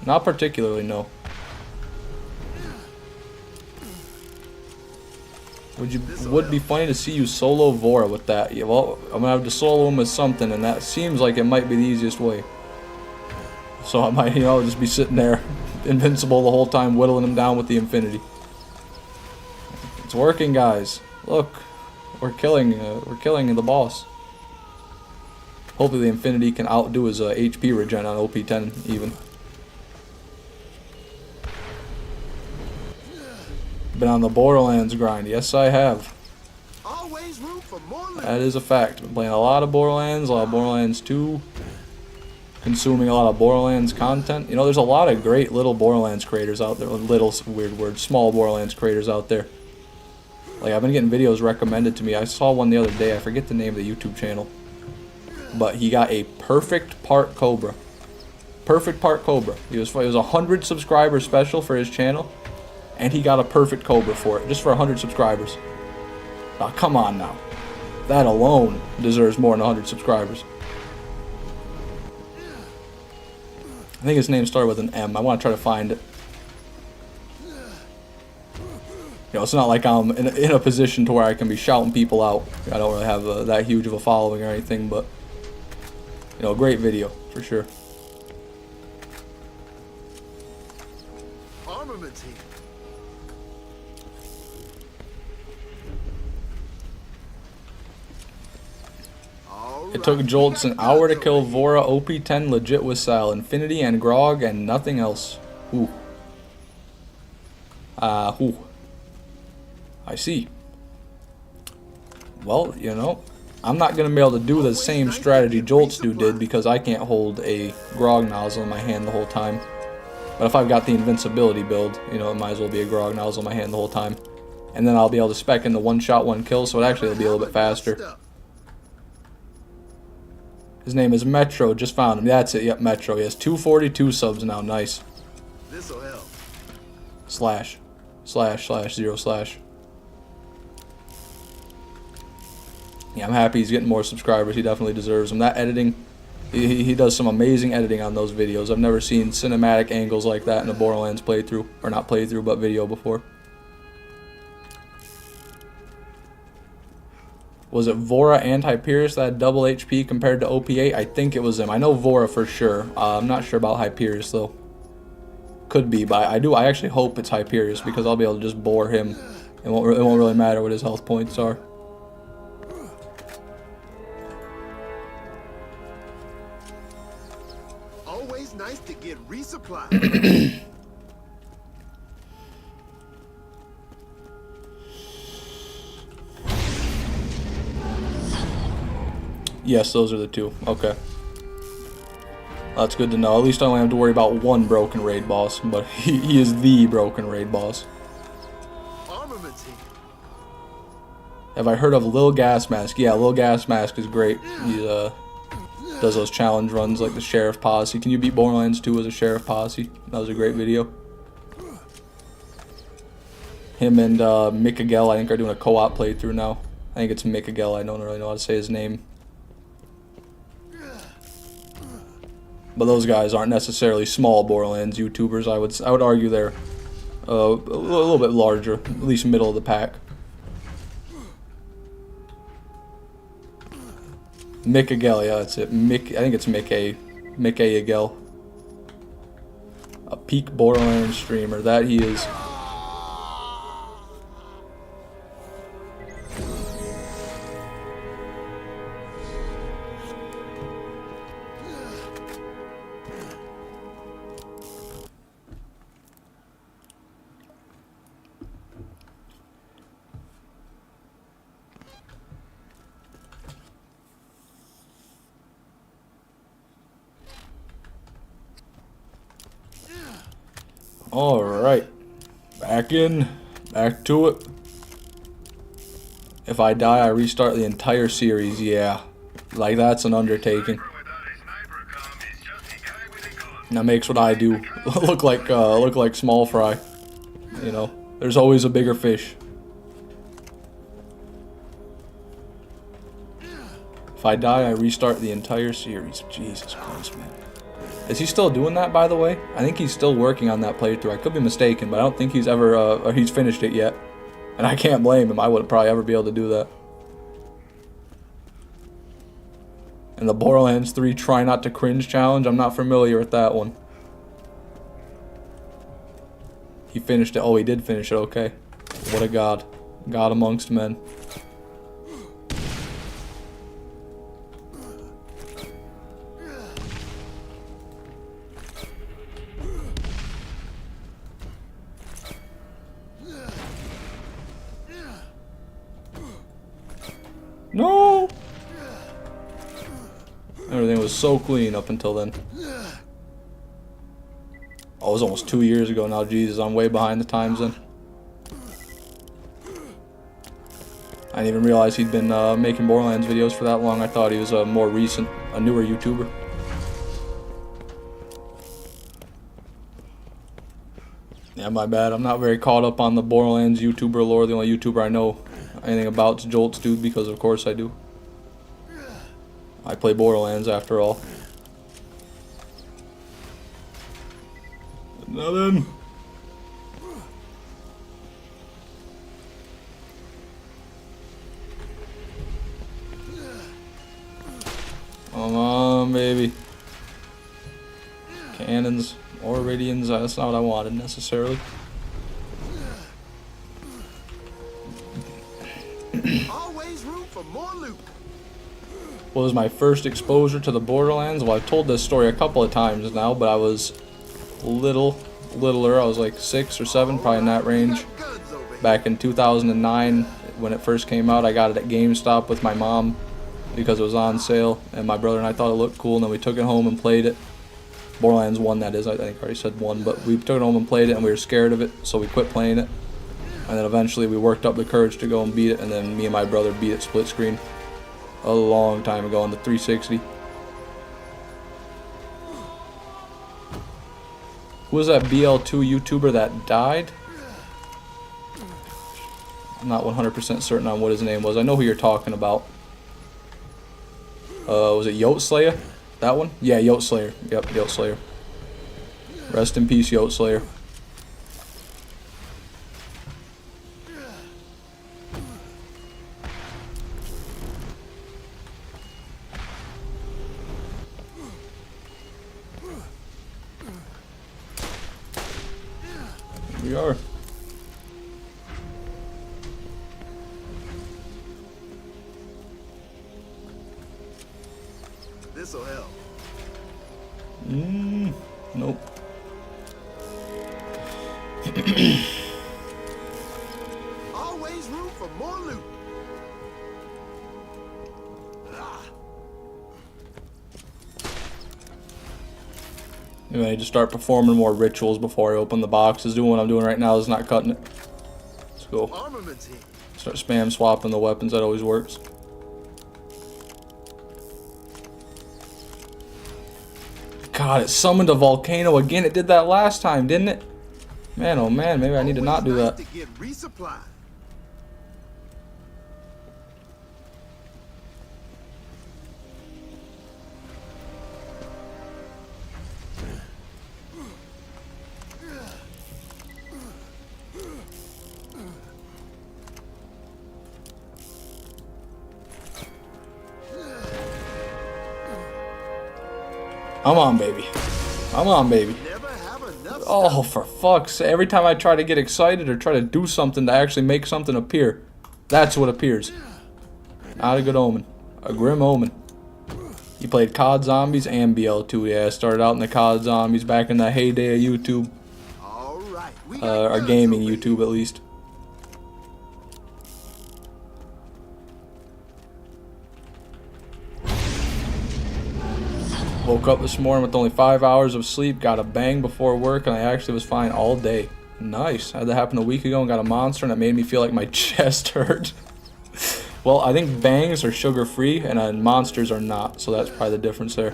Not particularly, no. Would be funny to see you solo Vora with that. Yeah, well, I'm gonna have to solo him with something, and that seems like it might be the easiest way. So I might, just be sitting there, invincible the whole time, whittling him down with the infinity. It's working, guys. Look, we're killing the boss. Hopefully the infinity can outdo his HP regen on OP10 even. Been on the Borderlands grind. Yes, I have. Always room for more. That is a fact. Been playing a lot of Borderlands, a lot of Borderlands 2. Consuming a lot of Borderlands content. There's a lot of great little Borderlands creators out there. Little, weird word. Small Borderlands creators out there. Like, I've been getting videos recommended to me. I saw one the other day. I forget the name of the YouTube channel. But he got a perfect part Cobra. Perfect part Cobra. It was 100 subscriber special for his channel. And he got a perfect Cobra for it. Just for 100 subscribers. Now, come on now. That alone deserves more than 100 subscribers. I think his name started with an M. I want to try to find it. It's not like I'm in a position to where I can be shouting people out. I don't really have that huge of a following or anything, but great video for sure. Armament team. It took Jolts an hour to kill Vora OP10 legit with Sal, Infinity and Grog and nothing else. Ooh. Ooh. I see. Well, I'm not going to be able to do the same strategy Jolts did because I can't hold a Grog nozzle in my hand the whole time. But if I've got the invincibility build, it might as well be a Grog nozzle in my hand the whole time. And then I'll be able to spec in the one-shot, one-kill, so it actually will be a little bit faster. His name is Metro. Just found him. That's it. Yep, Metro. He has 242 subs now. Nice. This'll help. Slash. Slash. Zero slash. Yeah, I'm happy he's getting more subscribers. He definitely deserves them. That editing, he does some amazing editing on those videos. I've never seen cinematic angles like that in a Borderlands playthrough. Or not playthrough, but video before. Was it Vora and Hyperius that had double HP compared to OP8? I think it was him. I know Vora for sure. I'm not sure about Hyperius though. Could be, but I actually hope it's Hyperius because I'll be able to just bore him. It won't really matter what his health points are. Always nice to get resupplied. Yes, those are the two. Okay. That's good to know. At least I only have to worry about one broken raid boss, but he is the broken raid boss. Armament team. Have I heard of Lil Gas Mask? Yeah, Lil Gas Mask is great. He does those challenge runs like the Sheriff Posse. Can you beat Borderlands 2 as a Sheriff Posse? That was a great video. Him and Mikagel, I think, are doing a co-op playthrough now. I think it's Mikagel. I don't really know how to say his name. But those guys aren't necessarily small Borderlands YouTubers. I would argue they're a little bit larger, at least middle of the pack. Mikagel, yeah, that's it. I think it's Mikagel. A peak Borderlands streamer, that he is. Alright, back to it. If I die, I restart the entire series, yeah. Like, that's an undertaking. And that makes what I do look like small fry. You know, there's always a bigger fish. If I die, I restart the entire series. Jesus Christ, man. Is he still doing that, by the way? I think he's still working on that playthrough. I could be mistaken, but I don't think he's ever, or he's finished it yet. And I can't blame him. I wouldn't probably ever be able to do that. And the Borderlands 3 Try Not to Cringe challenge, I'm not familiar with that one. He finished it. Oh, he did finish it. Okay. What a god. God amongst men. No! Everything was so clean up until then. Oh, it was almost 2 years ago now. Jesus, I'm way behind the times then. I didn't even realize he'd been making Borderlands videos for that long. I thought he was a more recent, a newer YouTuber. Yeah, my bad. I'm not very caught up on the Borderlands YouTuber lore. The only YouTuber I know anything about is Jolt's Dude, because of course I do. I play Borderlands after all. Nothing. Come on, baby. Cannons or radians. That's not what I wanted necessarily. Always room for more loot. What was my first exposure to the Borderlands? Well, I've told this story a couple of times now, but I was littler. I was like 6 or 7, probably in that range. Back in 2009, when it first came out, I got it at GameStop with my mom because it was on sale, and my brother and I thought it looked cool, and then we took it home and played it. Borderlands 1, that is. I think I already said 1, but we took it home and played it, and we were scared of it, so we quit playing it. And then eventually we worked up the courage to go and beat it, and then me and my brother beat it split screen a long time ago on the 360. Who was that BL2 YouTuber that died? I'm not 100% certain on what his name was. I know who you're talking about. Was it Yote Slayer? That one? Yeah, Yote Slayer. Yep, Yote Slayer. Rest in peace, Yote Slayer. We are. This'll help. Nope. Always room for more loot. Maybe I need to start performing more rituals before I open the boxes. Doing what I'm doing right now is not cutting it. Let's go. Armaments here. Start spam swapping the weapons. That always works. God, it summoned a volcano again. It did that last time, didn't it? Man, oh man, maybe I need to not do that. To get resupplied. Come on, baby. Come on, baby. Never have enough Oh, for fuck's sake. Every time I try to get excited or try to do something to actually make something appear, that's what appears. Not a good omen. A grim omen. You played COD Zombies and BL2. Yeah, I started out in the COD Zombies back in the heyday of YouTube. All right. We got Or guns gaming over YouTube, at least. Woke up this morning with only 5 hours of sleep, got a bang before work, and I actually was fine all day. Nice. Had that happen a week ago and got a monster, and it made me feel like my chest hurt. Well, I think bangs are sugar-free, and monsters are not, so that's probably the difference there.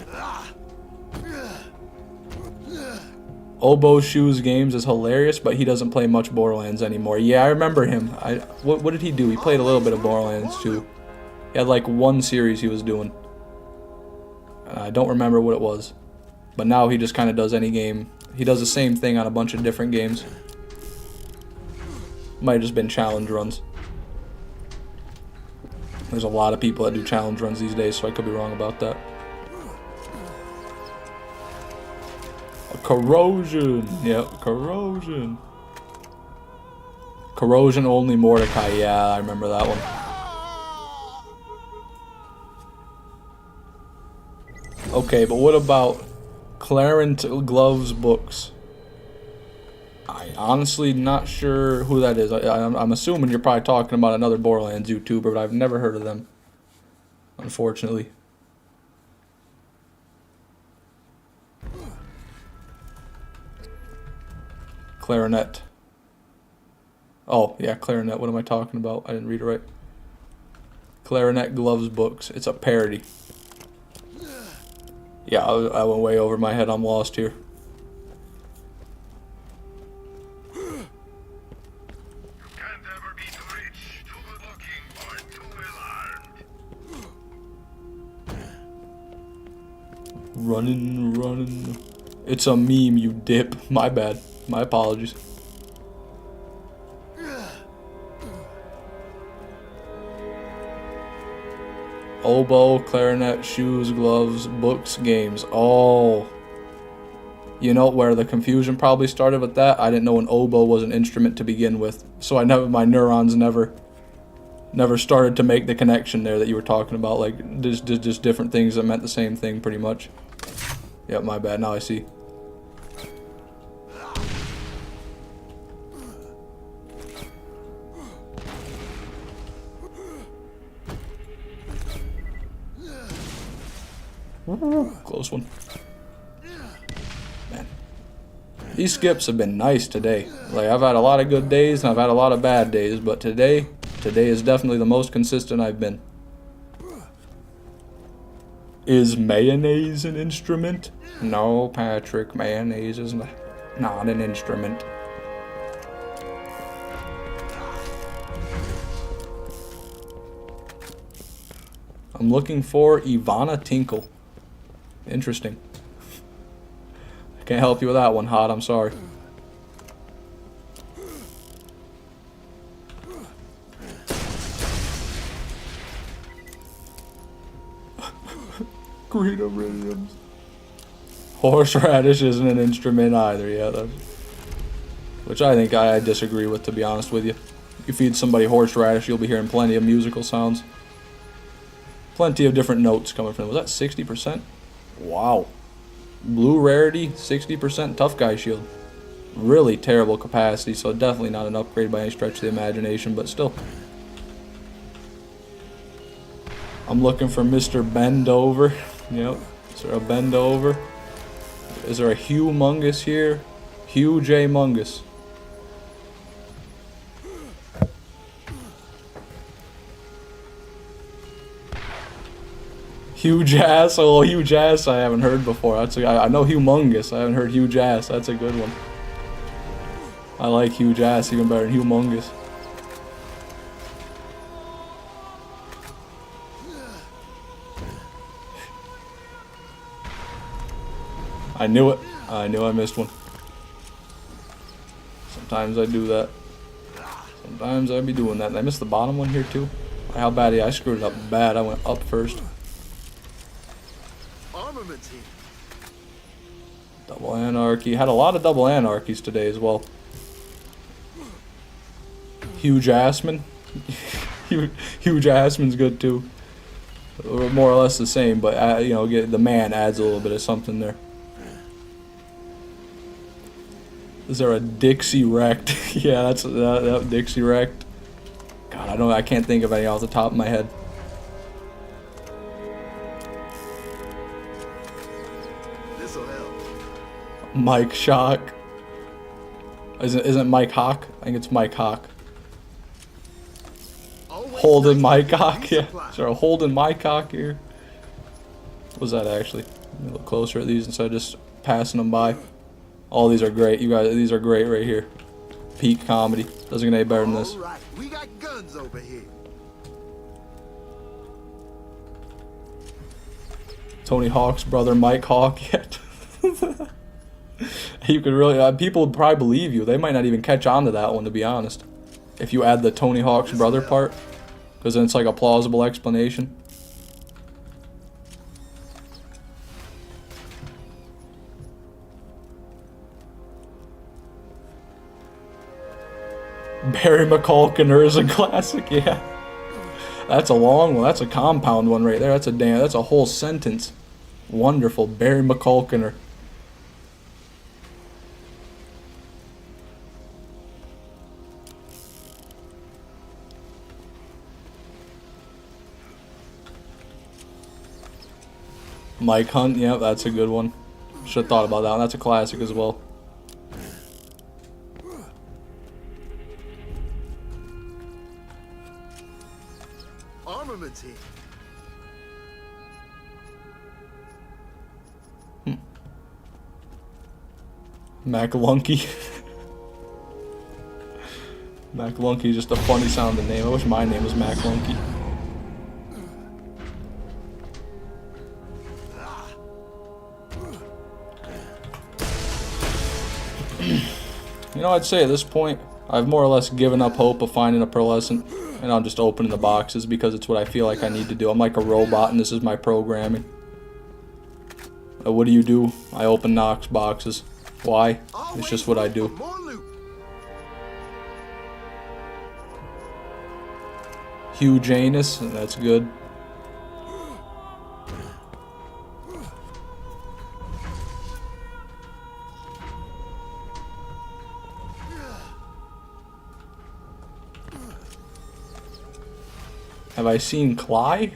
Oboe Shoes Games is hilarious, but he doesn't play much Borderlands anymore. Yeah, I remember him. What did he do? He played a little bit of Borderlands too. He had like one series he was doing. I don't remember what it was. But now he just kind of does any game. He does the same thing on a bunch of different games. Might have just been challenge runs. There's a lot of people that do challenge runs these days, so I could be wrong about that. Corrosion. Yep, corrosion. Corrosion only Mordecai. Yeah, I remember that one. Okay, but what about Clarence Gloves Books? I honestly not sure who that is. I'm assuming you're probably talking about another Borderlands YouTuber, but I've never heard of them, unfortunately. Clarinet. Oh, yeah, Clarinet. What am I talking about? I didn't read it right. Clarinet Gloves Books. It's a parody. Yeah, I went way over my head. I'm lost here. Running. It's a meme, you dip. My bad. My apologies. Oboe, clarinet, shoes, gloves, books, games. Oh. You know where the confusion probably started with that? I didn't know an oboe was an instrument to begin with. So my neurons never started to make the connection there that you were talking about. Like, just different things that meant the same thing pretty much. Yep, my bad. Now I see. Close one. Man. These skips have been nice today. Like, I've had a lot of good days and I've had a lot of bad days, but today is definitely the most consistent I've been. Is mayonnaise an instrument? No, Patrick, mayonnaise is not an instrument. I'm looking for Ivana Tinkle. Interesting. I can't help you with that one, Hot. I'm sorry. Green iridiums. Horseradish isn't an instrument either, yeah. Which I think I disagree with, to be honest with you. You feed somebody horseradish, you'll be hearing plenty of musical sounds. Plenty of different notes coming from them. Was that 60%? Wow. Blue rarity, 60% tough guy shield. Really terrible capacity, so definitely not an upgrade by any stretch of the imagination, but still. I'm looking for Mr. Bend Over. Yep. Is there a Bend Over? Is there a Humongous here? Huge Mungus. Huge ass. Oh, huge ass. I haven't heard before. I know humongous. I haven't heard huge ass. That's a good one. I like huge ass even better than humongous. I knew it. I knew I missed one. Sometimes I do that. Sometimes I be doing that. Did I miss the bottom one here too? How bad? I screwed it up bad. I went up first. Double Anarchy. Had a lot of double anarchies today as well. Huge Assman. Huge Assman's good too. More or less the same, but you know, the man adds a little bit of something there. Is there a Dixie Wrecked? Yeah, that's that Dixie Wrecked. God, I can't think of any off the top of my head. Mike Shock. Isn't Mike Hawk? I think it's Mike Hawk. Holden Mike Hawk, yeah. Is there a Holden Mike Hawk here? What was that actually? Let me look closer at these instead of just passing them by. All these are great. You guys, these are great right here. Peak comedy. Doesn't get any better than this. All right, we got guns over here. Tony Hawk's brother, Mike Hawk. You could really, people would probably believe you. They might not even catch on to that one, to be honest. If you add the Tony Hawk's brother part, because then it's like a plausible explanation. Barry McCulkiner is a classic, yeah. That's a long one. That's a compound one right there. That's a whole sentence. Wonderful. Barry McCulkiner. Mike Hunt, yeah, that's a good one. Should have thought about that one. That's a classic as well. Armaments here. McLunky. McLunky is just a funny sounding name. I wish my name was McLunky. You know, I'd say at this point, I've more or less given up hope of finding a pearlescent, and I'm just opening the boxes because it's what I feel like I need to do. I'm like a robot, and this is my programming. What do? I open Knoxx boxes. Why? It's just what I do. Hugh Janus, that's good. Have I seen Clee?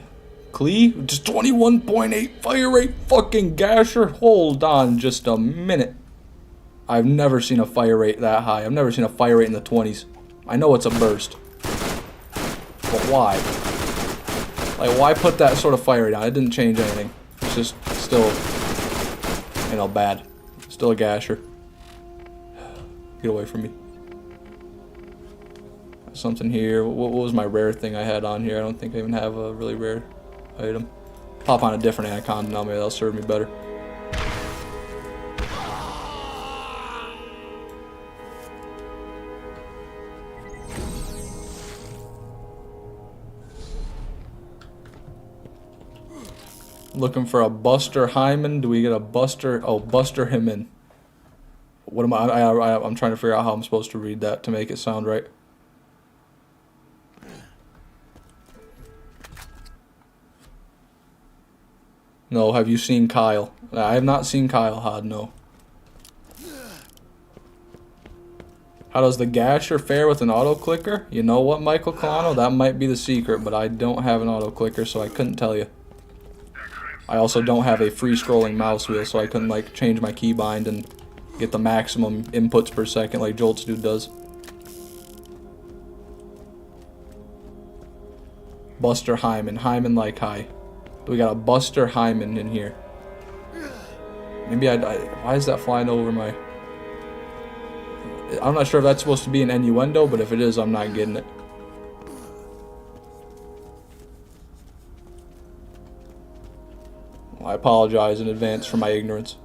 Just 21.8 fire rate fucking gasher? Hold on just a minute. I've never seen a fire rate that high. I've never seen a fire rate in the 20s. I know it's a burst. But why? Like, why put that sort of fire rate on? It didn't change anything. It's just still, you know, bad. Still a gasher. Get away from me. Something here. What was my rare thing I had on here? I don't think I even have a really rare item. Pop on a different anaconda now, maybe that'll serve me better. Looking for a Buster Hyman. Do we get a Buster? Oh, Buster him in. What am I'm trying to figure out how I'm supposed to read that to make it sound right. No, have you seen Kyle? I have not seen Kyle Hod, no. How does the gasher fare with an auto clicker? You know what, Michael Colano? That might be the secret, but I don't have an auto clicker, so I couldn't tell you. I also don't have a free scrolling mouse wheel, so I couldn't like change my keybind and get the maximum inputs per second like Jolt's dude does. Buster Hyman. Hyman like high. We got a Buster Hyman in here. Maybe why is that flying over my... I'm not sure if that's supposed to be an innuendo, but if it is, I'm not getting it. Well, I apologize in advance for my ignorance.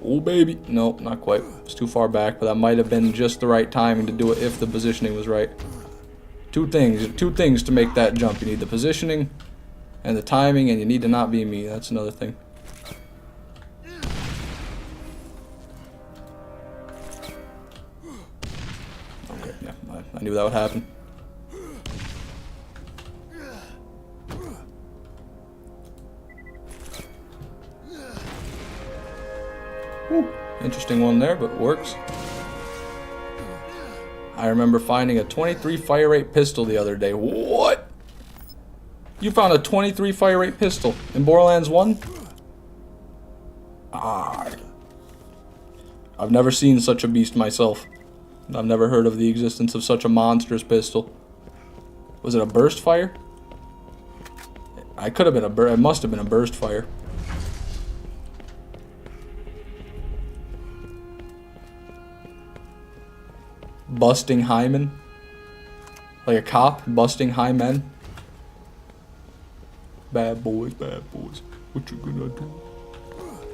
Oh baby, nope, not quite. It's too far back, but that might have been just the right timing to do it if the positioning was right. Two things to make that jump. You need the positioning and the timing, and you need to not be me. That's another thing. Okay, yeah, I knew that would happen. Whew, interesting one there, but works. I remember finding a 23 fire rate pistol the other day. What? You found a 23 fire rate pistol in Borderlands 1? Ah. I've never seen such a beast myself. I've never heard of the existence of such a monstrous pistol. Was it a burst fire? I could have been it must have been a burst fire. Busting Hymen. Like a cop busting high men. Bad boys, what you gonna do?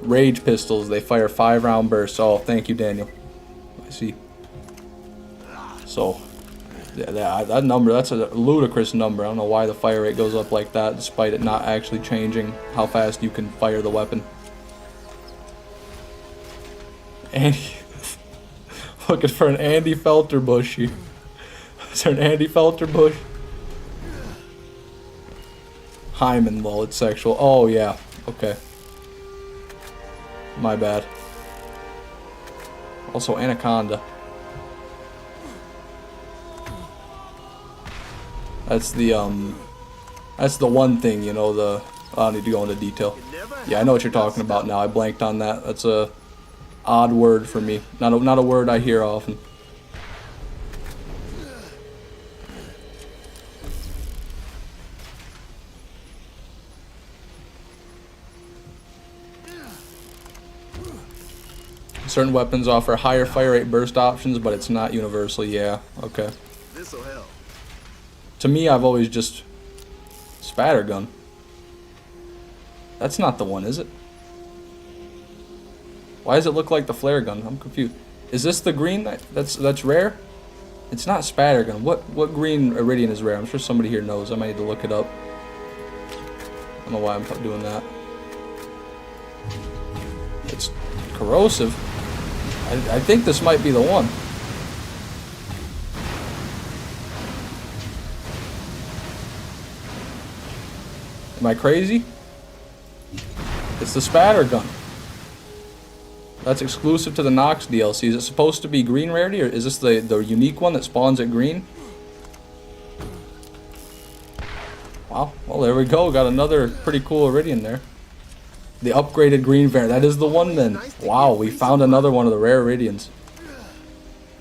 Rage pistols, they fire 5-round bursts. Oh, thank you, Daniel. I see. So, yeah, that number, that's a ludicrous number. I don't know why the fire rate goes up like that, despite it not actually changing how fast you can fire the weapon. Andy, looking for an Andy Felter bush here. Is there an Andy Felter bush? Hymen, lol, it's sexual. Oh, yeah. Okay. My bad. Also, Anaconda. That's the one thing, you know, I don't need to go into detail. Yeah, I know what you're talking about now. I blanked on that. That's a odd word for me. Not a word I hear often. Certain weapons offer higher fire rate burst options, but it's not universal. Yeah, okay. This'll help. To me, I've always just... Spattergun. That's not the one, is it? Why does it look like the flare gun? I'm confused. Is this the green that's rare? It's not Spattergun. What green iridium is rare? I'm sure somebody here knows. I might need to look it up. I don't know why I'm doing that. It's corrosive. I think this might be the one. Am I crazy? It's the Spattergun. That's exclusive to the Knoxx DLC. Is it supposed to be green rarity, or is this the unique one that spawns at green? Wow. Well, there we go. Got another pretty cool iridium there. The upgraded green variant. That is the one then. Wow, we found another one of the rare iridiums.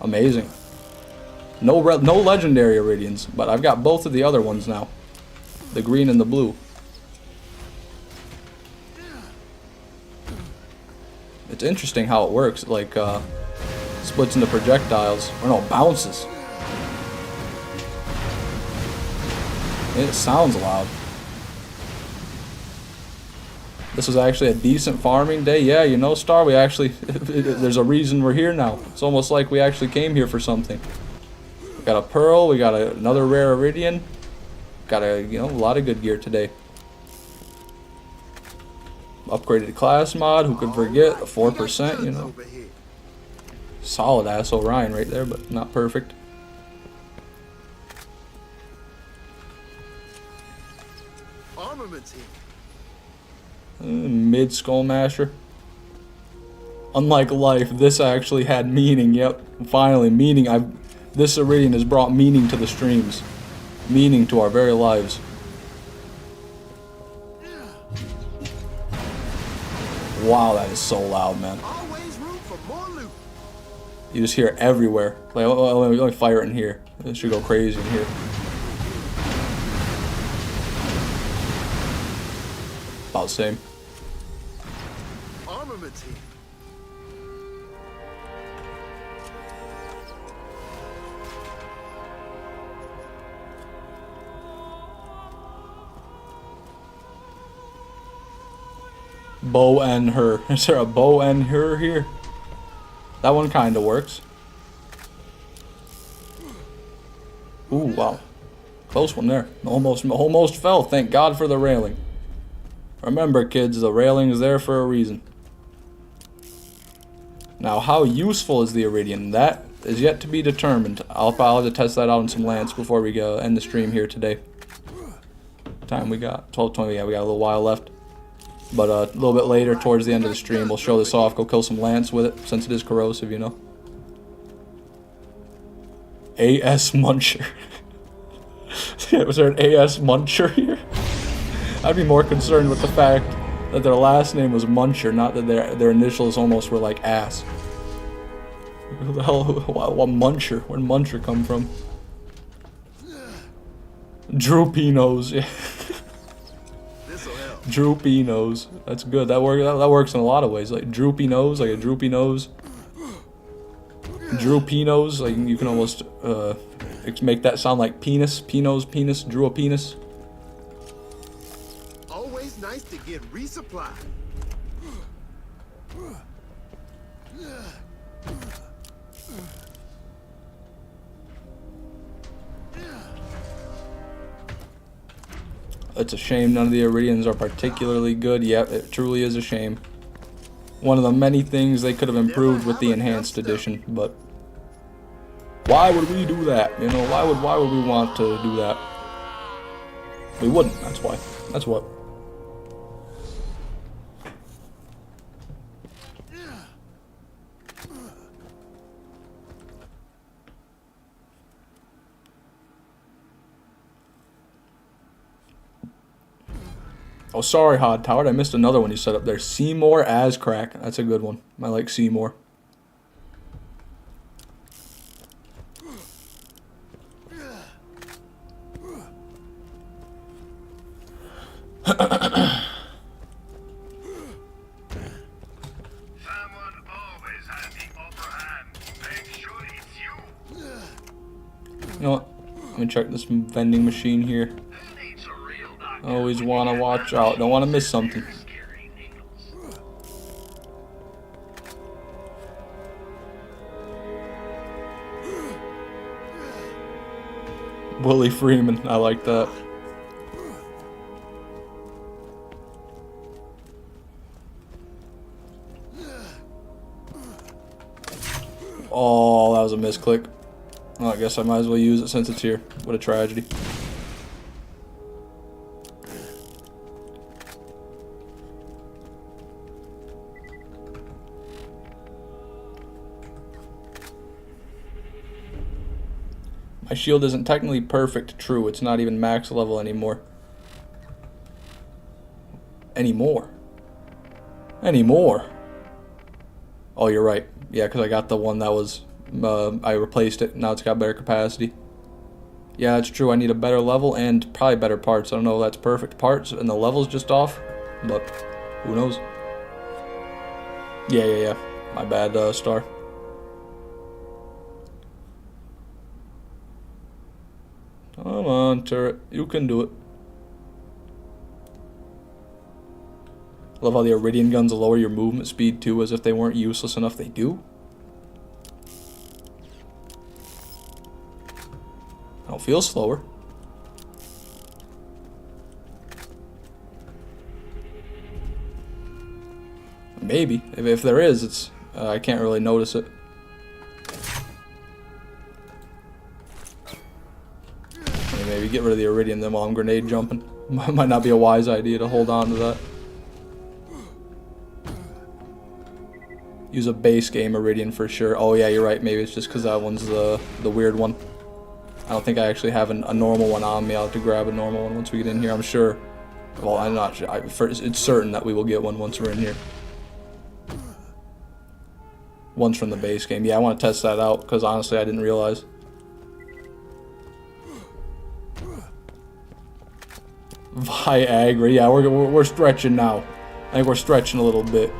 Amazing. No legendary iridiums, but I've got both of the other ones now. The green and the blue. It's interesting how it works. Like, splits into projectiles. Or no, bounces. It sounds loud. This was actually a decent farming day. Yeah, you know, Star, we actually... there's a reason we're here now. It's almost like we actually came here for something. We got a pearl. We got another rare iridium. Got a lot of good gear today. Upgraded class mod. Who could forget? A 4%, you know. Solid ass Orion right there, but not perfect. Armaments here. Mid Skullmasher. Unlike life, this actually had meaning. Yep, finally meaning. This iridium has brought meaning to the streams, meaning to our very lives. Wow, that is so loud, man. Always room for more loot. You just hear it everywhere. Like, let me fire it in here. It should go crazy in here. About the same. Armaments here. Bow and her. Is there a bow and her here? That one kind of works. Ooh, wow. Close one there. Almost fell. Thank God for the railing. Remember, kids, the railing is there for a reason. Now, how useful is the iridium? That is yet to be determined. I'll have to test that out in some Lance before we go end the stream here today. Time we got 12:20. Yeah, we got a little while left. But a little bit later, towards the end of the stream, we'll show this off. Go kill some Lance with it, since it is corrosive, you know. AS Muncher. Was there an AS Muncher here? I'd be more concerned with the fact that their last name was Muncher, not that their initials almost were like ass. Who the hell? What Muncher? Where'd Muncher come from? Droopy nose. Yeah. This'll help. Droopy nose. That's good. That works in a lot of ways. Like droopy nose, like a droopy nose. Droopy nose, like you can almost make that sound like penis. Penos, penis, drew a penis. Always nice to get resupply. It's a shame none of the Iridians are particularly good. Yep, it truly is a shame. One of the many things they could have improved with the enhanced edition, but why would we do that? You know, why would we want to do that? We wouldn't. That's why. That's what. Oh, sorry, Hod Tower. I missed another one you set up there. Seymour as crack. That's a good one. I like Seymour. You know what? Let me check this vending machine here. Always want to watch out. Don't want to miss something. Willie Freeman. I like that. Oh, that was a misclick. Well, I guess I might as well use it since it's here. What a tragedy. My shield isn't technically perfect, true. It's not even max level anymore. Anymore. Oh, you're right. Yeah, because I got the one that was... I replaced it. Now it's got better capacity. Yeah, that's true. I need a better level and probably better parts. I don't know if that's perfect parts and the level's just off, but who knows? Yeah. My bad, Star. Come on, turret. You can do it. Love how the Iridian guns lower your movement speed too, as if they weren't useless enough. They do. I don't feel slower. Maybe. If there is, it's I can't really notice it. Maybe get rid of the Iridian then while I'm grenade jumping. Might not be a wise idea to hold on to that. Use a base game Iridian for sure. Oh yeah, you're right. Maybe it's just because that one's the weird one. I don't think I actually have a normal one on me. I'll have to grab a normal one once we get in here, I'm sure. Well, I'm not sure. It's certain that we will get one once we're in here. One's from the base game. Yeah, I want to test that out because honestly I didn't realize. Viagra. Yeah, we're stretching now. I think we're stretching a little bit.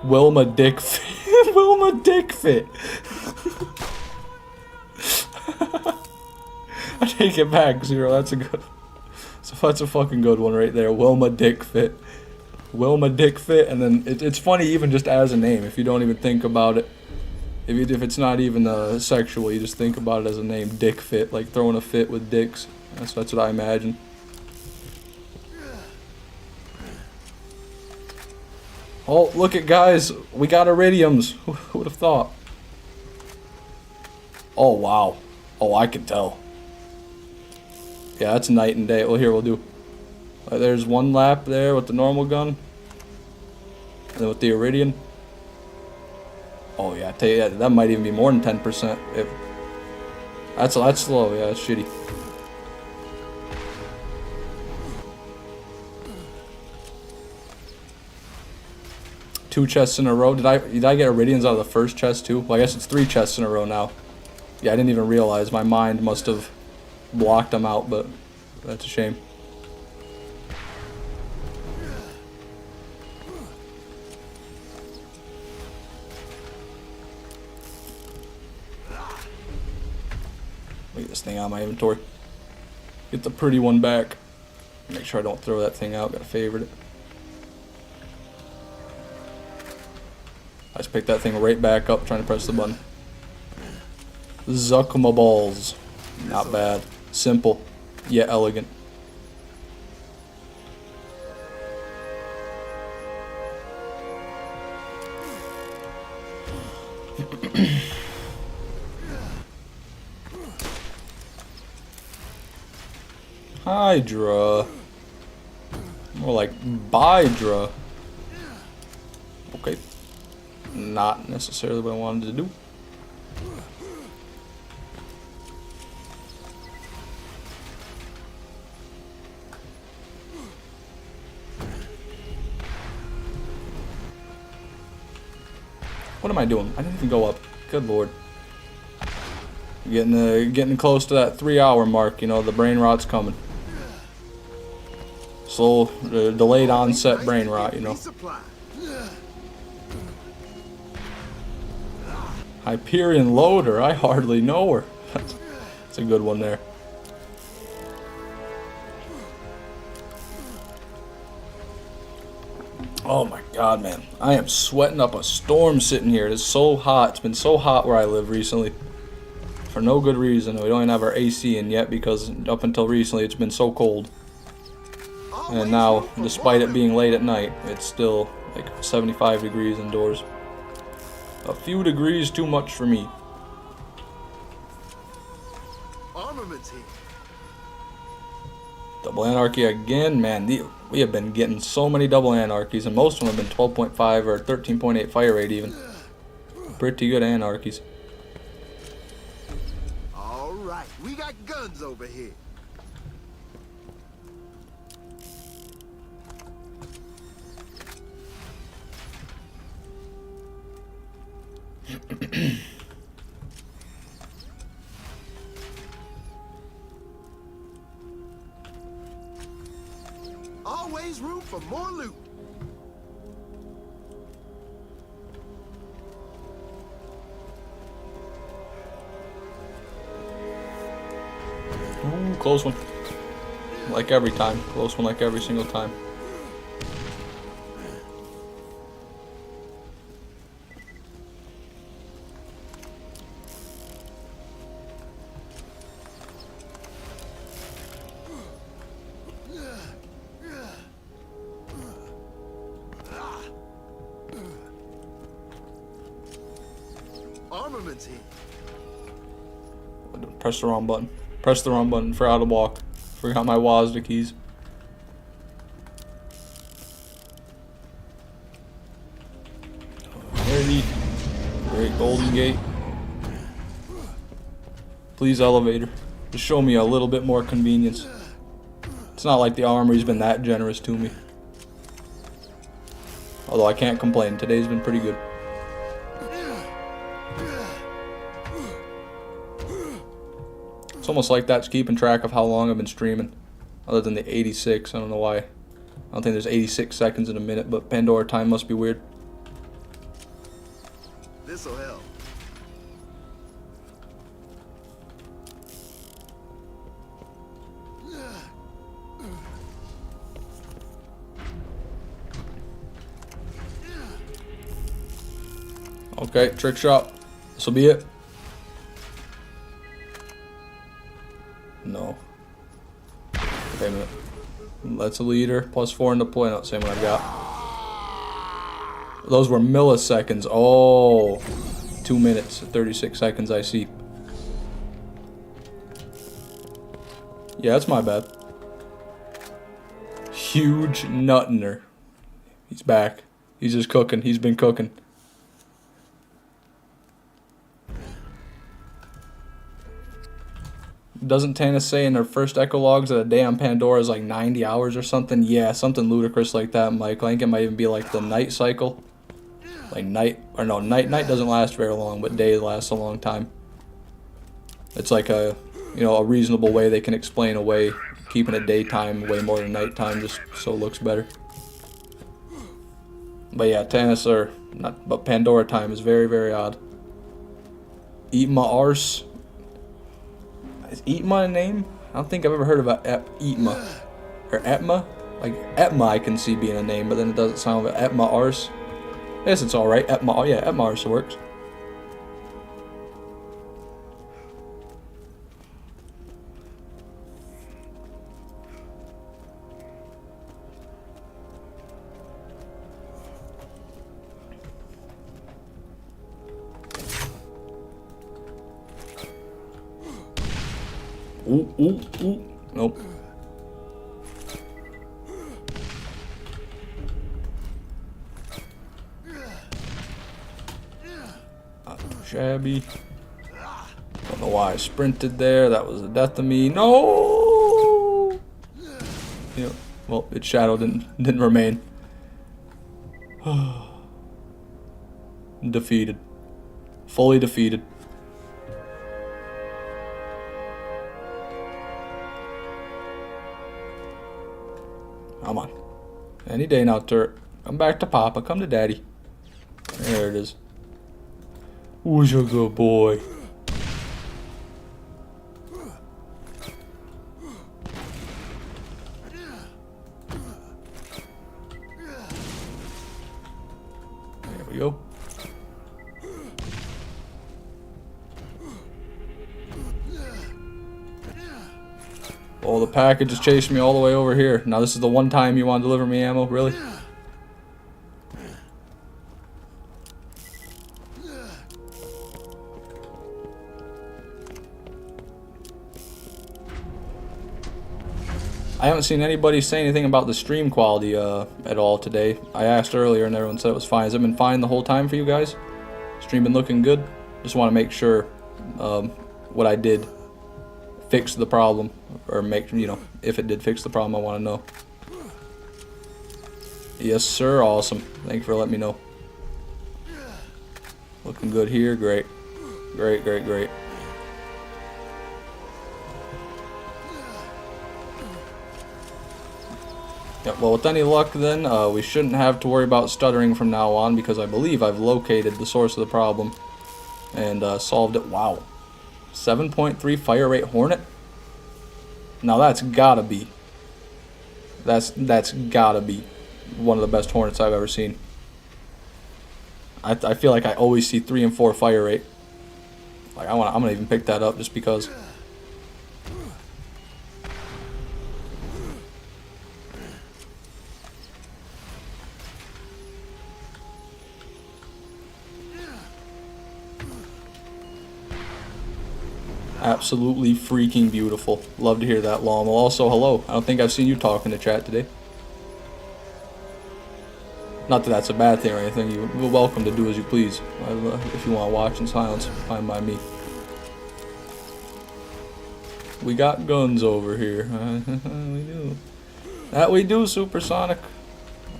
Wilma Dick Fit. Wilma Dick Fit. I take it back, Zero. That's a good. So that's a fucking good one right there. Wilma Dick Fit. Wilma Dick Fit, and then it's funny even just as a name if you don't even think about it. If it's not even sexual, you just think about it as a name, Dick Fit, like throwing a fit with dicks. That's what I imagine. Oh, look at guys, we got iridiums. Who would have thought? Oh wow. Oh, I can tell. Yeah, that's night and day. Well, here we'll do. There's one lap there with the normal gun, and then with the Iridian. Oh yeah, I tell you that might even be more than 10%. That's slow. Yeah, that's shitty. Two chests in a row. Did I get Iridians out of the first chest too? Well, I guess it's 3 chests in a row now. Yeah, I didn't even realize. My mind must have blocked them out, but that's a shame. Get this thing out of my inventory. Get the pretty one back. Make sure I don't throw that thing out. Gotta favorite it. I just picked that thing right back up trying to press the button. Zuck my balls. Not bad. Simple, yet elegant. Hydra. More like Bydra. Okay. Not necessarily what I wanted to do. What am I doing? I didn't even go up. Good lord. Getting close to that 3-hour mark. You know, the brain rot's coming. Slow, delayed onset brain rot, you know. Hyperion Loader, I hardly know her. That's a good one there. Oh my god, man. I am sweating up a storm sitting here. It's so hot. It's been so hot where I live recently. For no good reason. We don't even have our AC in yet because up until recently it's been so cold. And now, despite it being late at night, it's still like 75 degrees indoors. A few degrees too much for me. Armaments here. Double Anarchy again, man. We have been getting so many double Anarchies, and most of them have been 12.5 or 13.8 fire rate even. Pretty good Anarchies. Alright, we got guns over here. Always room for more loot. Ooh, close one. Like every time. Close one like every single time. Armaments here. Press the wrong button. Press the wrong button for how to walk. Forgot my WASD keys. Very great Golden Gate. Please, elevator. Just show me a little bit more convenience. It's not like the Armory's been that generous to me. Although I can't complain. Today's been pretty good. It's almost like that's keeping track of how long I've been streaming. Other than the 86. I don't know why. I don't think there's 86 seconds in a minute, but Pandora time must be weird. This'll help. Okay, trick shot. This'll be it. No. Okay, a minute. That's a leader. +4 in deployment. Same one I've got. Those were milliseconds. Oh. 2 minutes, 36 seconds I see. Yeah, that's my bad. Huge Nuttener. He's back. He's just cooking. He's been cooking. Doesn't Tana say in her first Echo logs that a day on Pandora is like 90 hours or something? Yeah, something ludicrous like that, Michael. I think it might even be like the night cycle. Like night, or no, night doesn't last very long, but day lasts a long time. It's like a, you know, a reasonable way they can explain away keeping it daytime way more than nighttime, just so it looks better. But yeah, Tannis, or not, but Pandora time is very, very odd. Eatma Arse. Is Eatma a name? I don't think I've ever heard of Eatma. Or Etma? Like, Etma I can see being a name, but then it doesn't sound like Etma Arse. I guess it's alright. Etma, yeah, Etma Arse works. Ooh, ooh, ooh. Nope. Shabby. Don't know why I sprinted there. That was the death of me. No! Yeah, well, its shadow didn't remain. Defeated. Fully defeated. Come on. Any day now, turret. Come back to Papa. Come to Daddy. There it is. Who's your good boy? There we go. Oh, the package is chasing me all the way over here. Now this is the one time you want to deliver me ammo? Really? I haven't seen anybody say anything about the stream quality at all today. I asked earlier and everyone said it was fine. Has it been fine the whole time for you guys? Stream been looking good? Just want to make sure what I did fixed the problem, or make, you know, if it did fix the problem, I want to know. Yes sir, awesome. Thank you for letting me know. Looking good here, great. Great, great, great. Yeah, well, with any luck then, we shouldn't have to worry about stuttering from now on, because I believe I've located the source of the problem and solved it. Wow. 7.3 fire rate Hornet? Now that's gotta be. That's gotta be one of the best Hornets I've ever seen. I feel like I always see 3 and 4 fire rate. Like I'm gonna even pick that up just because. Absolutely freaking beautiful. Love to hear that, Llama. Also, hello. I don't think I've seen you talk in the chat today. Not that that's a bad thing or anything. You're welcome to do as you please. If you want to watch in silence, fine by me. We got guns over here. We do. That we do, Supersonic.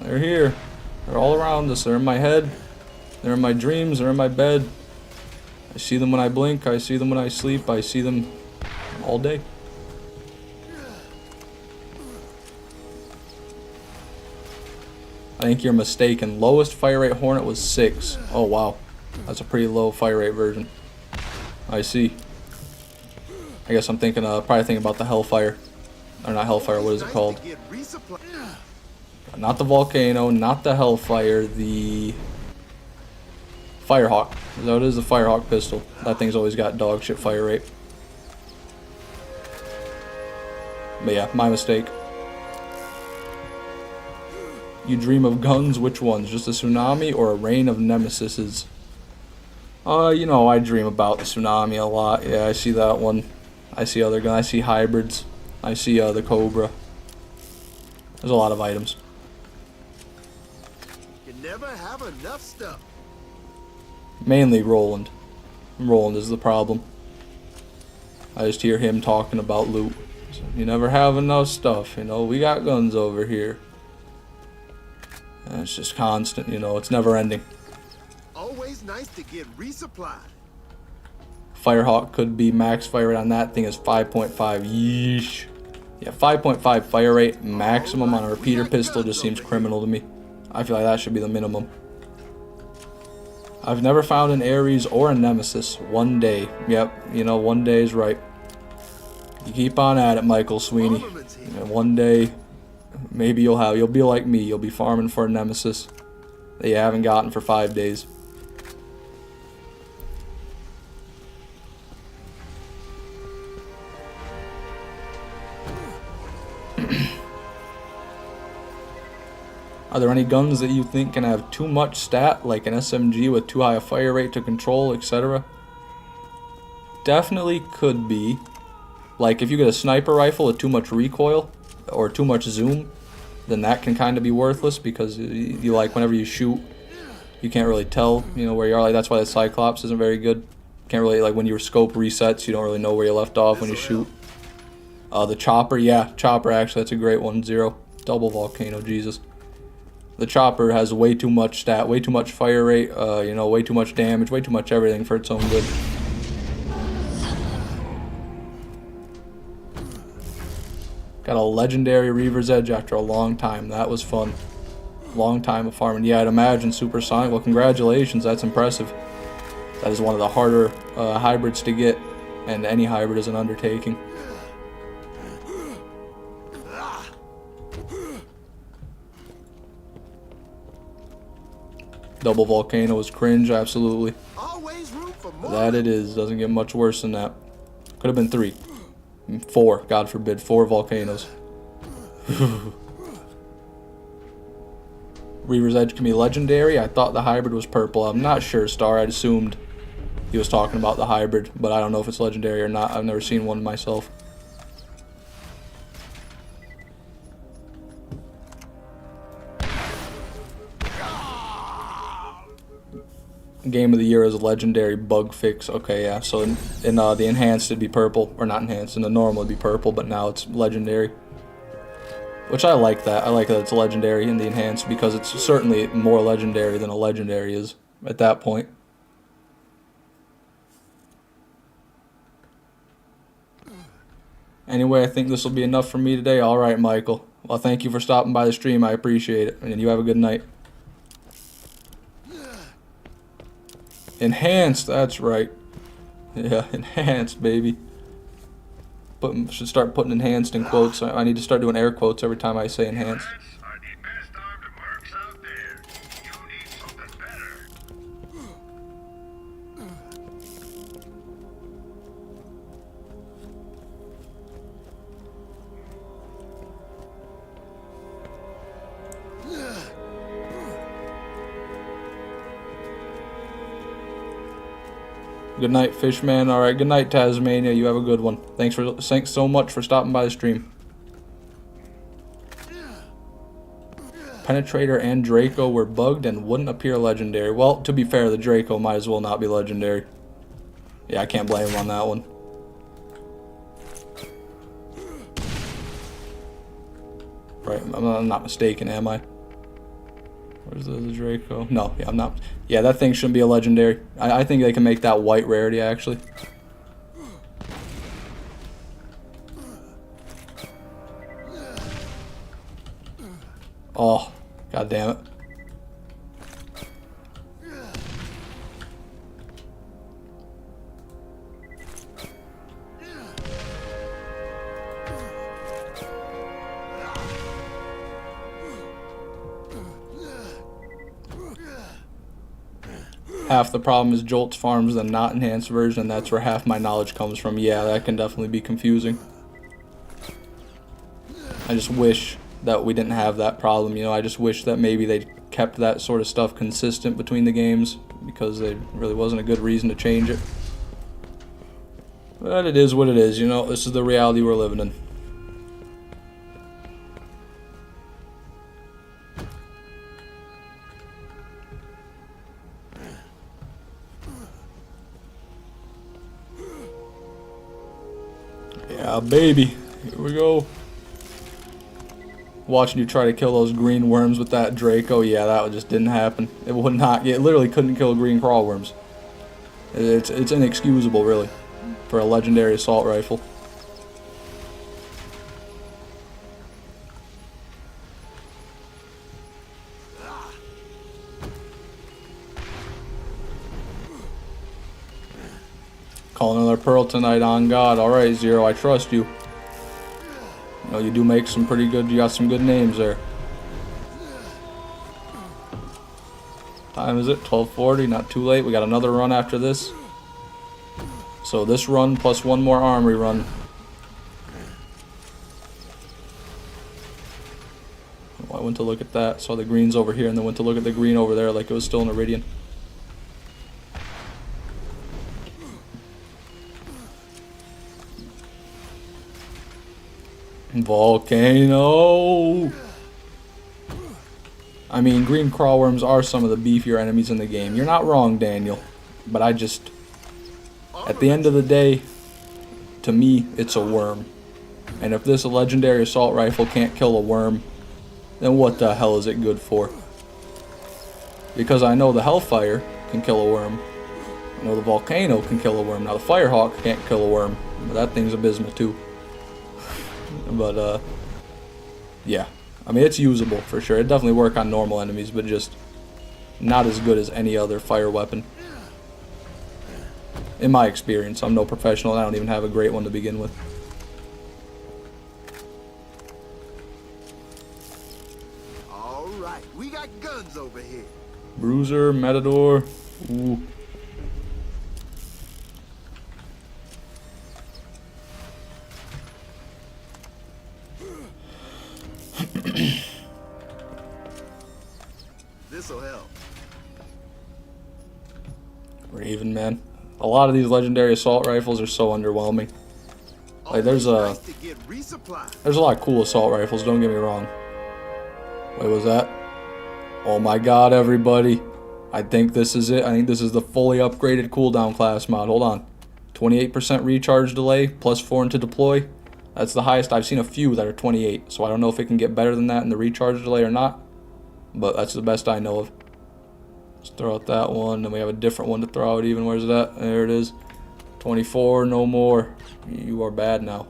They're here. They're all around us. They're in my head. They're in my dreams. They're in my bed. I see them when I blink, I see them when I sleep, I see them all day. I think you're mistaken. Lowest fire rate Hornet was 6. Oh wow. That's a pretty low fire rate version. I see. I guess I'm thinking, probably thinking about the Hellfire. Or not Hellfire, what is it called? Not the Volcano, not the Hellfire, the Firehawk. That is the Firehawk pistol. That thing's always got dog shit fire rate. But yeah, my mistake. You dream of guns? Which ones? Just a Tsunami or a rain of nemesises? You know, I dream about the Tsunami a lot. Yeah, I see that one. I see other guns. I see hybrids. I see the Cobra. There's a lot of items. You never have enough stuff. Mainly Roland. Roland is the problem. I just hear him talking about loot. So you never have enough stuff, you know. We got guns over here. And it's just constant, you know. It's never ending. Always nice to get resupplied. Firehawk could be max fire rate on that thing is 5.5. Yeesh. Yeah, 5.5 fire rate maximum on a repeater pistol just seems criminal to me. I feel like that should be the minimum. I've never found an Ares or a Nemesis. One day. Yep, you know, one day is right. You keep on at it, Michael Sweeney. And one day, maybe you'll be like me. You'll be farming for a Nemesis that you haven't gotten for 5 days. Are there any guns that you think can have too much stat, like an SMG with too high a fire rate to control, etc.? Definitely could be. Like if you get a sniper rifle with too much recoil or too much zoom, then that can kind of be worthless because you like whenever you shoot, you can't really tell, you know, where you are. Like that's why the Cyclops isn't very good. Can't really, like when your scope resets, you don't really know where you left off when you shoot. The chopper, yeah, chopper actually, that's a great one. 0. Double volcano, Jesus. The chopper has way too much stat, way too much fire rate, you know, way too much damage, way too much everything for its own good. Got a legendary Reaver's Edge after a long time. That was fun. Long time of farming. Yeah, I'd imagine supersonic. Well, congratulations. That's impressive. That is one of the harder hybrids to get, and any hybrid is an undertaking. Double volcano is cringe, absolutely. Always room for more. That it is. Doesn't get much worse than that. Could have been 3. 4, God forbid. 4 volcanoes. Reaver's Edge can be legendary. I thought the hybrid was purple. I'm not sure, Star. I'd assumed he was talking about the hybrid, but I don't know if it's legendary or not. I've never seen one myself. Game of the year is a legendary bug fix. Okay, yeah. So in the enhanced it'd be purple, or not enhanced. In the normal it'd be purple, but now it's legendary. Which I like that. I like that it's legendary in the enhanced because it's certainly more legendary than a legendary is at that point. Anyway, I think this will be enough for me today. All right, Michael. Well, thank you for stopping by the stream. I appreciate it, and you have a good night. Enhanced, that's right. Yeah, enhanced, baby. Should start putting enhanced in quotes. I need to start doing air quotes every time I say enhanced. Are the best armed mercs out there. You need something better. Good night, Fishman. All right, good night, Tasmania. You have a good one. Thanks so much for stopping by the stream. Penetrator and Draco were bugged and wouldn't appear legendary. Well, to be fair, the Draco might as well not be legendary. Yeah, I can't blame him on that one. Right, I'm not mistaken, am I? Where's the Draco? No, yeah, I'm not. Yeah, that thing shouldn't be a legendary. I think they can make that white rarity, actually. Oh, god damn it. Half the problem is Jolt's farms the not enhanced version. That's where half my knowledge comes from. Yeah, that can definitely be confusing. I just wish that we didn't have that problem. You know, I just wish that maybe they kept that sort of stuff consistent between the games because there really wasn't a good reason to change it. But it is what it is. You know, this is the reality we're living in. Yeah, baby. Here we go. Watching you try to kill those green worms with that Draco. Yeah, that just didn't happen. It would not. It literally couldn't kill green crawl worms. It's inexcusable, really, for a legendary assault rifle. Call another pearl tonight, on God. Alright, Zero, I trust you. You know, you do make some pretty good, you got some good names there. Time is it? 12:40, not too late. We got another run after this. So this run plus one more Armory run. Oh, I went to look at that, saw the greens over here, and then went to look at the green over there like it was still an Iridian. Volcano! I mean, green crawlworms are some of the beefier enemies in the game. You're not wrong, Daniel. But I just... At the end of the day, to me, it's a worm. And if this legendary assault rifle can't kill a worm, then what the hell is it good for? Because I know the Hellfire can kill a worm. I know the Volcano can kill a worm. Now the Firehawk can't kill a worm. But that thing's abysmal too. But, yeah. I mean, it's usable for sure. It definitely work on normal enemies, but just not as good as any other fire weapon. In my experience, I'm no professional, and I don't even have a great one to begin with. Alright, we got guns over here. Bruiser, Matador. Ooh. This'll help. Raven, man. A lot of these legendary assault rifles are so underwhelming. Like, there's a lot of cool assault rifles, don't get me wrong. Wait, was that? Oh my god, everybody. I think this is it. I think this is the fully upgraded cooldown class mod. Hold on. 28% recharge delay, plus 4 into deploy. That's the highest. I've seen a few that are 28, so I don't know if it can get better than that in the recharge delay or not. But that's the best I know of. Let's throw out that one, then we have a different one to throw out even. Where's that? There it is. 24, no more. You are bad now.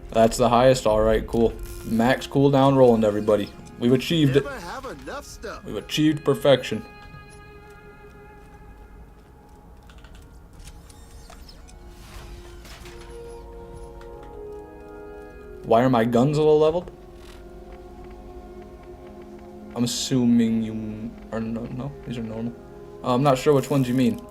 That's the highest? Alright, cool. Max cooldown rolling, everybody. We've achieved it. We've achieved perfection. Why are my guns a little leveled? I'm assuming you are no, these are normal. I'm not sure which ones you mean.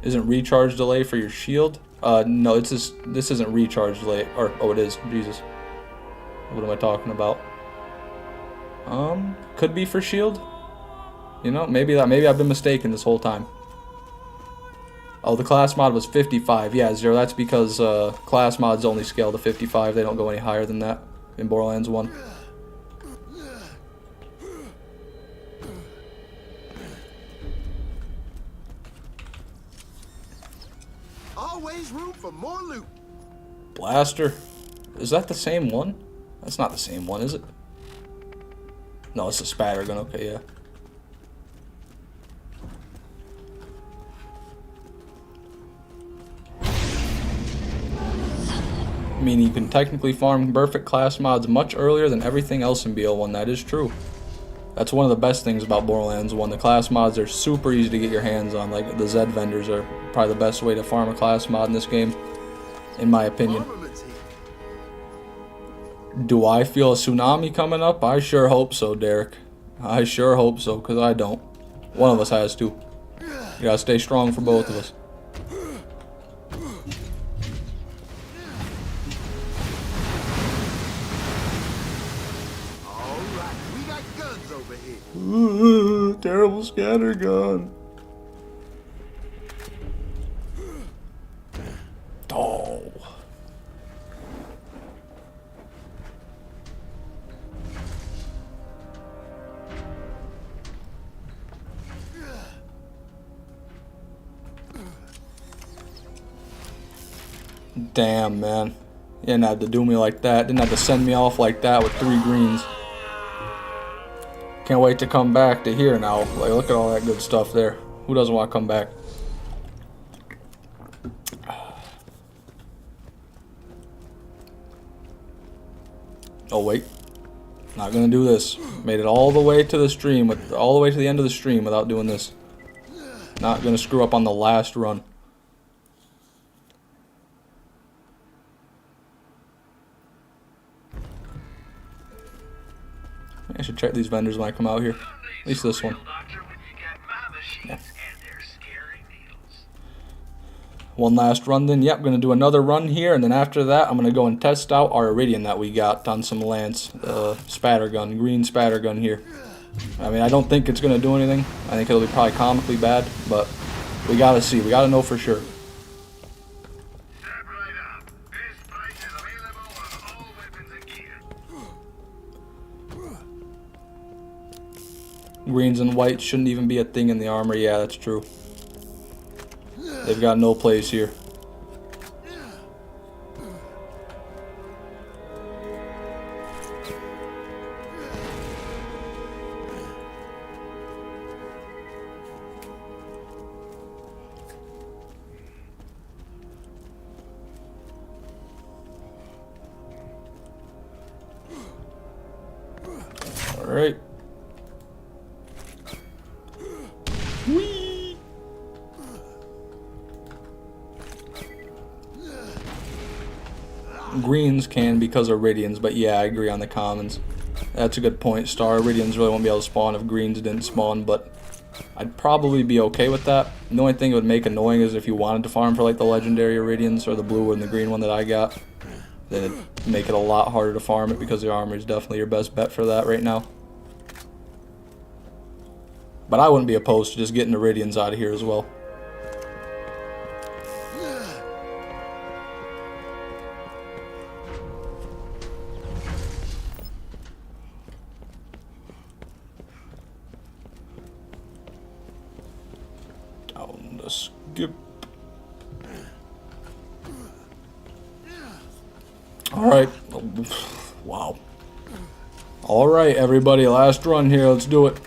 Isn't recharge delay for your shield? No, it's just, this isn't recharge delay. Or, oh, it is. Jesus. What am I talking about? Could be for shield. You know, maybe I've been mistaken this whole time. Oh, the class mod was 55. Yeah, Zero. That's because class mods only scale to 55. They don't go any higher than that in Borderlands 1. Always room for more loot. Blaster. Is that the same one? That's not the same one, is it? No, it's a spatter gun. Okay, yeah. I mean, you can technically farm perfect class mods much earlier than everything else in BO1. That is true. That's one of the best things about Borderlands 1. The class mods are super easy to get your hands on. Like, the Z vendors are probably the best way to farm a class mod in this game, in my opinion. Do I feel a tsunami coming up? I sure hope so, Derek. I sure hope so, because I don't. One of us has to. You gotta stay strong for both of us. Alright, we got guns over here. Terrible scatter gun. Oh. Damn, man. You didn't have to do me like that. Didn't have to send me off like that with 3 greens. Can't wait to come back to here now. Like, look at all that good stuff there. Who doesn't want to come back? Oh, wait. Not gonna do this. Made it all the way to the stream, all the way to the end of the stream without doing this. Not gonna screw up on the last run. I should check these vendors when I come out here. At least this one. Yeah. One last run then. Yep, gonna do another run here, and then after that I'm gonna go and test out our Iridium that we got on some Lance spatter gun, green spatter gun here. I mean, I don't think it's gonna do anything. I think it'll be probably comically bad, but we gotta see. We gotta know for sure. Greens and whites shouldn't even be a thing in the Armory. Yeah, that's true. They've got no place here. All right. Greens can because of Iridians, but yeah, I agree on the commons. That's a good point, Star. Iridians really won't be able to spawn if greens didn't spawn, but I'd probably be okay with that. The only thing it would make annoying is if you wanted to farm for like the legendary Iridians or the blue and the green one that I got, then it'd make it a lot harder to farm it because the Armory is definitely your best bet for that right now. But I wouldn't be opposed to just getting Iridians out of here as well. Down the skip. Alright. Wow. Alright, everybody. Last run here. Let's do it.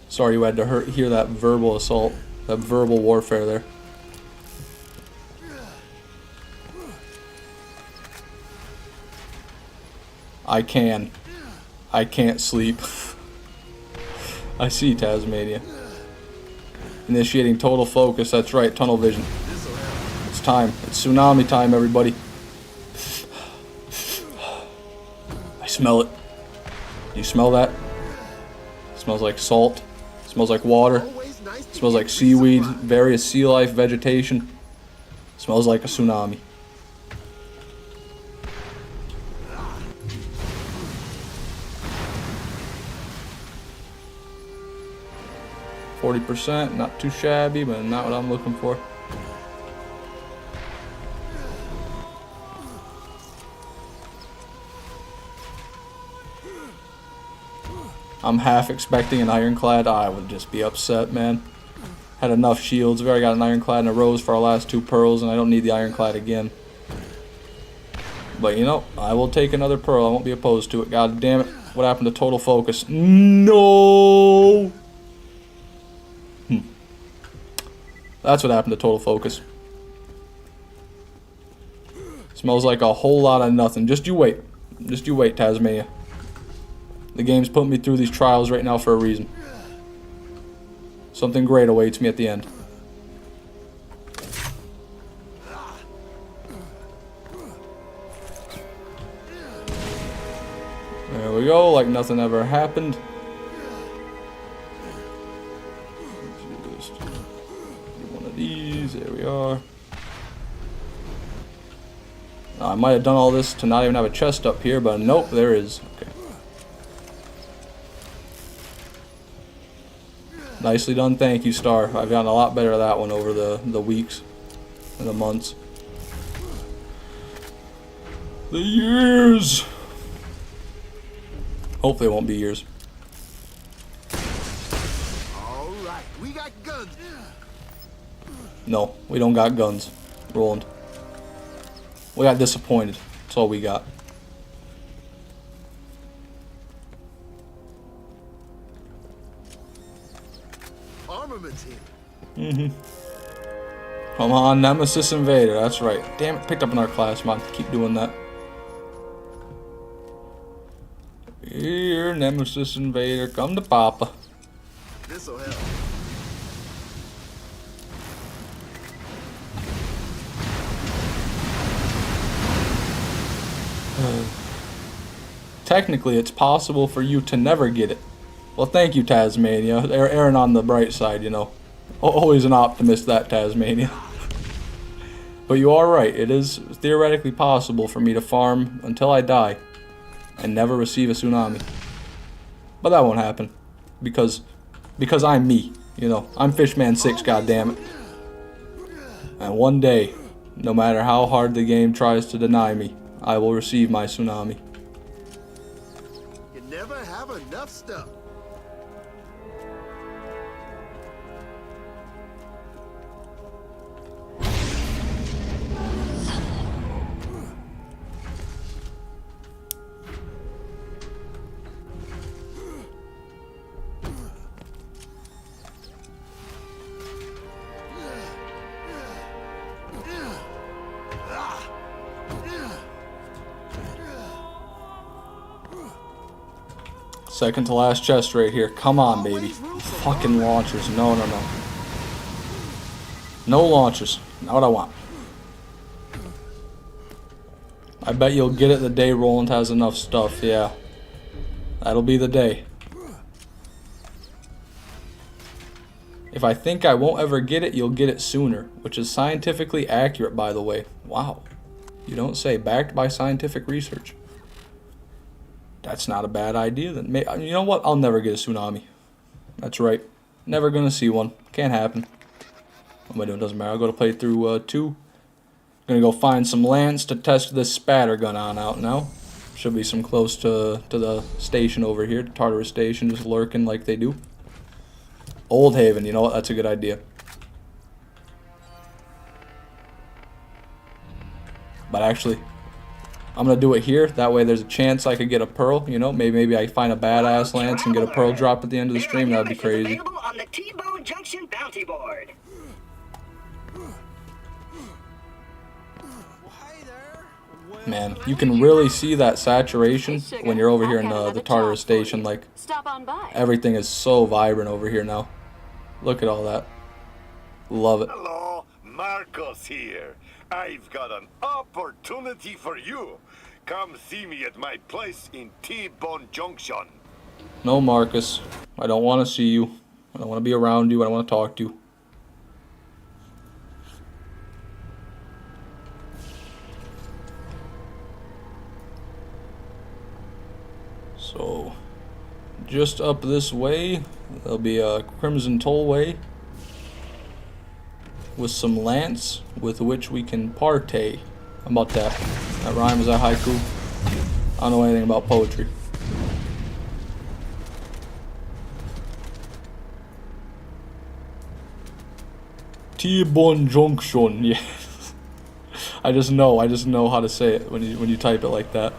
Sorry you had to hear that verbal assault. That verbal warfare there. I can't sleep. I see Tasmania. Initiating total focus. That's right, tunnel vision. It's time. It's tsunami time, everybody. I smell it. Do you smell that? It smells like salt. It smells like water. It smells like seaweed, various sea life, vegetation. It smells like a tsunami. %, not too shabby, but not what I'm looking for. I'm half expecting an ironclad. I would just be upset, man. Had enough shields. We've already got an ironclad and a rose for our last 2 pearls, and I don't need the ironclad again. But you know, I will take another pearl. I won't be opposed to it. God damn it. What happened to total focus? No! That's what happened to total focus. Smells like a whole lot of nothing. Just you wait. Just you wait, Tasmania. The game's putting me through these trials right now for a reason. Something great awaits me at the end. There we go, like nothing ever happened. Just get one of these, there we are. I might have done all this to not even have a chest up here, but nope, there is. Okay. Nicely done, thank you, Star. I've gotten a lot better at that one over the weeks and the months. The years! Hopefully it won't be years. All right, we got guns. No, we don't got guns. Roland. We got disappointed. That's all we got. Armaments here. Come on, Nemesis Invader. That's right. Damn it, picked up another class mod. Keep doing that. Here, Nemesis Invader. Come to Papa. This'll help. Technically, it's possible for you to never get it. Well, thank you, Tasmania. They're erring on the bright side, you know. Always an optimist, that Tasmania. But you are right. It is theoretically possible for me to farm until I die and never receive a tsunami. But that won't happen because I'm me. You know, I'm Fishman 6, goddammit. And one day, no matter how hard the game tries to deny me, I will receive my tsunami. You never have enough stuff. Second to last chest right here. Come on, baby. Fucking launchers. No, no, no. No launchers. Not what I want. I bet you'll get it the day Roland has enough stuff. Yeah. That'll be the day. If I think I won't ever get it, you'll get it sooner. Which is scientifically accurate, by the way. Wow. You don't say. Backed by scientific research. That's not a bad idea. Then, you know what? I'll never get a tsunami. That's right. Never gonna see one. Can't happen. What am I doing? Doesn't matter. I'll go to playthrough 2. Gonna go find some lands to test this spatter gun on out now. Should be some close to the station over here, the Tartarus station, just lurking like they do. Old Haven. You know what? That's a good idea. But actually, I'm gonna do it here. That way there's a chance I could get a pearl, you know. Maybe I find a badass lance and get a pearl drop at the end of the stream. That'd be crazy. Available on the T-Bone Junction bounty board. Man, you can really see that saturation when you're over here in the Tartarus station. Like, Stop on by. everything is so vibrant over here now. Look at all that. Love it. Hello, Marcos here. I've got an opportunity for you. Come see me at my place in T-Bone Junction. No, Marcus. I don't want to see you. I don't want to be around you. I don't want to talk to you. So, just up this way, there'll be a Crimson Tollway with some lance with which we can partay. How about that? That rhyme, is that haiku? I don't know anything about poetry. T-Bone Junction, yeah. I just know how to say it when you type it like that.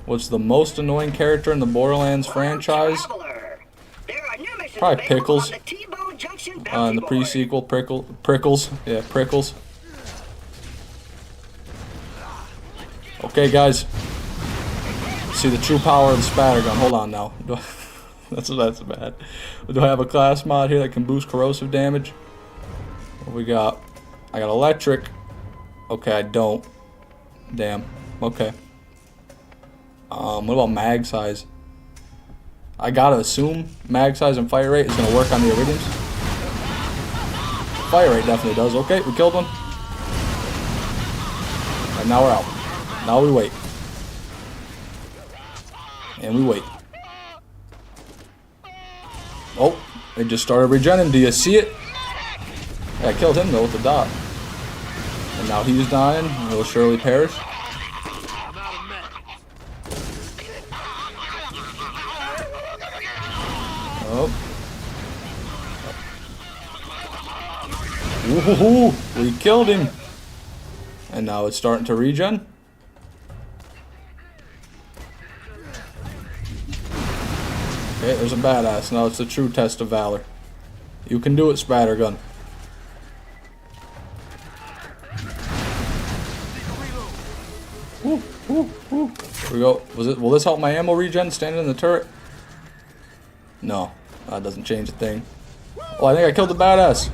What's the most annoying character in the Borderlands franchise? Probably Pickles. In the pre-sequel, Prickles. Yeah, Prickles. Okay, guys. See the true power of the spatter gun. Hold on now. That's bad. Do I have a class mod here that can boost corrosive damage? What we got? I got electric. Okay, I don't. Damn. Okay. What about mag size? I gotta assume mag size and fire rate is gonna work on the iridiums. Fire rate definitely does. Okay, we killed one. And now we're out. Now we wait. And we wait. Oh, they just started regenerating. Do you see it? Yeah, I killed him though with the dot. And now he's dying. And he'll surely perish. Oh. Ooh, we killed him. And now it's starting to regen. Okay, there's a badass. Now it's a true test of valor. You can do it, Spattergun. Woo, woo, woo. Here we go. Will this help my ammo regen standing in the turret? No, that doesn't change a thing. Oh, I think I killed the badass.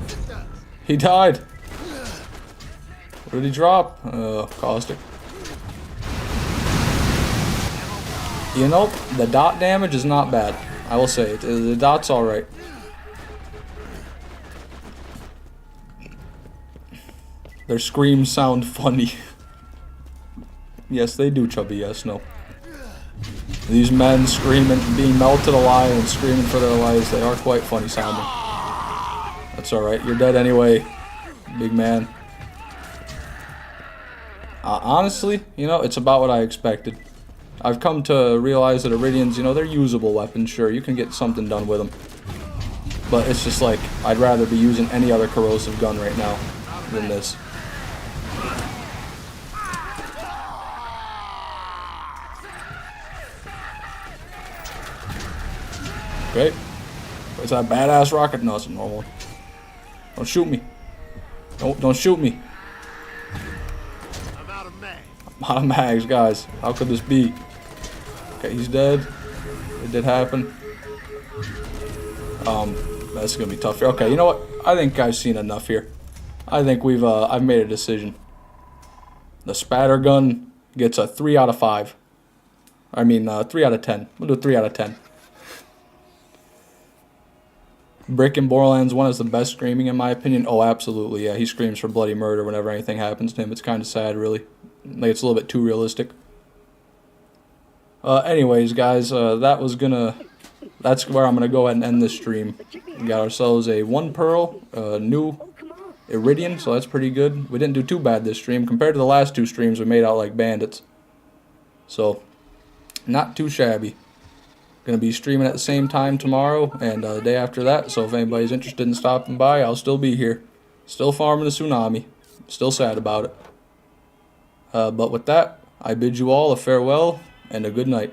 He died. What did he drop? Caustic. You know, the dot damage is not bad. I will say it. The dot's alright. Their screams sound funny. Yes, they do, Chubby. Yes, no. These men screaming, being melted alive and screaming for their lives, they are quite funny sounding. That's alright. You're dead anyway, big man. Honestly, you know, it's about what I expected. I've come to realize that Iridians, you know, they're usable weapons. Sure, you can get something done with them. But it's just like, I'd rather be using any other corrosive gun right now than this. Okay. Is that a badass rocket? No, it's a normal one. Don't shoot me. Don't shoot me. I'm out of mag. I'm out of mags, guys. How could this be? Okay, he's dead. It did happen. That's gonna be tough here. Okay, you know what? I think I've seen enough here. I think I've made a decision. The spatter gun gets a 3 out of 5. I mean, 3 out of 10. We'll do 3 out of 10. Brick in Borderlands 1 is the best screaming in my opinion. Oh, absolutely, yeah. He screams for bloody murder whenever anything happens to him. It's kind of sad, really. Like, it's a little bit too realistic. Anyways, guys, that's where I'm gonna go ahead and end this stream. We got ourselves a 1 pearl, new Iridian, so that's pretty good. We didn't do too bad this stream. Compared to the last 2 streams, we made out like bandits. So, not too shabby. Gonna be streaming at the same time tomorrow and the day after that, so if anybody's interested in stopping by, I'll still be here. Still farming the Tsunami. Still sad about it. But with that, I bid you all a farewell and a good night.